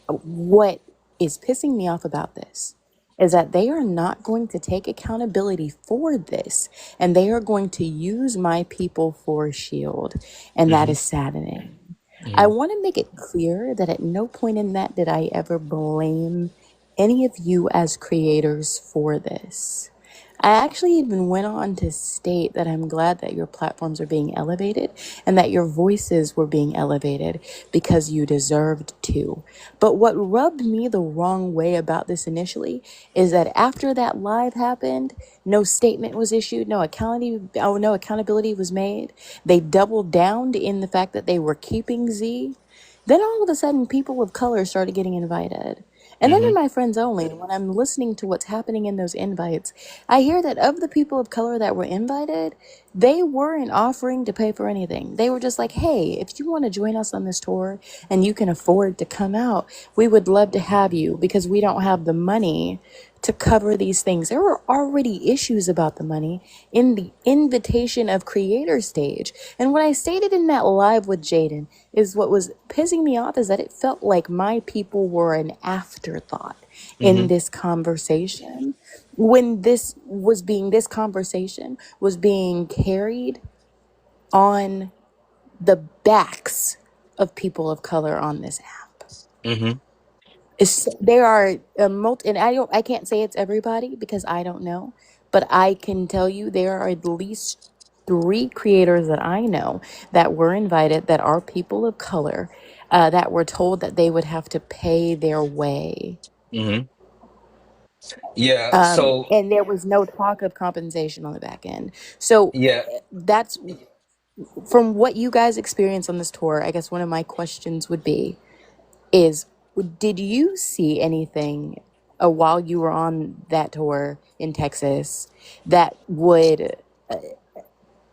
what is pissing me off about this is that they are not going to take accountability for this, and they are going to use my people for a shield, and that Hmm. is saddening. I Hmm. want to make it clear that at no point in that did I ever blame any of you as creators for this. I actually even went on to state that I'm glad that your platforms are being elevated and that your voices were being elevated because you deserved to. But what rubbed me the wrong way about this initially is that after that live happened, no statement was issued, no accountability was made. They doubled down in the fact that they were keeping Z. Then all of a sudden, people of color started getting invited. And then Hmm. in my friends only, when I'm listening to what's happening in those invites, I hear that of the people of color that were invited, they weren't offering to pay for anything. They were just like, hey, if you want to join us on this tour and you can afford to come out, we would love to have you because we don't have the money to cover these things. There were already issues about the money in the invitation of creator stage. And what I stated in that live with Jaden is what was pissing me off is that it felt like my people were an afterthought in Hmm. this conversation when this conversation was being carried on the backs of people of color on this app. Hmm. There are and I can't say it's everybody because I don't know, but I can tell you there are at least three creators that I know that were invited that are people of color that were told that they would have to pay their way. Hmm. Yeah. So, And there was no talk of compensation on the back end. So yeah. that's from what you guys experienced on this tour. I guess one of my questions would be is did you see anything while you were on that tour in Texas that would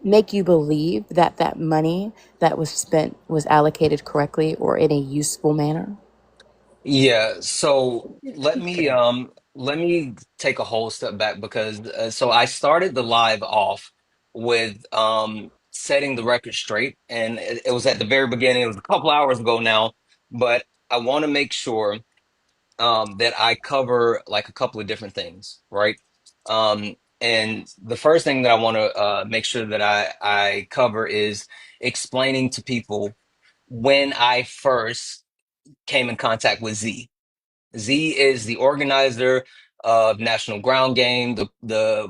make you believe that that money that was spent was allocated correctly or in a useful manner? Yeah. So let me let me take a whole step back because so I started the live off with setting the record straight, and it was at the very beginning. It was a couple hours ago now, but I want to make sure that I cover like a couple of different things, right? And the first thing that I want to make sure that I cover is explaining to people when I first came in contact with Z. Z is the organizer of National Ground Game, the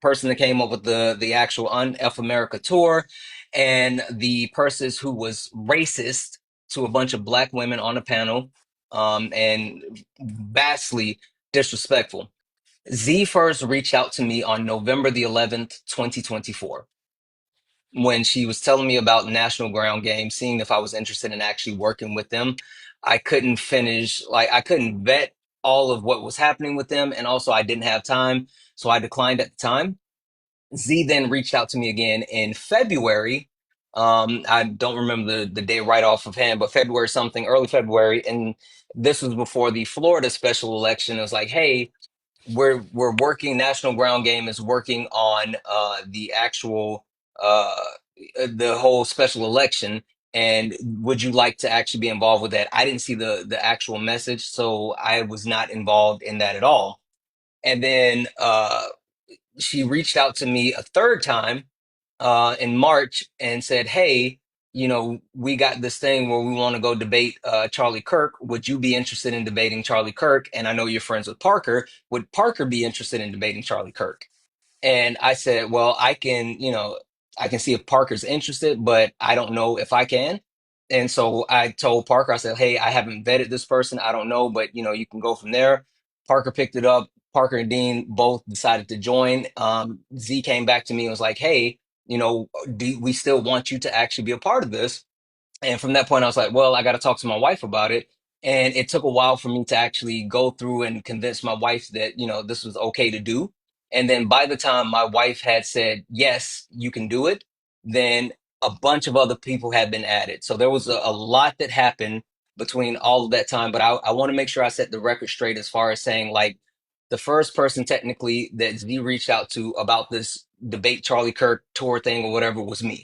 person that came up with the actual UnF America tour, and the person who was racist to a bunch of black women on a panel, and vastly disrespectful. Z first reached out to me on November the 11th, 2024, when she was telling me about National Ground Game, seeing if I was interested in actually working with them. I couldn't finish, like, I couldn't vet all of what was happening with them. And also, I didn't have time. So I declined at the time. Z then reached out to me again in February. I don't remember the day right off of hand, but February something, early February. And this was before the Florida special election. It was like, hey, we're working. National Ground Game is working on the actual uh the whole special election, and would you like to actually be involved with that? I didn't see the actual message, so I was not involved in that at all. And then she reached out to me a third time in March and said, hey, you know, we got this thing where we want to go debate Charlie Kirk. Would you be interested in debating Charlie Kirk? And I know you're friends with Parker. Would Parker be interested in debating Charlie Kirk? And I said, well, I can, you know, I can see if Parker's interested, but I don't know if I can. And so I told Parker, I said, hey, I haven't vetted this person. I don't know, but you know, you can go from there. Parker picked it up. Parker and Dean both decided to join. Z came back to me and was like, hey, you know, do we still want you to actually be a part of this? And from that point, I was like, well, I got to talk to my wife about it. And it took a while for me to actually go through and convince my wife that, you know, this was okay to do. And then by the time my wife had said, yes, you can do it, then a bunch of other people had been added. So there was a lot that happened between all of that time. But I want to make sure I set the record straight as far as saying, like, the first person technically that Z reached out to about this debate Charlie Kirk tour thing or whatever was me.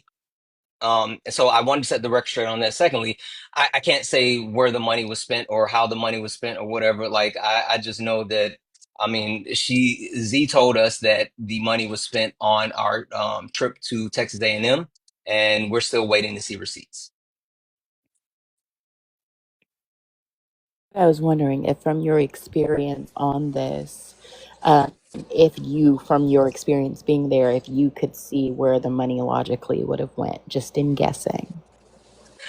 And so I wanted to set the record straight on that. Secondly, I can't say where the money was spent or how the money was spent or whatever. Like I just know that, I mean, Z told us that the money was spent on our trip to Texas A&M, and we're still waiting to see receipts. I was wondering if, from your experience on this, uh, if you, from your experience being there, if you could see where the money logically would have went, just in guessing.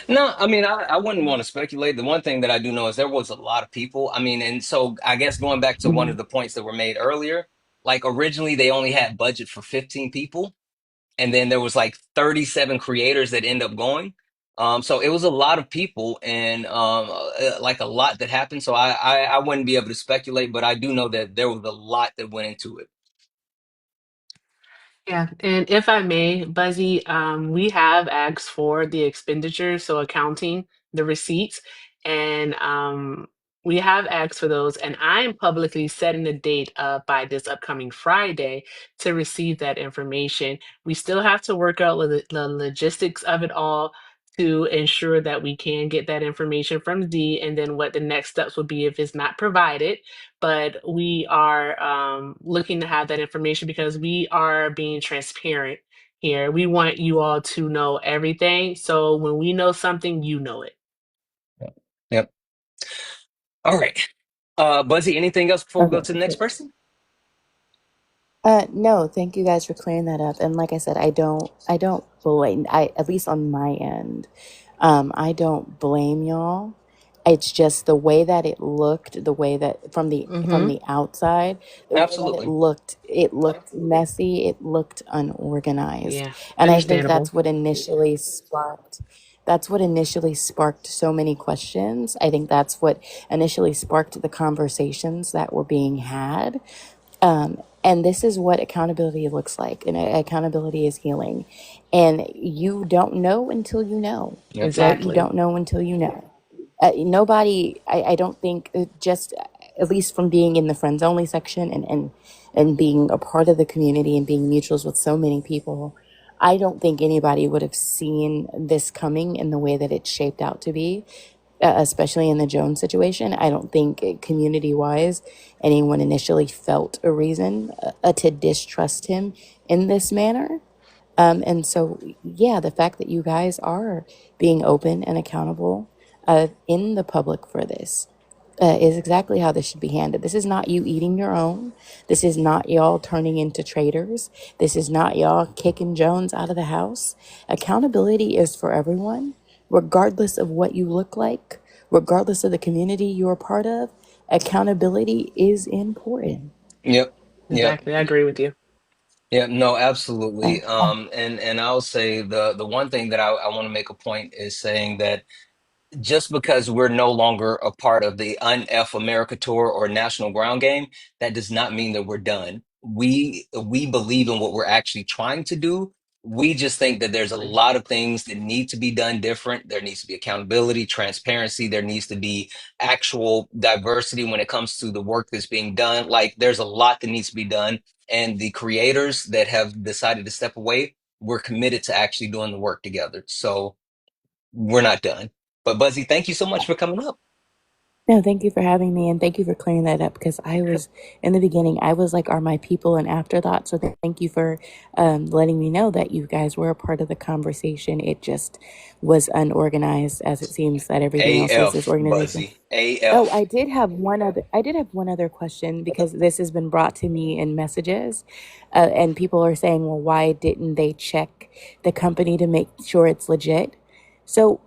No, I mean, I wouldn't want to speculate. The one thing that I do know is there was a lot of people. I mean, and so I guess going back to one of Mhm. the points that were made earlier, like originally they only had budget for 15 people. And then there was like 37 creators that end up going. So it was a lot of people and like a lot that happened. So I wouldn't be able to speculate, but I do know that there was a lot that went into it. Yeah, and if I may, Buzzy, we have asked for the expenditures, so accounting, the receipts, and we have asked for those, and I'm publicly setting a date by this upcoming Friday to receive that information. We still have to work out the logistics of it all to ensure that we can get that information from Z, and then what the next steps would be if it's not provided. But we are looking to have that information because we are being transparent here. We want you all to know everything. So when we know something, you know it. Yep. Yep. All right. Buzzy, anything else before we go Okay. to the next person? No, thank you guys for clearing that up. And like I said, I don't blame, at least on my end, I don't blame y'all. It's just the way that it looked, the way that from Mm-hmm. the outside, the way that Absolutely. it looked messy, it looked unorganized. Yeah, And I think understandable. that's what initially sparked so many questions. I think that's what initially sparked the conversations that were being had. And this is what accountability looks like. And accountability is healing. And you don't know until you know, Yep. right? You Exactly. don't know until you know. Nobody, I don't think, just at least from being in the friends only section and being a part of the community and being mutuals with so many people, I don't think anybody would have seen this coming in the way that it shaped out to be, especially in the Jones situation. I don't think community wise anyone initially felt a reason to distrust him in this manner. And so, yeah, the fact that you guys are being open and accountable in the public for this is exactly how this should be handled. This is not you eating your own. This is not y'all turning into traitors. This is not y'all kicking Jones out of the house. Accountability is for everyone, regardless of what you look like, regardless of the community you're a part of. Accountability is important. Yep. Yep. Exactly. I agree with you. Yeah, no, Uh, absolutely. And I'll say the one thing that I want to make a point is saying that just because we're no longer a part of the UnF America Tour or National Ground Game, that does not mean that we're done. We believe in what we're actually trying to do. We just think that there's a lot of things that need to be done different. There needs to be accountability, transparency. There needs to be actual diversity when it comes to the work that's being done. Like there's a lot that needs to be done. And the creators that have decided to step away, we're committed to actually doing the work together. So we're not done. But Buzzy, thank you so much for coming up. No, thank you for having me and thank you for clearing that up because I was in the beginning, I was like, are my people an afterthought? So thank you for letting me know that you guys were a part of the conversation. It just was unorganized as it seems that everything else is this AF, organization. Buzzy. Oh, AF. I did have one other question because this has been brought to me in messages, and people are saying, well, why didn't they check the company to make sure it's legit? So,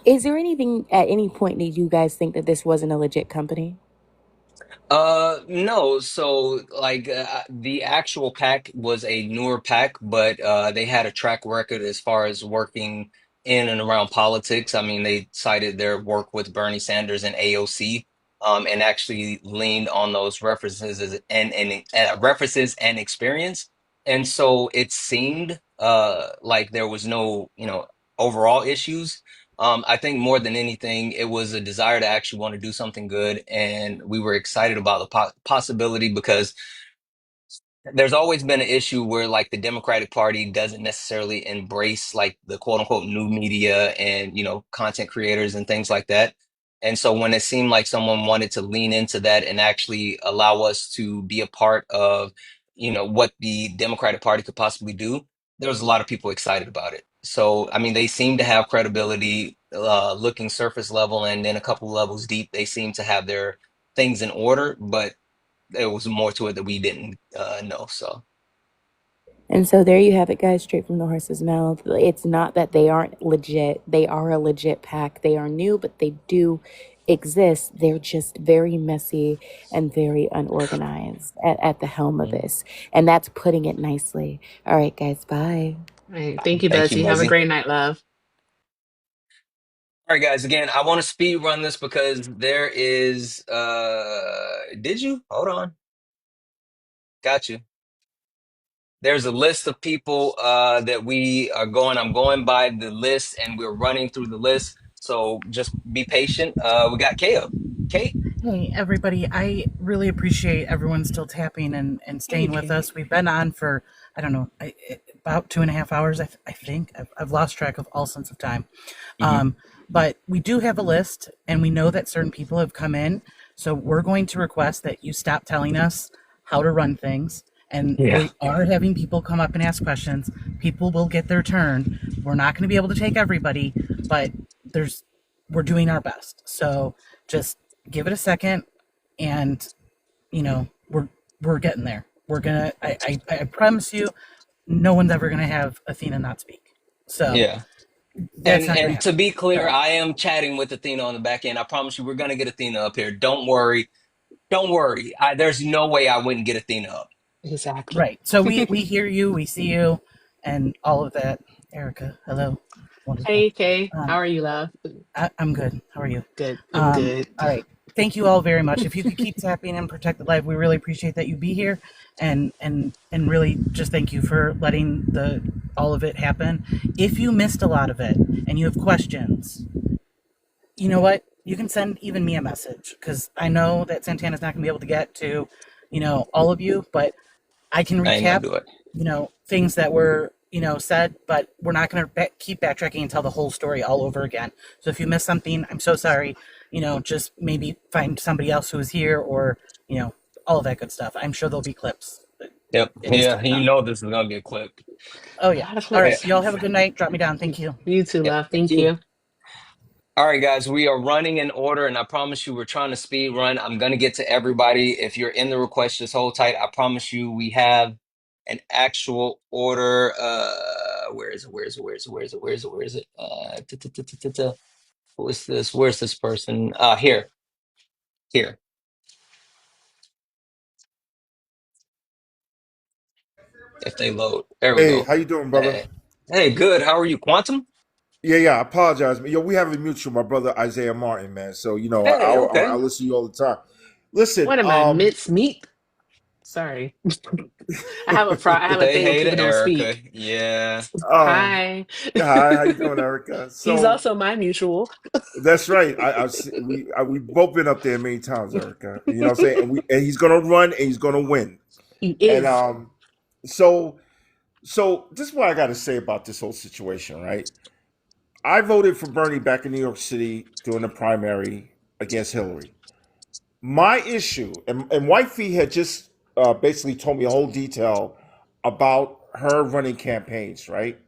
is there anything at any point that you guys think that this wasn't a legit company? No. So like the actual pack was a newer pack, but they had a track record as far as working in and around politics. I mean, they cited their work with Bernie Sanders and AOC, and actually leaned on those references and references and experience. And so it seemed like there was no, overall issues. I think more than anything, it was a desire to actually want to do something good, and we were excited about the possibility because there's always been an issue where like the Democratic Party doesn't necessarily embrace like the quote unquote new media and content creators and things like that. And so when it seemed like someone wanted to lean into that and actually allow us to be a part of what the Democratic Party could possibly do, there was a lot of people excited about it. So I mean, they seem to have credibility, looking surface level, and then a couple levels deep, they seem to have their things in order, but there was more to it that we didn't know. So And so there you have it, guys, straight from the horse's mouth. It's not that they aren't legit. They are a legit pack. They are new, but they do exist. They're just very messy and very unorganized at the helm of mhm. this. And that's putting it nicely. All right, guys, bye. Hey, thank you, Thank you, Betsy. Have a Buzzy. great night, love. All right, guys. Again, I want to speed run this because there is. Did you? Hold on. Got you. There's a list of people that we are going. I'm going by the list, and we're running through the list. So just be patient. We got Kale. Kate. Hey, everybody. I really appreciate everyone still tapping and Hey, staying with Kate. us. We've been on for, I don't know, about 2.5 hours, I think. I've lost track of all sense of time. Hmm. Um, but we do have a list, and we know that certain people have come in. So we're going to request that you stop telling us how to run things. And Yeah. we are having people come up and ask questions. People will get their turn. We're not going to be able to take everybody, but there's we're doing our best. So just give it a second, and we're getting there. We're gonna. I promise you, no one's ever gonna have Athena not speak. So Yeah. that's And not gonna and to happen. be clear, So I am chatting with Athena on the back end. I promise you, we're gonna get Athena up here. Don't worry. Don't worry. There's no way I wouldn't get Athena up. Exactly. right. So we hear you, we see you, and all of that. Erica, hello, wonderful. Hey, Kay. How Um, are you, love? I'm good. How are you? Good. I'm good. All right. Thank you all very much. If you could keep tapping and protect the life, we really appreciate that you be here, and really just thank you for letting the all of it happen. If you missed a lot of it and you have questions, you know what? you can send even me a message, because I know that Santana's not going to be able to get to, all of you, but I can I ain't gonna recap, do it. things that were, said, but we're not going to keep backtracking and tell the whole story all over again. So if you missed something, I'm so sorry. Just maybe find somebody else who is here, or, all of that good stuff. I'm sure there'll be clips Yep. in this to Yeah. You come. know this is gonna be a clip. Oh, A yeah. lot of All right. Yeah. clips. Y'all have a good night. Drop me down. Thank you. You too, Yeah. love. Thank Thank you. you. All right, guys, we are running in order, and I promise you, we're trying to speed run. I'm gonna get to everybody. If you're in the request, just hold tight. I promise you, we have an actual order. Where is it? Where is it? Where is it? Where is it? Where is it? Where is it? Who is this? Where's this person? Here, here. If they load, there we Hey, go. how you doing, brother? Hey, hey, good. How are you, Quantum? Yeah. I apologize, man. Yo, we have a mutual, my brother Isaiah Martin, man. So Hey, I okay. listen to you all the time. Listen, What am I, mincemeat? Sorry. I have a Say thing when hey people to don't Erica. speak. Yeah. um, Hi. hi, how you doing, Erica? He's So also my mutual. that's right. We both been up there many times, Erica. You know what I'm saying? And he's gonna run and he's gonna win. He And is. so this is what I got to say about this whole situation, right? I voted for Bernie back in New York City during the primary against Hillary. My issue, and Whitefeet had just basically told me a whole detail about her running campaigns, right?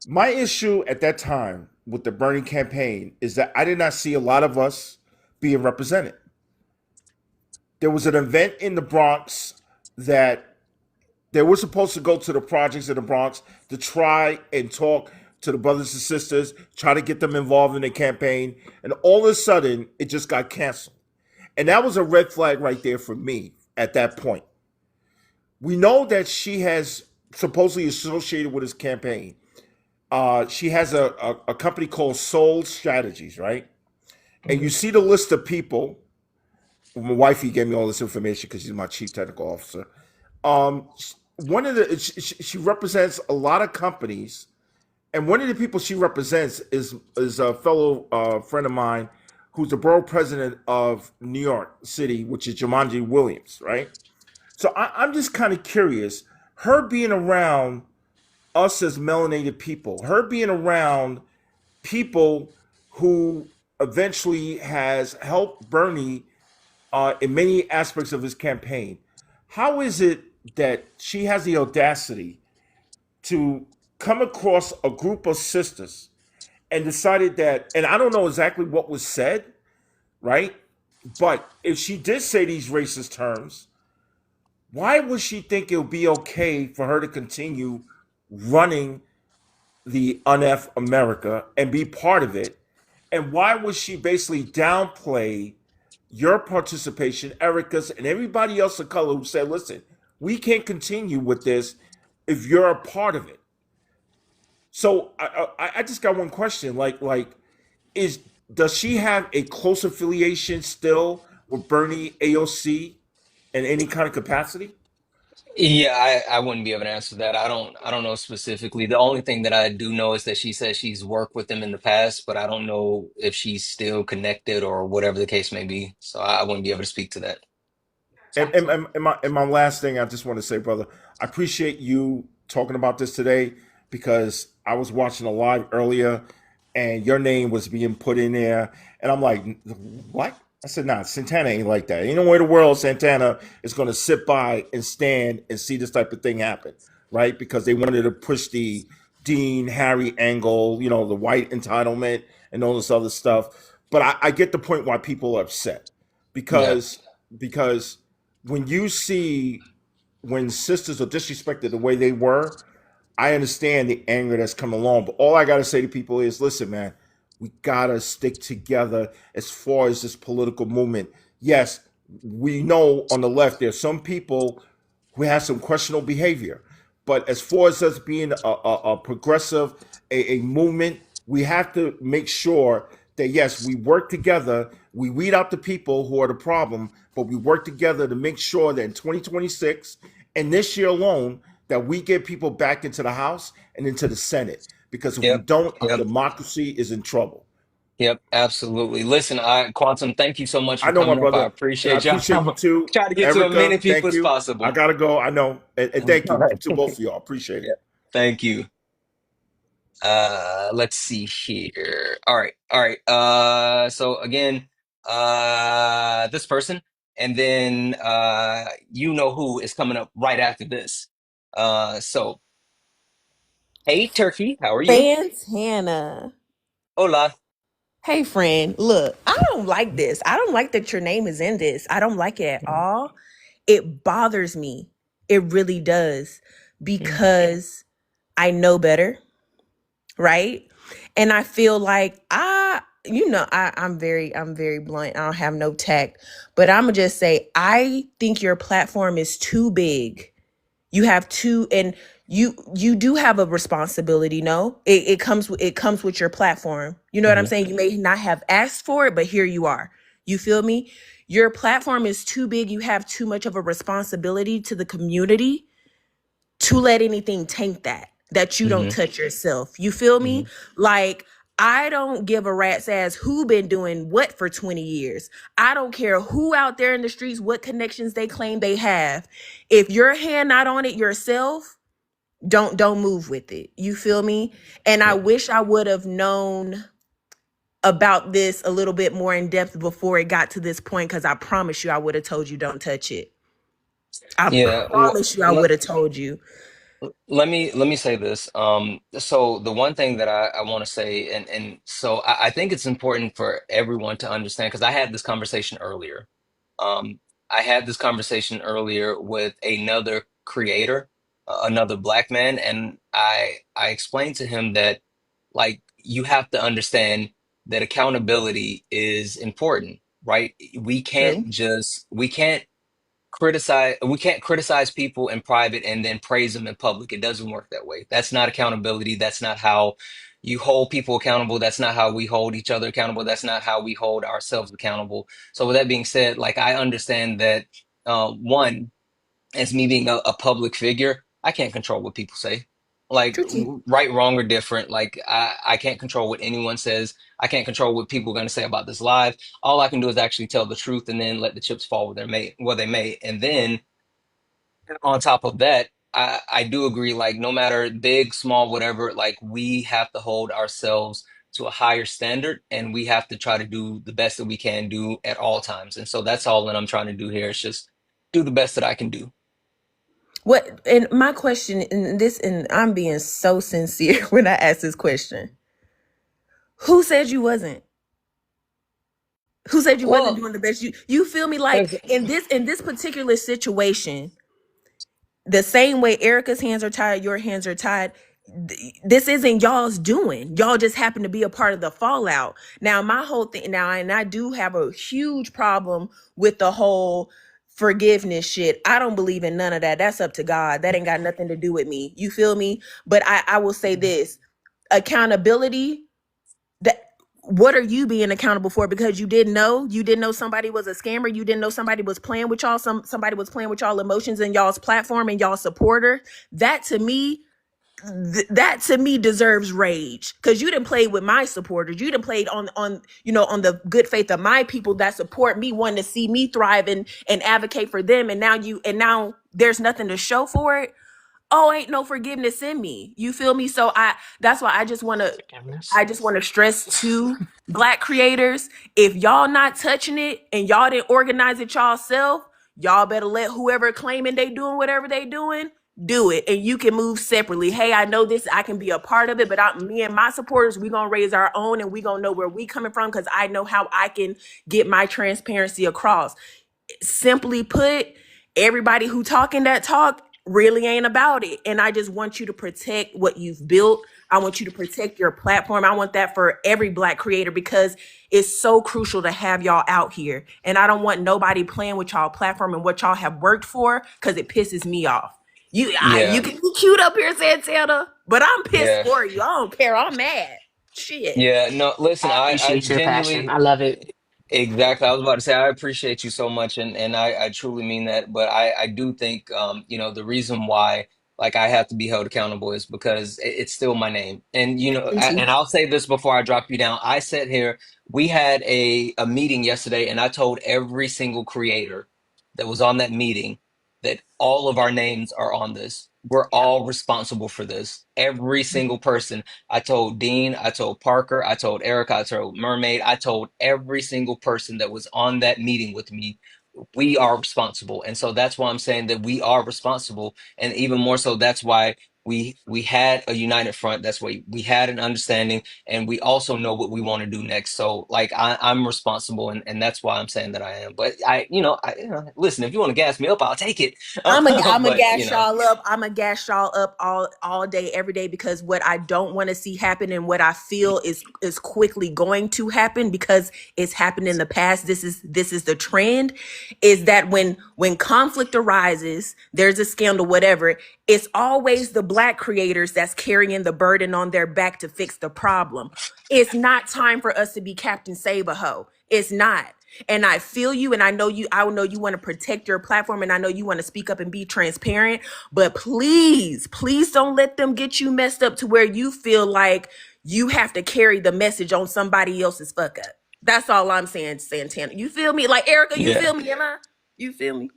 My issue at that time with the Bernie campaign is that I did not see a lot of us being represented. There was an event in the Bronx that they were supposed to go to the projects in the Bronx to try and talk to the brothers and sisters, try to get them involved in the campaign, and all of a sudden it just got canceled. And that was a red flag right there for me at that point. We know that she has supposedly associated with his campaign. She has a company called Soul Strategies, right? And you Mhm. see the list of people. My wifey gave me all this information because she's my chief technical officer. Um, One of the she represents a lot of companies, and one of the people she represents is a fellow friend of mine who's the borough president of New York City, which is Jumanji Williams, right? So I'm just kind of curious. Her being around us as melanated people, her being around people who eventually has helped Bernie in many aspects of his campaign. How is it that she has the audacity to come across a group of sisters and decided that, and I don't know exactly what was said, right? But if she did say these racist terms, why would she think it would be okay for her to continue running the UnF America and be part of it? And why would she basically downplay your participation, Erica's, and everybody else of color who said, listen, we can't continue with this if you're a part of it? So I just got one question. Is does she have a close affiliation still with Bernie AOC in any kind of capacity? Yeah, I wouldn't be able to answer that. I don't know specifically. The only thing that I do know is that she says she's worked with them in the past, but I don't know if she's still connected or whatever the case may be. So I wouldn't be able to speak to that. And my last thing I just want to say, brother, I appreciate you talking about this today because I was watching a live earlier and your name was being put in there. And I'm like, what? I said, nah, Santana ain't like that. Ain't no way in the world Santana is going to sit by and stand and see this type of thing happen, right? Because they wanted to push the Dean Harry angle, the white entitlement and all this other stuff. But I get the point why people are upset Yeah. because when you see when sisters are disrespected the way they were, I understand the anger that's come along. But all I gotta say to people is, listen, man, we gotta stick together as far as this political movement. Yes, we know on the left there's some people who have some questionable behavior, but as far as us being a progressive, a movement, we have to make sure that yes, we work together. We weed out the people who are the problem, but we work together to make sure that in 2026 and this year alone, that we get people back into the House and into the Senate. Because if we Yep. don't, our Yep. democracy is in trouble. Yep, absolutely. Listen, Quantum, thank you so much I for know, my coming up. I brother, and I appreciate y'all. appreciate you too, Try to get to as Erica. many people Thank as you. I possible. gotta go. I know, and All thank you right. to both of y'all. Appreciate it. Yeah. Thank you. Let's see here. All right, all right. So again, this person, and then you know who is coming up right after this. So hey, Turkey, how are you? Santana. Hola. Hey, friend. Look, I don't like this. I don't like that your name is in this. I don't like it at Mhm, all. It bothers me. It really does mhm, because I know better, right? And I feel like I'm very blunt. I don't have no tact, but I'm gonna just say I think your platform is too big. You have two, and you do have a responsibility. No, it comes with your platform. You know what I'm mhm, saying? You may not have asked for it, but here you are. You feel me? Your platform is too big. You have too much of a responsibility to the community to let anything taint that you don't mhm, touch yourself. You feel me? mhm. Like, I don't give a rat's ass who been doing what for 20 years. I don't care who out there in the streets, what connections they claim they have. If your hand not on it yourself, don't move with it. You feel me? And I Yeah, wish I would have known about this a little bit more in depth before it got to this point, because I promise you I would have told you don't touch it. I yeah. Well, promise you I would have told you. let me say this. So the one thing that I want to say, and so I think it's important for everyone to understand because I had this conversation earlier. I had this conversation earlier with another creator, another black man, and I explained to him that like you have to understand that accountability is important, right? True. We can't criticize people in private and then praise them in public. It doesn't work that way. That's not accountability. That's not how you hold people accountable. That's not how we hold each other accountable. That's not how we hold ourselves accountable. So with that being said, like I understand that one, as me being a public figure, I can't control what people say. Like True. right, wrong, or different. Like I can't control what anyone says. I can't control what people are going to say about this live. All I can do is actually tell the truth and then let the chips fall where they may. And then on top of that, I do agree, like no matter big, small, whatever, like we have to hold ourselves to a higher standard and we have to try to do the best that we can do at all times. And so that's all that I'm trying to do here is just do the best that I can do. What, and my question in this, and I'm being so sincere when I ask this question. Who said you wasn't? Who said you wasn't Well, doing the best? You feel me? Like, because in this particular situation, the same way Erica's hands are tied, your hands are tied. This isn't y'all's doing. Y'all just happen to be a part of the fallout. Now, my whole thing now, and I do have a huge problem with the whole forgiveness shit. I don't believe in none of that. That's up to God. That ain't got nothing to do with me. You feel me? But I will say this: accountability. That, what are you being accountable for? Because you didn't know somebody was a scammer, you didn't know somebody was playing with y'all, somebody was playing with y'all emotions and y'all's platform and y'all supporter. That to me, that to me deserves rage, because you didn't play with my supporters. You didn't played on the good faith of my people that support me, wanting to see me thrive and advocate for them, and now there's nothing to show for it. Oh, ain't no forgiveness in me. You feel me? So that's why Forgiveness. I just want to stress to black creators: if y'all not touching it and y'all didn't organize it y'all self, y'all better let whoever claiming they doing whatever they doing do it, and you can move separately. Hey, I know this, I can be a part of it, but me and my supporters, we gonna raise our own, and we gonna know where we coming from, because I know how I can get my transparency across. Simply put, everybody who talking that talk really ain't about it. And I just want you to protect what you've built. I want you to protect your platform. I want that for every black creator, because it's so crucial to have y'all out here. And I don't want nobody playing with y'all platform and what y'all have worked for, because it pisses me off. You yeah, can be cute up here, Santana, but I'm pissed yeah, for you. I don't care. I'm mad. Shit. yeah. No, listen, I I appreciate your passion. genuinely I love it. exactly. I was about to say I appreciate you so much, and I truly mean that. But I do think the reason why. like I have to be held accountable is because it's still my name. And Quincy. and I'll say this before I drop you down. I sat here, we had a meeting yesterday, and I told every single creator that was on that meeting that all of our names are on this. We're Yeah. all responsible for this. Every single person. I told Dean, I told Parker, I told Erica, I told Mermaid, I told every single person that was on that meeting with me, we are responsible. And so that's why I'm saying that we are responsible. And even more so, that's why we had a united front. That's why we had an understanding, and we also know what we want to do next. So like I'm responsible, and that's why I'm saying that I am. But listen, if you want to gas me up, I'll take it. I'm a But gas y'all up. I'm a gas y'all up all day, every day, because what I don't want to see happen and what I feel is quickly going to happen because it's happened in the past. This is the trend, is that when conflict arises, there's a scandal, whatever. It's always the Black creators that's carrying the burden on their back to fix the problem. It's not time for us to be Captain Save-A-Ho. It's not. And I feel you, and I know you want to protect your platform, and I know you want to speak up and be transparent, but please don't let them get you messed up to where you feel like you have to carry the message on somebody else's fuck up. That's all I'm saying, Santana. You feel me? Like Erica, you yeah, feel me? Am I? You feel me?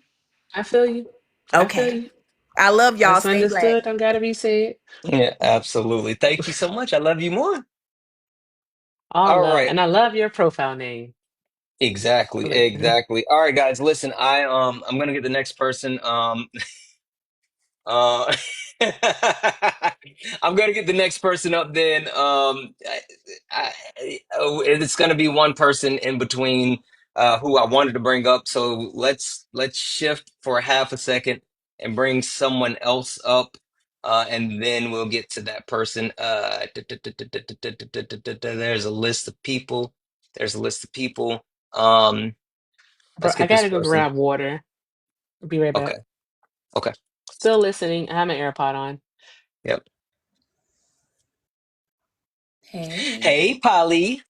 I feel you. I feel Okay. you. I love y'all. What's Stay Black. understood don't gotta be said. yeah, absolutely. Thank you so much. I love you more. All All love. right. And I love your profile name. Exactly, Listen. exactly. All right, guys, listen, I'm gonna get the next person. Uh, I'm gonna get the next person up then. It's gonna be one person in between who I wanted to bring up. So let's shift for half a second and bring someone else up, and then we'll get to that person. There's a list of people. There's a list of people. Um, Bro, let's I get this gotta go person. grab water. I'll be right back. Okay. Okay. Still listening. I have my AirPod on. Yep. Hey, Hey, Polly.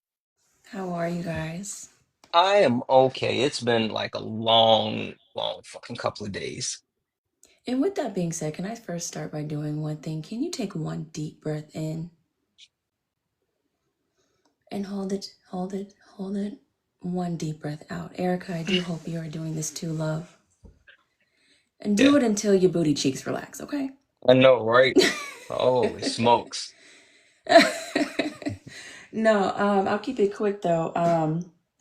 how are you guys? I am okay. It's been like a long, long fucking couple of days. And with that being said, can I first start by doing one thing? Can you take one deep breath in and hold it, hold it, hold it? One deep breath out. Erica, I do hope you are doing this too, love. And do Yeah, it until your booty cheeks relax, okay? I know, right? Holy smokes. No, I'll keep it quick though.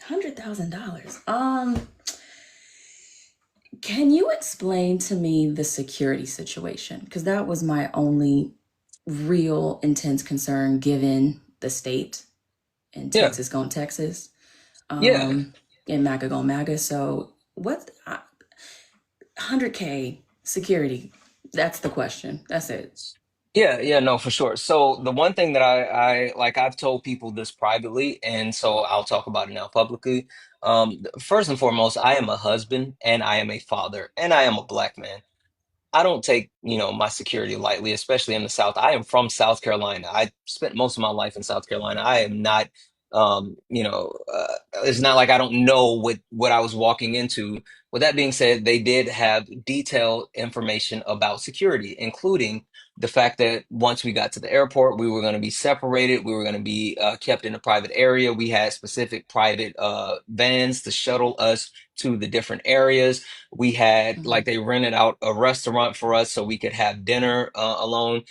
$100,000. Can you explain to me the security situation? Because that was my only real intense concern given the state and Yeah, Texas going Texas, yeah, and MAGA going MAGA. So what, 100K security? That's the question. That's it. yeah, no, for sure. So the one thing that I like, I've told people this privately, and so I'll talk about it now publicly. First and foremost, I am a husband and I am a father and I am a black man. I don't take, my security lightly, especially in the South. I am from South Carolina. I spent most of my life in South Carolina. I am not, it's not like I don't know what I was walking into. With that being said, they did have detailed information about security, including the fact that once we got to the airport, we were going to be separated. We were going to be kept in a private area. We had specific private vans to shuttle us to the different areas. We had Mm-hmm. like they rented out a restaurant for us so we could have dinner alone.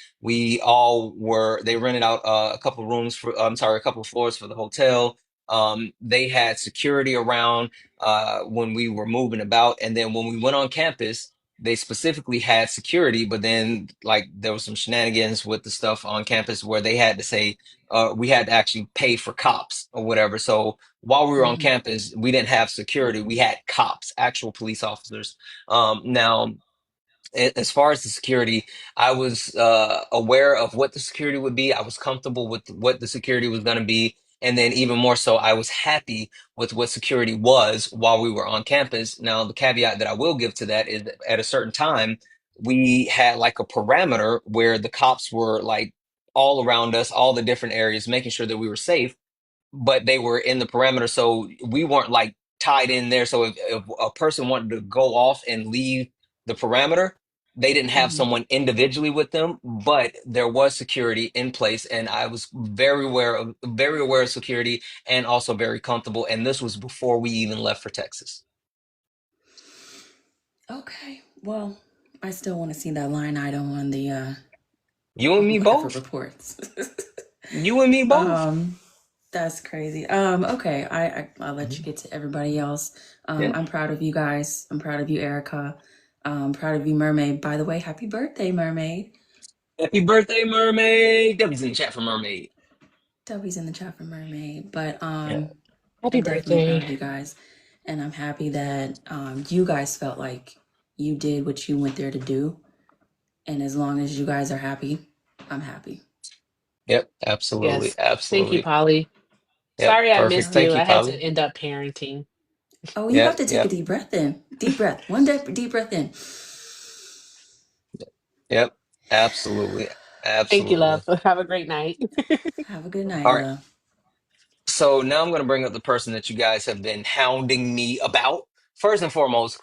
They rented out a couple of rooms I'm sorry, a couple of floors for the hotel. They had security around when we were moving about. And then when we went on campus, they specifically had security, but then like there was some shenanigans with the stuff on campus where they had to say, we had to actually pay for cops or whatever. So while we were on Mm-hmm. campus, we didn't have security. We had cops, actual police officers. Now, as far as the security, I was aware of what the security would be. I was comfortable with what the security was going to be. And then even more so, I was happy with what security was while we were on campus. Now, the caveat that I will give to that is that at a certain time, we had like a parameter where the cops were like all around us, all the different areas, making sure that we were safe, but they were in the parameter, so we weren't like tied in there. So if a person wanted to go off and leave the parameter, They didn't have Mhm. someone individually with them, but there was security in place, and I was very aware of security and also very comfortable. And this was before we even left for Texas. Okay. Well, I still want to see that line item on the You and me whatever both. reports. You and me both. That's crazy. Okay, I'll let you Mhm. get to everybody else. Yeah. I'm proud of you guys. I'm proud of you, Erica. I'm proud of you, Mermaid. By the way, happy birthday, Mermaid. Happy birthday, Mermaid. Debbie's in the chat for Mermaid. W's in the chat for Mermaid. But Yeah. Happy I'm definitely proud birthday. of you guys. And I'm happy that you guys felt like you did what you went there to do. And as long as you guys are happy, I'm happy. Yep. Absolutely. Yes. Thank you, Absolutely. Polly. Yep. Sorry I All Perfect. missed Thank you. right. you, I had to Polly. end up parenting. Oh, you have Yep. to take a Yep. deep breath in. Deep breath. One deep breath in. Yep. Absolutely. Thank you, love. Absolutely. Have a great night. Have a good night, All right. love. So now I'm going to bring up the person that you guys have been hounding me about. First and foremost,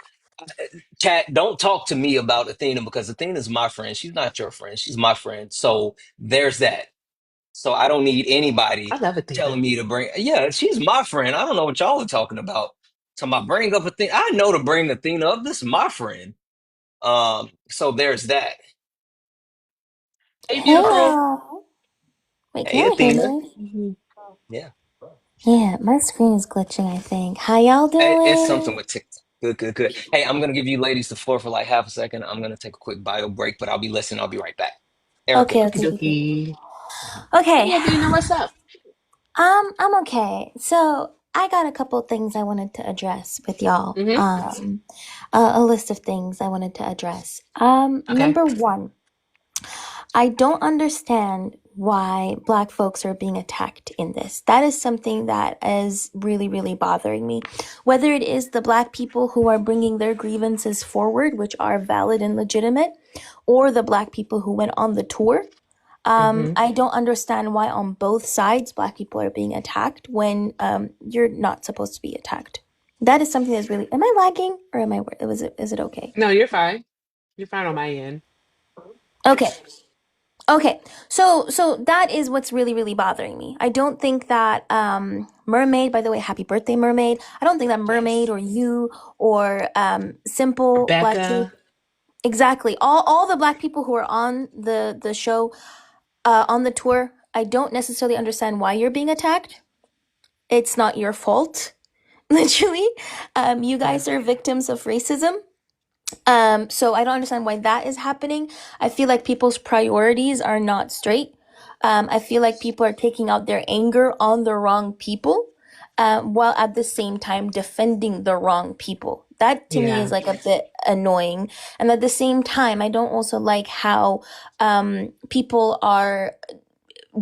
chat, don't talk to me about Athena because Athena is my friend. She's not your friend. She's my friend. So there's that. So I don't need I anybody love Athena. telling me to bring. Yeah, she's my friend. I don't know what y'all are talking about. So my bring up Athena. I know to bring Athena up. This is my friend. So there's that. Hey, Hey All right. beautiful. y'all. Wait, can Hey, y'all hear Athena. me? Mhm. Yeah. Yeah, my screen is glitching, I think. How y'all It's something doing? with TikTok. Good, good, good. Hey, I'm gonna give you ladies the floor for like half a second. I'm gonna take a quick bio break, but I'll be listening. I'll be right back. Erica. Okay, Okie okay, okay, okay. dokie. Okay. Hey, Athena, what's up? I'm okay. So I got a couple things I wanted to address with y'all. Hmm. A list of things I wanted to address. Okay. Number one, I don't understand why Black folks are being attacked in this. That is something that is really, really bothering me. Whether it is the Black people who are bringing their grievances forward, which are valid and legitimate, or the Black people who went on the tour. Hmm. I don't understand why on both sides Black people are being attacked when you're not supposed to be attacked. That is something that's really. Am I lagging or am I? Is it okay? No, you're fine. You're fine on my end. Okay. Okay, so that is what's really really bothering me. I don't think that Mermaid, by the way, happy birthday Mermaid. I don't think that Mermaid Yes. or you or simple Black Truth, Becca. exactly. All the Black people who are on the show on the tour, I don't necessarily understand why you're being attacked. It's not your fault. Literally, you Yeah. guys are victims of racism. So I don't understand why that is happening. I feel like people's priorities are not straight. I feel like people are taking out their anger on the wrong people, while at the same time defending the wrong people. That to me is Yeah. like a bit annoying. And at the same time, I don't also like how people are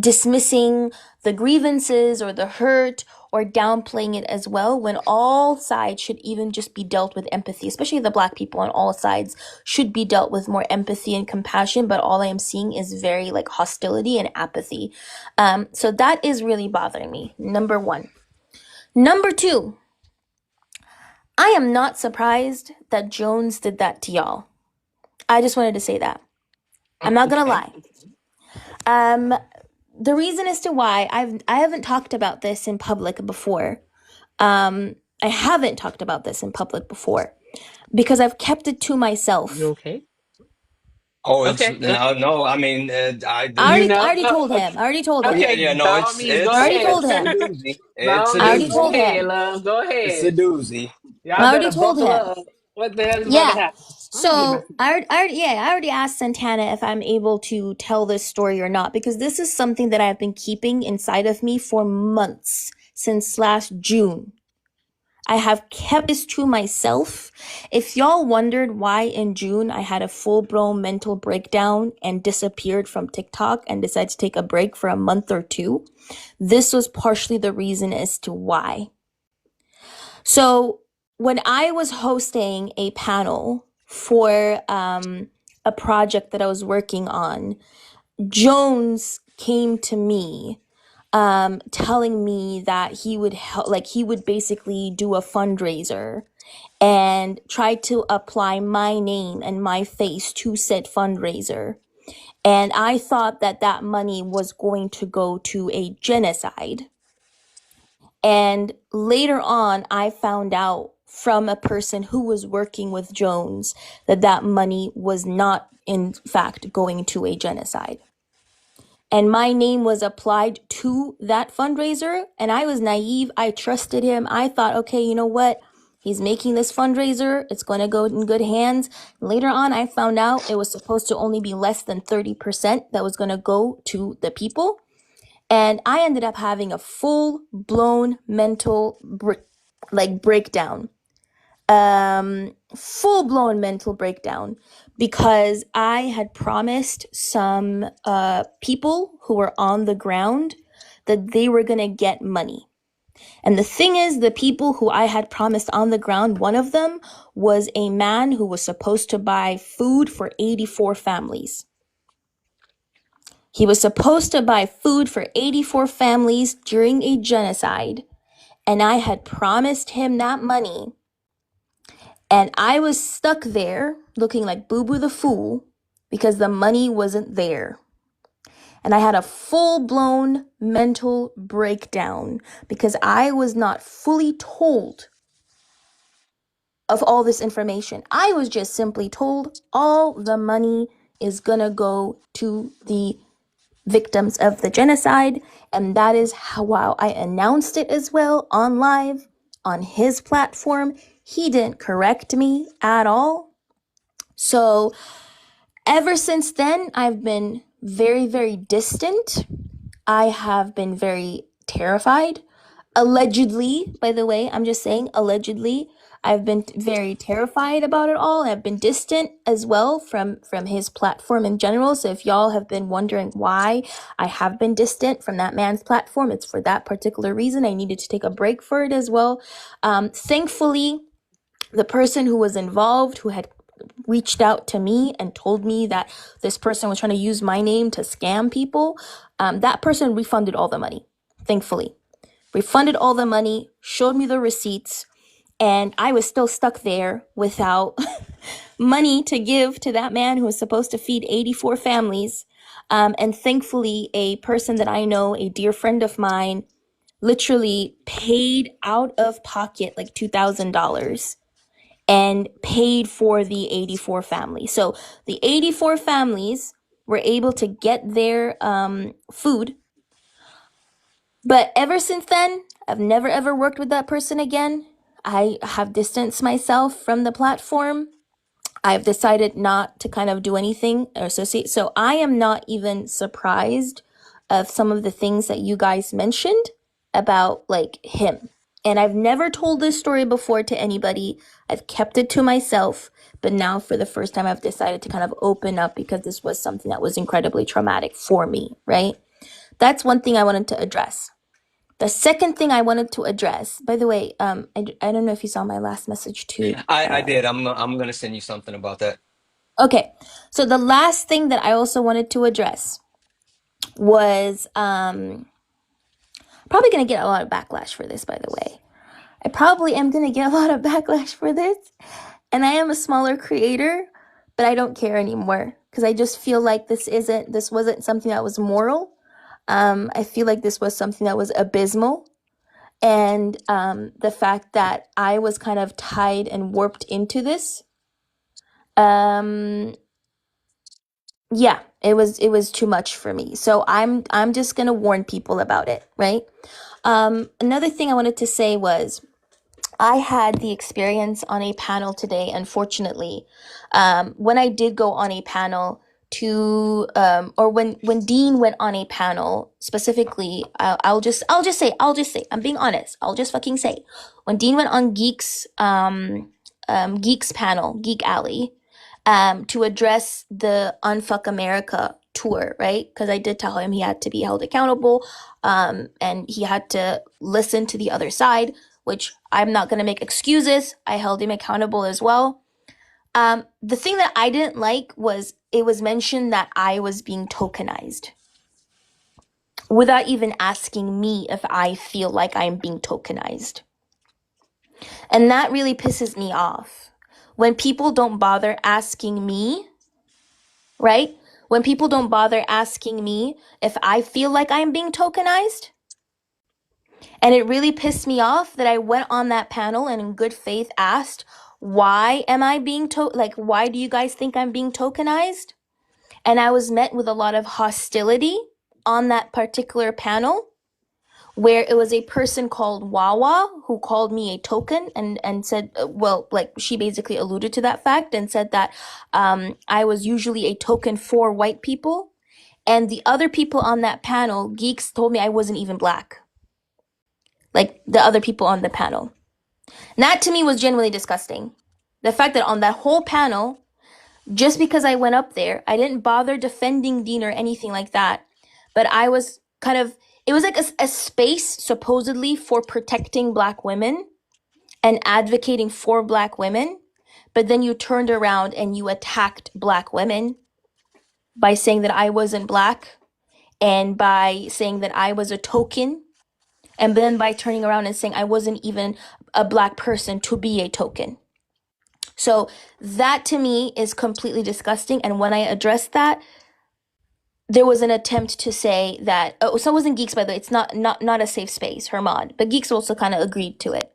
dismissing the grievances or the hurt or downplaying it as well, when all sides should even just be dealt with empathy, especially the Black people on all sides should be dealt with more empathy and compassion. But all I am seeing is very like hostility and apathy. So that is really bothering me. Number one. Number two, I am not surprised that Jones did that to y'all. I just wanted to say that. I'm not gonna Okay. lie. Um, the reason as to why I haven't talked about this in public before. I haven't talked about this in public before because I've kept it to You myself. okay? Oh, it's Okay. no, no. I mean, You I know? already told Okay. him. I already told yeah, him. Okay. yeah. No, By all means, go I already ahead. told it's a him. doozy. By It's all a I already means, go told doozy. ahead, him. love. Go It's a ahead. doozy. Y'all I already better told buckle him. up. What the hell is about to Yeah. happen? I'm gonna get my. So I already asked Santana if I'm able to tell this story or not, because this is something that I've been keeping inside of me for months, since last June. I have kept this to myself. If y'all wondered why in June I had a full-blown mental breakdown and disappeared from TikTok and decided to take a break for a month or two, this was partially the reason as to why. So, when I was hosting a panel for a project that I was working on, Jones came to me telling me that he would help, like he would basically do a fundraiser and try to apply my name and my face to said fundraiser. And I thought that that money was going to go to a genocide. And later on, I found out from a person who was working with Jones that that money was not, in fact, going to a genocide. And my name was applied to that fundraiser, and I was naive. I trusted him. I thought, okay, you know what? He's making this fundraiser. It's going to go in good hands. Later on, I found out it was supposed to only be less than 30% that was going to go to the people. And I ended up having a full-blown mental breakdown. Full-blown mental breakdown, because I had promised some people who were on the ground that they were going to get money. And the thing is, the people who I had promised on the ground, one of them was a man who was supposed to buy food for 84 families. He was supposed to buy food for 84 families during a genocide, and I had promised him that money. And I was stuck there looking like Boo Boo the Fool because the money wasn't there. And I had a full-blown mental breakdown because I was not fully told of all this information. I was just simply told all the money is gonna go to the victims of the genocide, and that is how I announced it as well on live on his platform. He didn't correct me at all. So ever since then, I've been very, very distant. I have been very terrified. Allegedly, by the way, I'm just saying allegedly, I've been very terrified about it all. I've been distant as well from his platform in general. So if y'all have been wondering why I have been distant from that man's platform, it's for that particular reason. I needed to take a break for it as well. Thankfully, the person who was involved, who had reached out to me and told me that this person was trying to use my name to scam people, that person refunded all the money, thankfully. Refunded all the money, showed me the receipts, and I was still stuck there without money to give to that man who was supposed to feed 84 families. And thankfully, a person that I know, a dear friend of mine, literally paid out of pocket like $2,000 and paid for the 84 families. So the 84 families were able to get their food. But ever since then, I've never ever worked with that person again. I have distanced myself from the platform. I've decided not to kind of do anything or associate. So I am not even surprised of some of the things that you guys mentioned about like him. And I've never told this story before to anybody. I've kept it to myself. But now for the first time, I've decided to kind of open up because this was something that was incredibly traumatic for me, right? That's one thing I wanted to address. The second thing I wanted to address, by the way, I don't know if you saw my last message too. I did. I'm gonna send you something about that. Okay, so the last thing that I also wanted to address was probably gonna get a lot of backlash for this, by the way. I probably am gonna get a lot of backlash for this, and I am a smaller creator, but I don't care anymore because I just feel like this wasn't something that was moral. I feel like this was something that was abysmal. And the fact that I was kind of tied and warped into this, yeah, it was too much for me. So I'm just gonna warn people about it, right? Another thing I wanted to say was I had the experience on a panel today, unfortunately. When I did go on a panel to, or when Dean went on a panel, specifically, I'll just say, I'm being honest. I'll just fucking say, when Dean went on Geek's panel, Geek Alley, to address the Unfuck America tour, right? Because I did tell him he had to be held accountable, and he had to listen to the other side, which I'm not going to make excuses. I held him accountable as well. The thing that I didn't like was it was mentioned that I was being tokenized, without even asking me if I feel like I'm being tokenized. And that really pisses me off. When people don't bother asking me, right? When people don't bother asking me if I feel like I'm being tokenized. And it really pissed me off that I went on that panel and in good faith asked, why am I being why do you guys think I'm being tokenized? And I was met with a lot of hostility on that particular panel, where it was a person called Wawa who called me a token and said, well, like she basically alluded to that fact and said that I was usually a token for white people. And the other people on that panel, geeks, told me I wasn't even black. Like the other people on the panel. And that to me was genuinely disgusting. The fact that on that whole panel, just because I went up there, I didn't bother defending Dean or anything like that. But I was kind of, it was like a space supposedly for protecting black women and advocating for black women. But then you turned around and you attacked black women by saying that I wasn't black and by saying that I was a token. And then by turning around and saying I wasn't even a black person to be a token. So that to me is completely disgusting. And when I addressed that, there was an attempt to say that, oh, so it wasn't Geeks, by the way, it's not a safe space, her mod, but Geeks also kind of agreed to it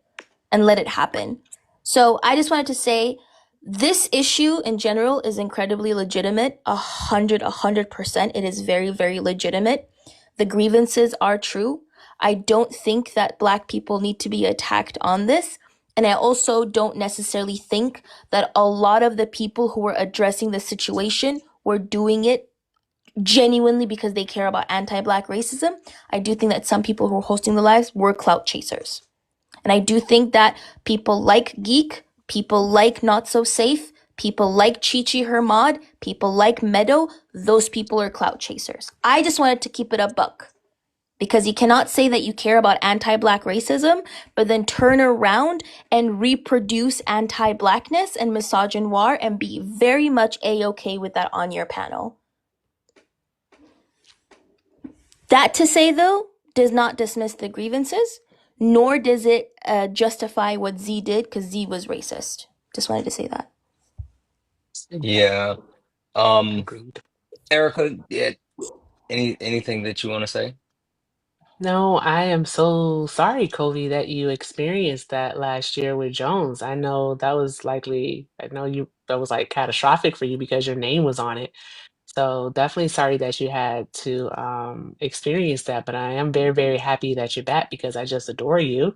and let it happen. So I just wanted to say this issue in general is incredibly legitimate. 100%. It is very, very legitimate. The grievances are true. I don't think that black people need to be attacked on this. And I also don't necessarily think that a lot of the people who were addressing the situation were doing it genuinely because they care about anti-black racism. I do think that some people who were hosting the lives were clout chasers. And I do think that people like Geek, people like Not So Safe, people like Chi Chi Hermod, people like Meadow, those people are clout chasers. I just wanted to keep it a buck. Because you cannot say that you care about anti-black racism, but then turn around and reproduce anti-blackness and misogynoir and be very much a-okay with that on your panel. That to say, though, does not dismiss the grievances, nor does it justify what Z did, because Z was racist. Just wanted to say that. Yeah. Um, Agreed. Erica, yeah, anything that you want to say? No, I am so sorry, Kobe, that you experienced that last year with Jones. I know that was I know that was like catastrophic for you because your name was on it. So definitely sorry that you had to experience that, but I am very, very happy that you're back because I just adore you.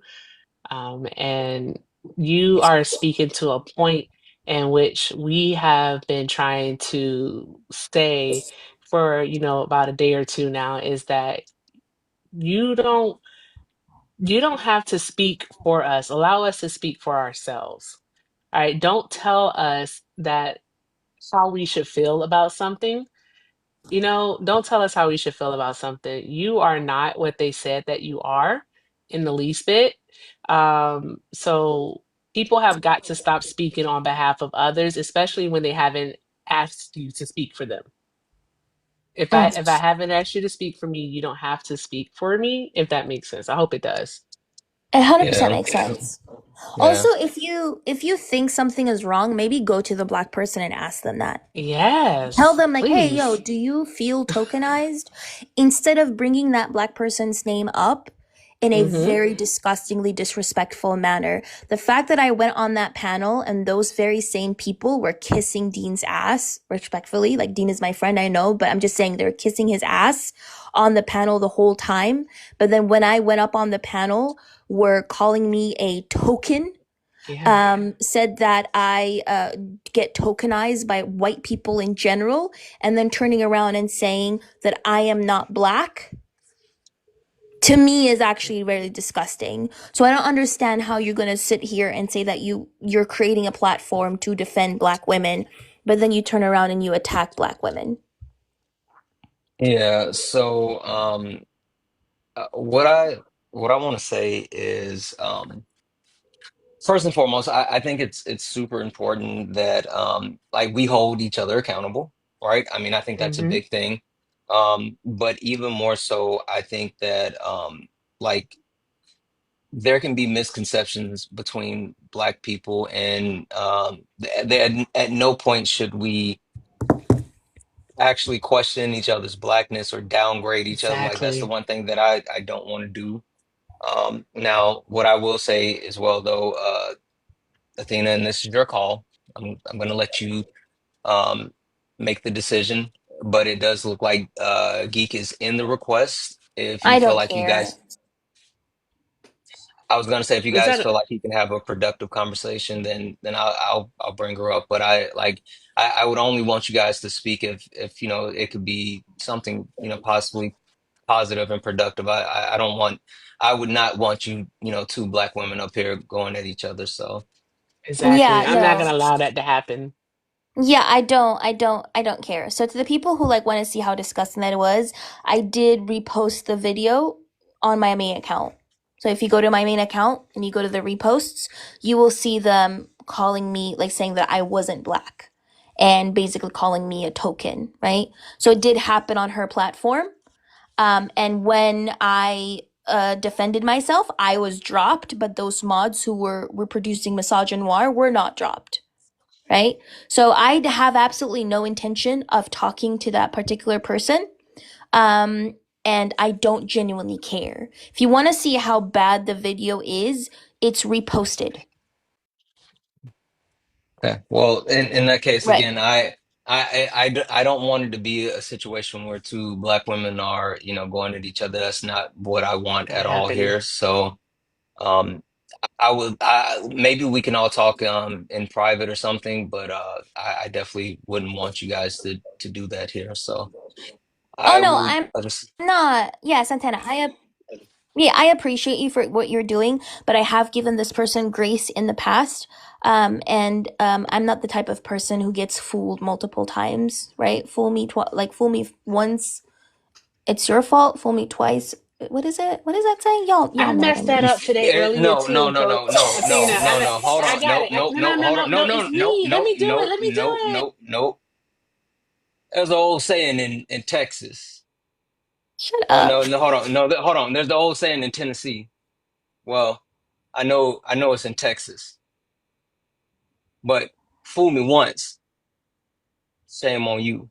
And you are speaking to a point in which we have been trying to stay for, about a day or two now, is that you don't you don't have to speak for us. Allow us to speak for ourselves. All right. Don't tell us that how we should feel about something. Don't tell us how we should feel about something. You are not what they said that you are in the least bit. So people have got to stop speaking on behalf of others, especially when they haven't asked you to speak for them. If I haven't asked you to speak for me, you don't have to speak for me, if that makes sense. I hope it does. 100% Yeah. makes sense. Yeah. Also, if you think something is wrong, maybe go to the black person and ask them that. Tell Yes, them like, hey, yo, please. do you feel tokenized? Instead of bringing that black person's name up in a Mm-hmm. very disgustingly disrespectful manner. The fact that I went on that panel and those very same people were kissing Dean's ass, respectfully, like Dean is my friend, I know, but I'm just saying they were kissing his ass on the panel the whole time. But then when I went up on the panel, were calling me a token, Yeah. said that I get tokenized by white people in general, and then turning around and saying that I am not black, to me is actually very disgusting. So I don't understand how you're going to sit here and say that you're creating a platform to defend black women, but then you turn around and you attack black women. Yeah. So, what I want to say is, first and foremost, I think it's super important that like we hold each other accountable, right? I mean, I think that's a Mm-hmm. big thing. But even more so, I think that like there can be misconceptions between Black people, and at no point should we actually question each other's Blackness or downgrade each other. Like that's the Exactly. one thing that I don't want to do. Now, what I will say as well, though, Athena, and this is your call. I'm going to let you um, make the decision, but it does look like Geek is in the request. If you I feel don't like you care. guys, I was going to say, if you Is guys that feel like you can have a productive conversation, then I'll bring her up. But I would only want you guys to speak if you know it could be something, you know, possibly positive and productive. I don't want, I would not want you, you know, two Black women up here going at each other. So exactly? Yeah, I'm not no. gonna allow that to happen. Yeah, I don't care. So to the people who like want to see how disgusting that was, I did repost the video on my main account. So if you go to my main account and you go to the reposts, you will see them calling me, like saying that I wasn't Black and basically calling me a token, right? So it did happen on her platform. And when I defended myself, I was dropped, but those mods who were reproducing misogynoir were not dropped, right? So I have absolutely no intention of talking to that particular person. Um, and I don't genuinely care. If you want to see how bad the video is, it's reposted. okay, well, in that case, Right. again, I don't want it to be a situation where two Black women are, you know, going at each other. That's not what I want Not at all happening. here. So um, maybe we can all talk in private or something, but I definitely wouldn't want you guys to do that here. So Oh I no, will. I'm I'll just not. Yeah, Santana, yeah, I appreciate you for what you're doing, but I have given this person grace in the past. And I'm not the type of person who gets fooled multiple times, right? Fool me once, it's your fault. Fool me twice. What is it? What is that saying? I Y'all know what I messed that mean. up today earlier No, no, too, no, no, Coach no, Athena. no, no, no. Hold I on. got No, it. no, No, no, no. no, Hold no, on. No, no. no, It's no, me. Let no, me do it. no, Let me do no, it. no, no. There's an old saying in Texas. Shut Oh up. no, no, hold on. No, hold on. There's the old saying in Tennessee. Well, I know it's in Texas, but fool me once, shame on you.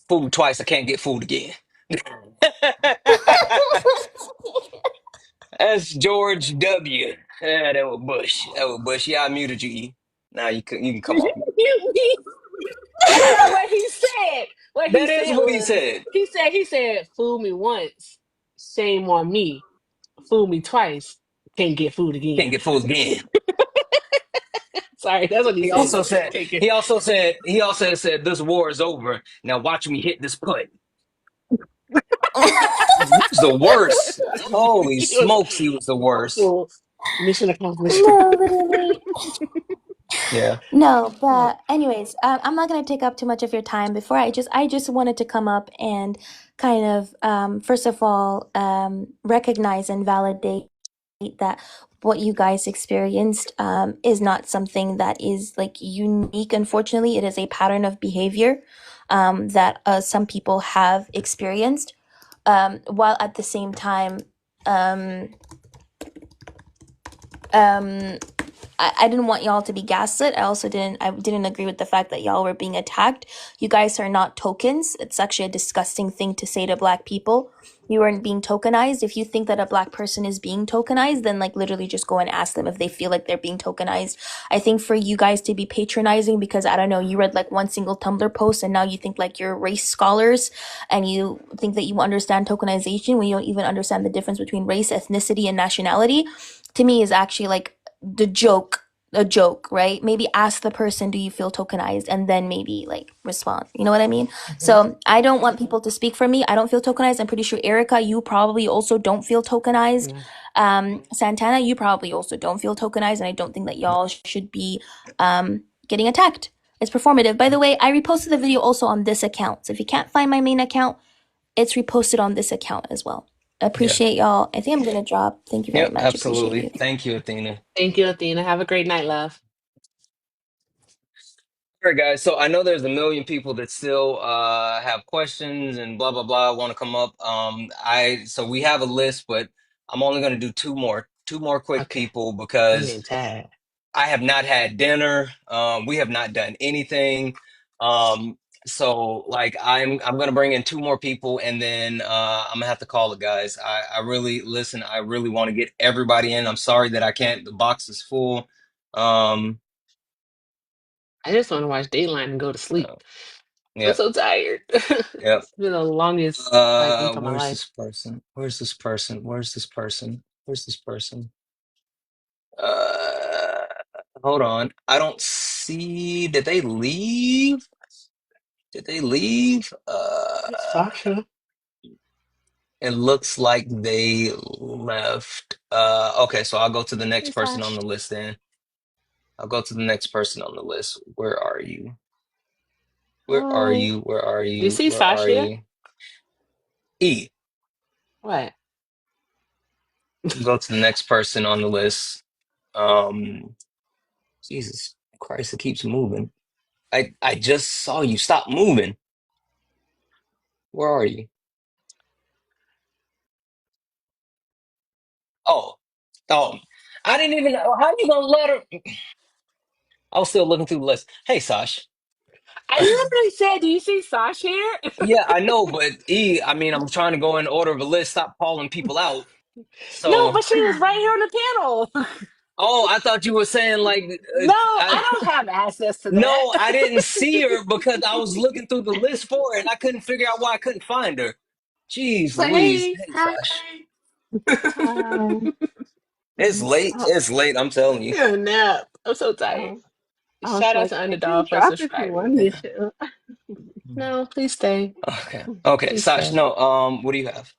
Fool me twice, I can't get fooled again. That's George W. Yeah, that was Bush. That was Bush. Yeah, I muted you, E. Now you can come off. No, what he said. What he That is said what he was, said. he said, fool me once, shame on me. Fool me twice, can't get fooled Can't again. get fooled again. Sorry, that's what he He said also though. said, Take it. he also said, this war is over. Now watch me hit this putt. He was the worst. Holy It was smokes, he was the worst. awful. Mission accomplished. No, literally. Yeah. No, but anyways, I'm not gonna take up too much of your time. Before I just wanted to come up and kind of, first of all, recognize and validate that what you guys experienced is not something that is like unique. Unfortunately, it is a pattern of behavior that some people have experienced, while at the same time, um, um, I didn't want y'all to be gaslit. I didn't agree with the fact that y'all were being attacked. You guys are not tokens. It's actually a disgusting thing to say to Black people. You aren't being tokenized. If you think that a Black person is being tokenized, then like literally just go and ask them if they feel like they're being tokenized. I think for you guys to be patronizing because I don't know, you read like one single Tumblr post and now you think like you're race scholars and you think that you understand tokenization when you don't even understand the difference between race, ethnicity, and nationality, to me is actually like the joke a joke, right? Maybe ask the person, do you feel tokenized? And then maybe like respond. You know what I mean? So I don't want people to speak for me. I don't feel tokenized. I'm pretty sure Erica, you probably also don't feel tokenized. Yeah. Santana, you probably also don't feel tokenized. And I don't think that y'all should be getting attacked. It's performative. By the way, I reposted the video also on this account. So if you can't find my main account, it's reposted on this account as well. Yeah. Appreciate y'all. I think I'm gonna drop. Thank you very Yep, much. Appreciate absolutely. you. Thank you, Athena. Thank you, Athena. Have a great night, love. All right, guys. So I know there's a million people that still have questions and blah blah blah want to come up. So we have a list, but I'm only going to do two more quick Okay. people I'm because getting tired. I have not had dinner. We have not done anything. Um, so like I'm gonna bring in two more people and then I'm gonna have to call it, guys. I really listen, I really want to get everybody in. I'm sorry that I can't, the box is full. Um I just want to watch Dayline and go to sleep. uh, I'm yep, so tired. yep. It's been the longest week of my Where's life. this person? Where's this person? Where's this person? Where's this person? Hold on. I don't see, did they leave? Did they leave? It's Sasha. It looks like they left. Okay, so I'll go to the next Hey, person on Sash. the list then. I'll go to the next person on the list. Where are you? Where are Hi. you? Where are Do you you? see Where are Sasha? you? E. What? Go to the next person on the list. Um, Jesus Christ, it keeps moving. I just saw you. Stop moving. Where are you? Oh, oh. I didn't even know. How you gonna let her? I was still looking through the list. Hey, Sash. I literally said, do you see Sasha here? Yeah, I know, but E, I mean, I'm trying to go in order of a list, stop calling people out. No, So, but she was right here on the panel. oh, I thought you were saying like, No, I I don't have access to that. no, I didn't see her because I was looking through the list for her and I couldn't figure out why I couldn't find her. Jeez But Louise. hey, Hey, hi. Sash. Hi. It's late. Oh, It's late, I'm telling you. Yeah, nap. I'm so tired. oh, I was Shout out like, to I can Underdog for drop if you subscribing. want me to. No, please stay. Okay. Okay, Please Sash, stay. no, what do you have?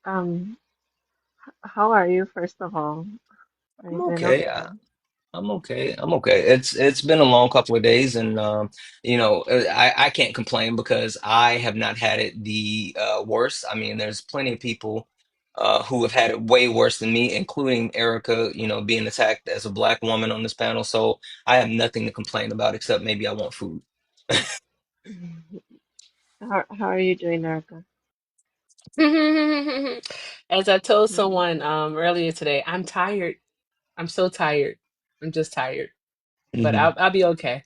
Um, how are you, first of all? Are I'm you doing okay. okay? I'm okay. I'm okay. It's been a long couple of days, and I can't complain because I have not had it the worst. I mean, there's plenty of people who have had it way worse than me, including Erica. Being attacked as a black woman on this panel. So I have nothing to complain about except maybe I want food. How are you doing, Erica? As I told someone Mhm. earlier today, I'm tired. I'm so tired. I'm just tired. But Hmm. I'll be okay.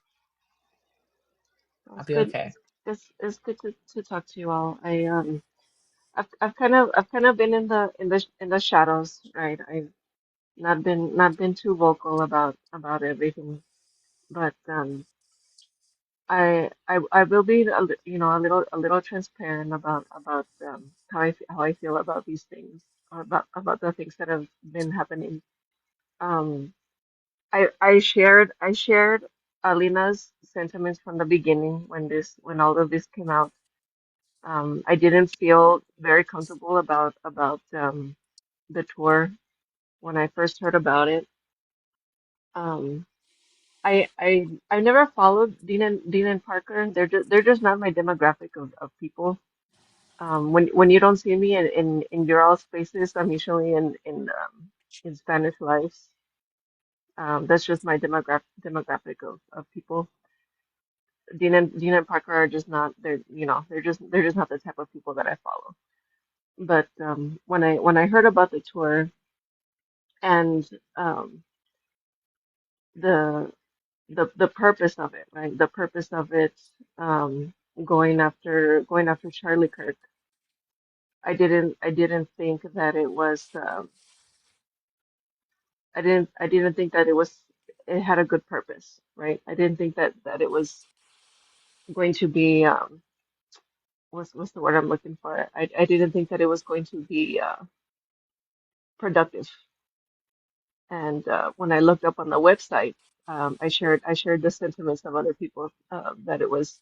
Well, I'll it's be good. okay. It's good to talk to you all. I've kind of been in the shadows, right? I've not been too vocal about everything, but I will be a little transparent about how I feel about these things, or about the things that have been happening. Um, I shared Alina's sentiments from the beginning when all of this came out. I didn't feel very comfortable about the tour when I first heard about it. Um, I never followed Dean and Parker. They're just not my demographic of people. When you don't see me in your all spaces, I'm usually in Spanish lives. That's just my demographic of people. Dean and Parker are just not, they're just not the type of people that I follow. But when I heard about the tour and the the purpose of it, right? The purpose of it, um, going after Charlie Kirk. I didn't think that it was. I didn't think that it had a good purpose, right? I didn't think that it was going to be what's the word I'm looking for? I didn't think that it was going to be productive. And when I looked up on the website, I shared the sentiments of other people, that it was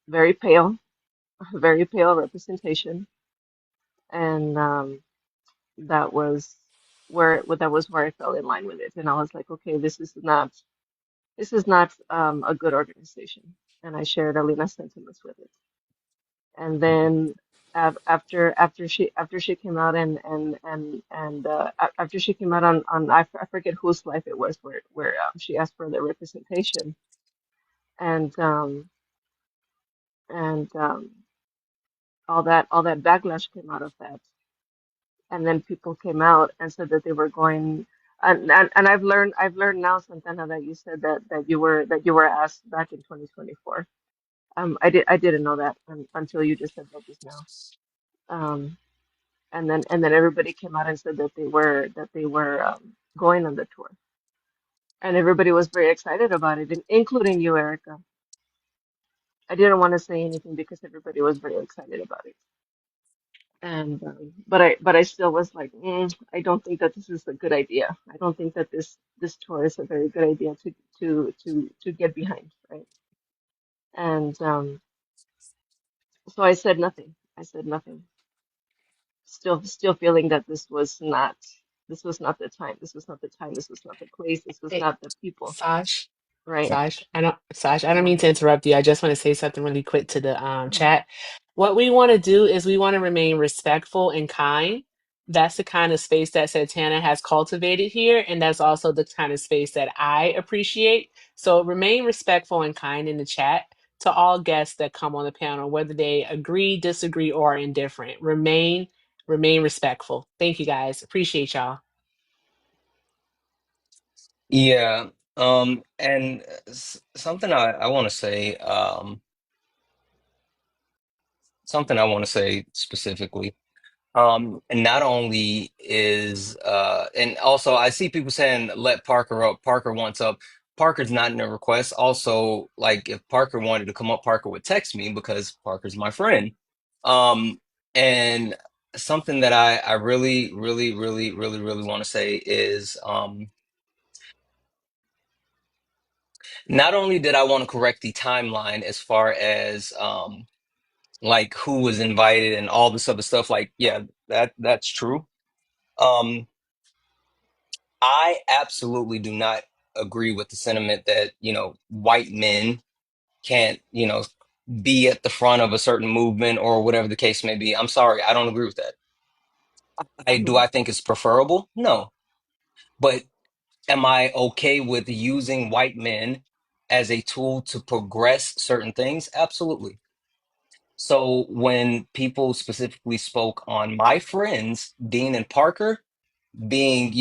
very pale, very pale representation, and that was where I fell in line with it, and I was like, okay, this is not a good organization, and I shared Alina's sentiments with it. And then after she came out after she came out on I forget whose life it was where she asked for the representation and and all that backlash came out of that, and then people came out and said that they were going. And I've learned now, Santana, that you said that you were asked back in 2024. I didn't know that until you just said that just now. Um, and then everybody came out and said that they were going on the tour, and everybody was very excited about it, including you, Erica. I didn't want to say anything because everybody was very excited about it. And but I still was like, I don't think that this is a good idea. I don't think that this tour is a very good idea to get behind, right? And so I said nothing. I said nothing. Still feeling that this was not the time. This was not the time. This was not the place. This was Hey, not the people, Saj. right? Sash, I don't Yeah. mean to interrupt you. I just want to say something really quick to the Mhm. chat. What we want to do is we want to remain respectful and kind. That's the kind of space that Santana has cultivated here, and that's also the kind of space that I appreciate. So remain respectful and kind in the chat to all guests that come on the panel, whether they agree, disagree, or are indifferent. Remain respectful. Thank you guys. Appreciate y'all. Yeah. And something I want to say, something I want to say specifically. And not only is and also I see people saying let Parker up. Parker wants up. Parker's not in a request. Also, like if Parker wanted to come up, Parker would text me because Parker's my friend. Um, and something that I really, really, really, really, really want to say is not only did I want to correct the timeline as far as like who was invited and all this other stuff, like yeah, that's true. Um, I absolutely do not agree with the sentiment that, white men can't, be at the front of a certain movement or whatever the case may be. I'm sorry, I don't agree with that. Mhm. I think it's preferable? No. But am I okay with using white men as a tool to progress certain things? Absolutely. So when people specifically spoke on my friends, Dean and Parker, being,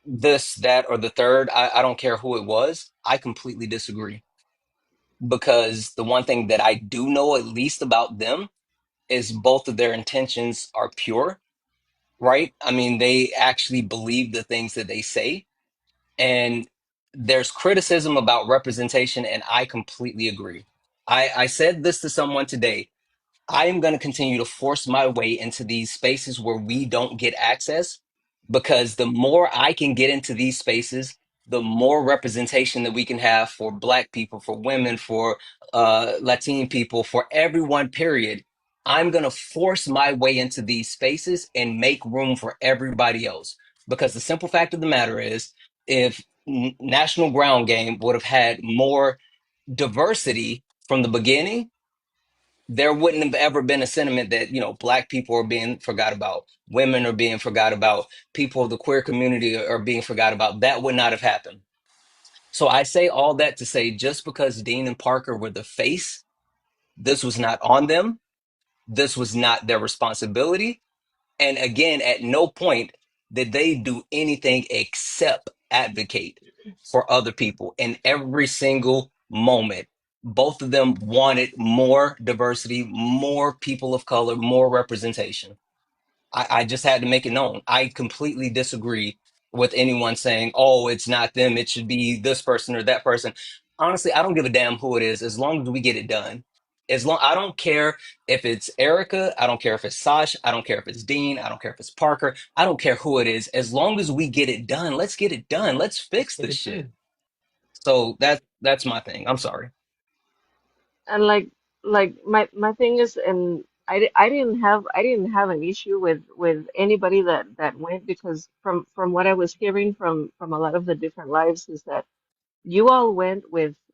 this, that, or the third, I don't care who it was. I completely disagree because the one thing that I do know at least about them is both of their intentions are pure, right? I mean, they actually believe the things that they say. And there's criticism about representation, and I completely agree. I said this to someone today. I am going to continue to force my way into these spaces where we don't get access because the more I can get into these spaces, the more representation that we can have for Black people, for women, for Latin people, for everyone, period. I'm going to force my way into these spaces and make room for everybody else. Because the simple fact of the matter is, if National Ground Game would have had more diversity from the beginning, there wouldn't have ever been a sentiment that, Black people are being forgot about, women are being forgot about, people of the queer community are being forgot about. That would not have happened. So I say all that to say just because Dean and Parker were the face, this was not on them. This was not their responsibility. And again, at no point did they do anything except advocate for other people in every single moment. Both of them wanted more diversity, more people of color, more representation. I just had to make it known. I completely disagree with anyone saying, oh, it's not them. It should be this person or that person. Honestly, I don't give a damn who it is as long as we get it done. I don't care if it's Erica, I don't care if it's Sash, I don't care if it's Dean, I don't care if it's Parker, I don't care who it is. As long as we get it done, let's get it done. Let's Let's fix get this it shit. done. So that's my thing. I'm sorry. And like my thing is, and I didn't have an issue with anybody that went, because from what I was hearing from a lot of the different lives is that you all went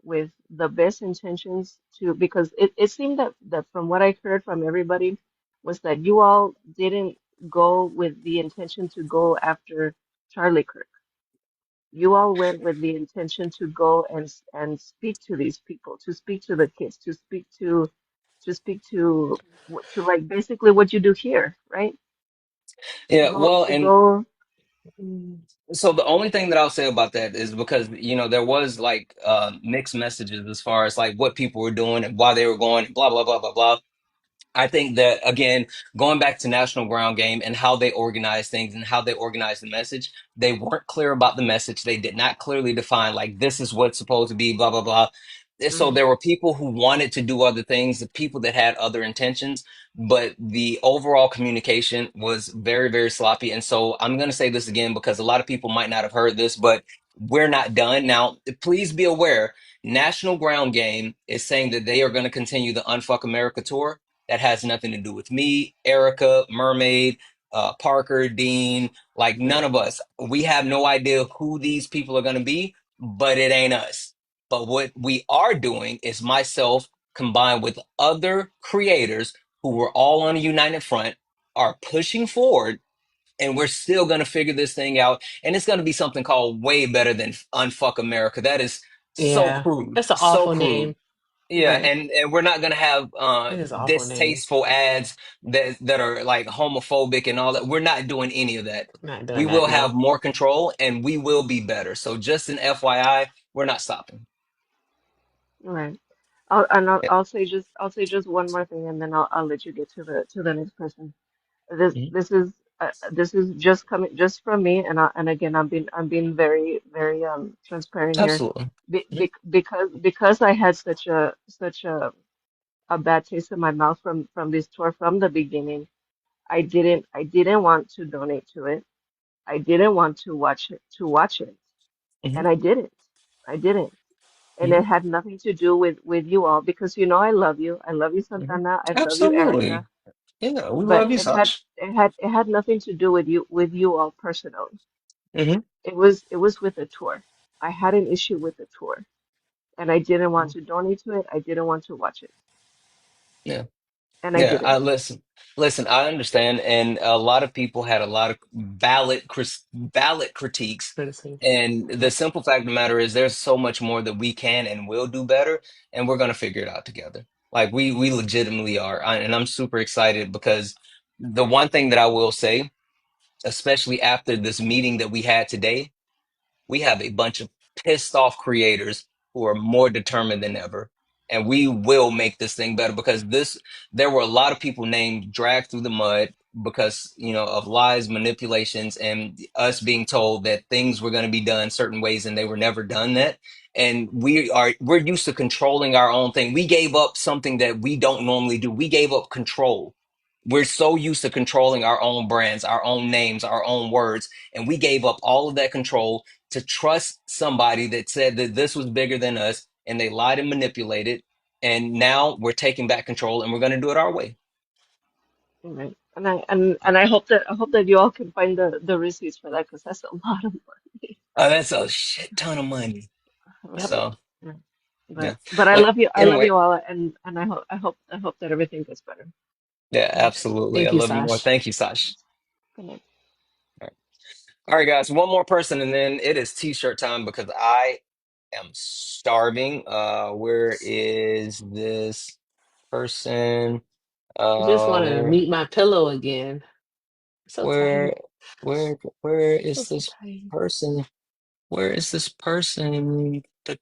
with the best intentions to, because it seemed that from what I heard from everybody was that you all didn't go with the intention to go after Charlie Kirk. You all went with the intention to go and speak to these people, to speak to the kids, to speak to like basically what you do here, right? Yeah, well, To and go. so the only thing that I'll say about that is because there was like mixed messages as far as like what people were doing and why they were going and blah blah blah blah blah. I think that again, going back to National Ground Game and how they organize things and how they organize the message, they weren't clear about the message. They did not clearly define like this is what's supposed to be, blah blah blah. And so Mhm. there were people who wanted to do other things, the people that had other intentions, but the overall communication was very, very sloppy. And so I'm going to say this again because a lot of people might not have heard this, but we're not done. Now, please be aware, National Ground Game is saying that they are going to continue the Unfuck America tour. That has nothing to do with me, Erica, Mermaid, Parker, Dean, like none of us. We have no idea who these people are going to be, but it ain't us. But what we are doing is myself combined with other creators who were all on a united front are pushing forward, and we're still going to figure this thing out. And it's going to be something called way better than Unfuck America. That is so Yeah, crude, that's an so awful crude. name. Yeah, Right. and we're not gonna have It is an awful name. distasteful ads that are like homophobic and all that. We're not doing any of that. Not We doing will that. have No. more control and we will be better. So just an FYI, we're not stopping. Right. I'll Yeah. I'll say just one more thing, and then I'll let you get to the next person. This Mhm. this is just coming just from me, and again I'm being very very transparent here, Absolutely. Mhm. because I had such a bad taste in my mouth from this tour from the beginning. I didn't want to donate to it. I didn't want to watch it, Mhm. and I didn't. And it Mhm. had nothing to do with you all because you know I love you. I love you, Mhm. Santana. I love you, Erica. Absolutely. Yeah, we But love you, Sash. it had nothing to do with you all personally. Hmm. It was with the tour. I had an issue with the tour, and I didn't want to donate to it. I didn't want to watch it, Yeah. and I Yeah, I didn't. listen, I understand, and a lot of people had a lot of valid critiques. Criticism. And the simple fact of the matter is there's so much more that we can and will do better, and we're gonna figure it out together. Like we legitimately are. And I'm super excited because the one thing that I will say, especially after this meeting that we had today, we have a bunch of pissed off creators who are more determined than ever. And we will make this thing better because there were a lot of people named dragged through the mud because, of lies, manipulations, and us being told that things were going to be done certain ways and they were never done that. And we're used to controlling our own thing. We gave up something that we don't normally do. We gave up control. We're so used to controlling our own brands, our own names, our own words, and we gave up all of that control to trust somebody that said that this was bigger than us, and they lied and manipulated. And now we're taking back control, and we're going to do it our way. Right. And I hope that you all can find the receipts for that because that's a lot of money. That's a shit ton of money. Yep. So Yeah. yeah, But but I love anyway, you all, and I hope that everything gets better. yeah, Good night. absolutely. I Thank you, love you more. Sash. Thank you, Sash. Good night. All right, guys, one more person, and then it is t-shirt time because I am starving. Where is this person? I just want to Where, meet my pillow again. So where, tired. where So is so this tired. person? Where is this person? Da.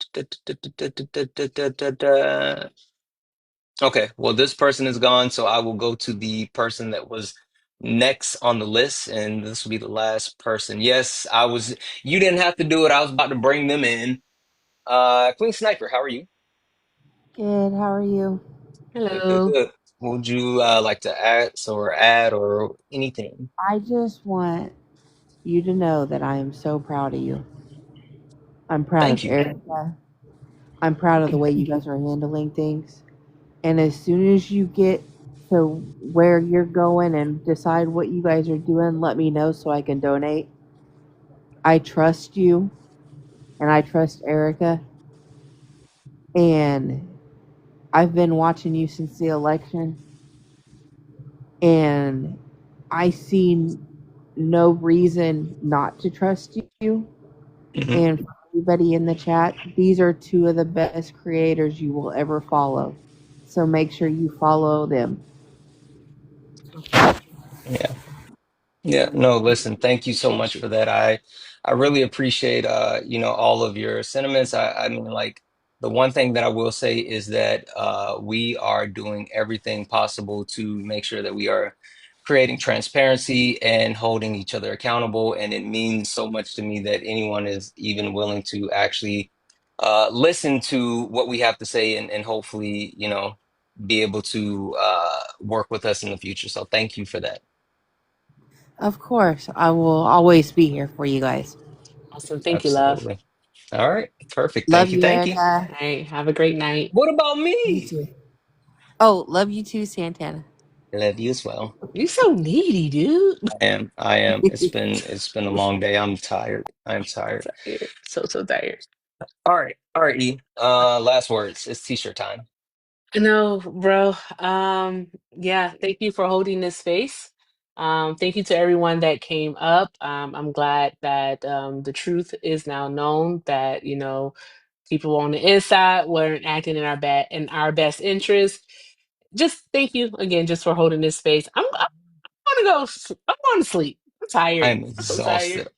Okay, well, this person is gone, so I will go to the person that was next on the list, and this will be the last person. Yes, I was. You didn't have to do it. I was about to bring them in. Queen Sniper, how are you? Good, how are you? Good, good, Hello. good. Would you like to add or anything? I just want you to know that I am so proud of you. I'm proud of Thank you. Erica. I'm proud of the way you guys are handling things. And as soon as you get to where you're going and decide what you guys are doing, let me know so I can donate. I trust you and I trust Erica. And I've been watching you since the election, and I see no reason not to trust you. Mhm. And for everybody in the chat, these are two of the best creators you will ever follow. So make sure you follow them. Okay. Yeah. Yeah, no, listen, thank you so Appreciate much you. for that. I really appreciate all of your sentiments. I mean, like, the one thing that I will say is that we are doing everything possible to make sure that we are creating transparency and holding each other accountable. And it means so much to me that anyone is even willing to actually listen to what we have to say and hopefully, be able to work with us in the future. So thank you for that. Of course, I will always be here for you guys. Awesome. Thank you, love. Absolutely. All right. Perfect. Love Thank you. you, Thank you. Erica. All right. Have a great night. What about You me? too. Oh, love you too, Santana. Love you as well. You so needy, dude. I am. I am. It's been a long day. I'm tired. I'm tired. Tired. So tired. All right. All right, E. Last words. It's t-shirt time. No, bro. Yeah, thank you for holding this space. Thank you to everyone that came up. I'm glad that the truth is now known that, people on the inside weren't acting in our best interest. Just thank you again just for holding this space. I'm gonna I'm going to sleep. I'm tired. I'm I'm so tired. exhausted.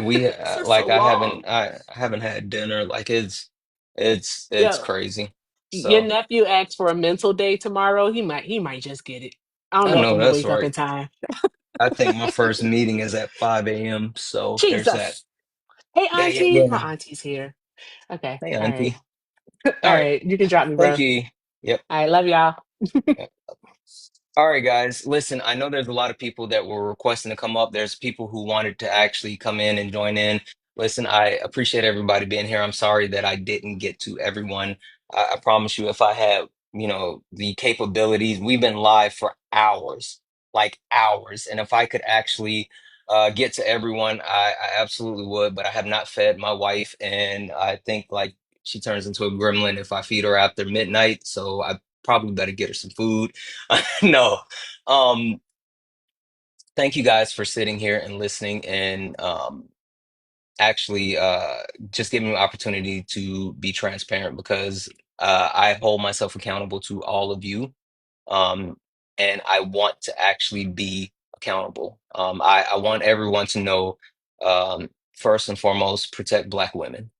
We This is like so long. I haven't had dinner. Like it's Yo, crazy. your So nephew asked for a mental day tomorrow. He might just get it. I don't I know if know I'm gonna that's wake up right. in time. I think my first meeting is at 5 a.m. So there's that. Jesus. Hey, Yeah, yeah, auntie. yeah. My auntie's here. Okay. Hey, All right. Auntie. All All right. right. You can drop me, bro. Thank All you. Yep. right. Love y'all. All right, guys. Listen, I know there's a lot of people that were requesting to come up. There's people who wanted to actually come in and join in. Listen, I appreciate everybody being here. I'm sorry that I didn't get to everyone. I promise you, if I had, the capabilities, we've been live for hours, like hours. And if I could actually get to everyone, I absolutely would. But I have not fed my wife, and I think like she turns into a gremlin if I feed her after midnight. So I probably better get her some food. No. Um, Thank you guys for sitting here and listening and actually just giving me an opportunity to be transparent because I hold myself accountable to all of you. Um, and I want to actually be accountable. I want everyone to know, first and foremost, protect Black women.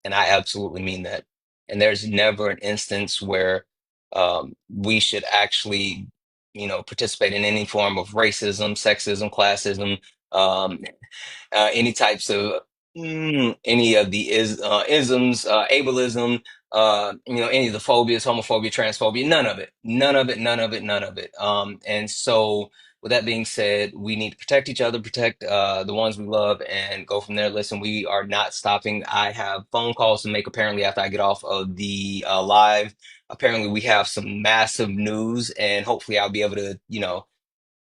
And I absolutely mean that. And there's never an instance where we should actually, participate in any form of racism, sexism, classism, um, any types of any of the isms, ableism, any of the phobias, homophobia, transphobia, none of it, none of it, none of it, none of it. And so, with that being said, we need to protect each other, protect the ones we love, and go from there. Listen, we are not stopping. I have phone calls to make apparently after I get off of the live. Apparently, we have some massive news, and hopefully, I'll be able to,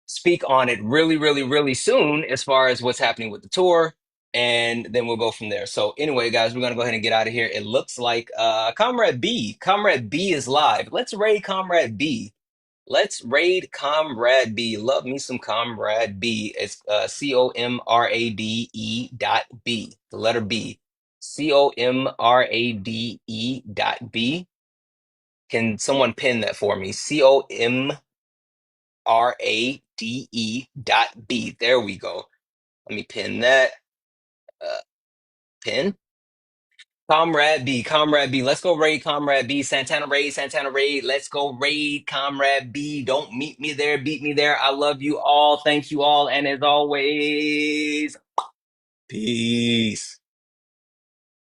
speak on it really, really, really soon as far as what's happening with the tour. And then we'll go from there. So anyway, guys, we're gonna go ahead and get out of here. It looks like Comrade B is live. Let's raid Comrade B. Let's raid Comrade B. Love me some Comrade B. It's COMRADE.B. The letter B. COMRADE.B. Can someone pin that for me? COMRADE.B. There we go. Let me pin that. Uh, Pin. Comrade B, Comrade B. Let's go raid Comrade B. Santana raid, Santana raid. Let's go raid Comrade B. Don't meet me there, beat me there. I love you all. Thank you all. And as always, peace.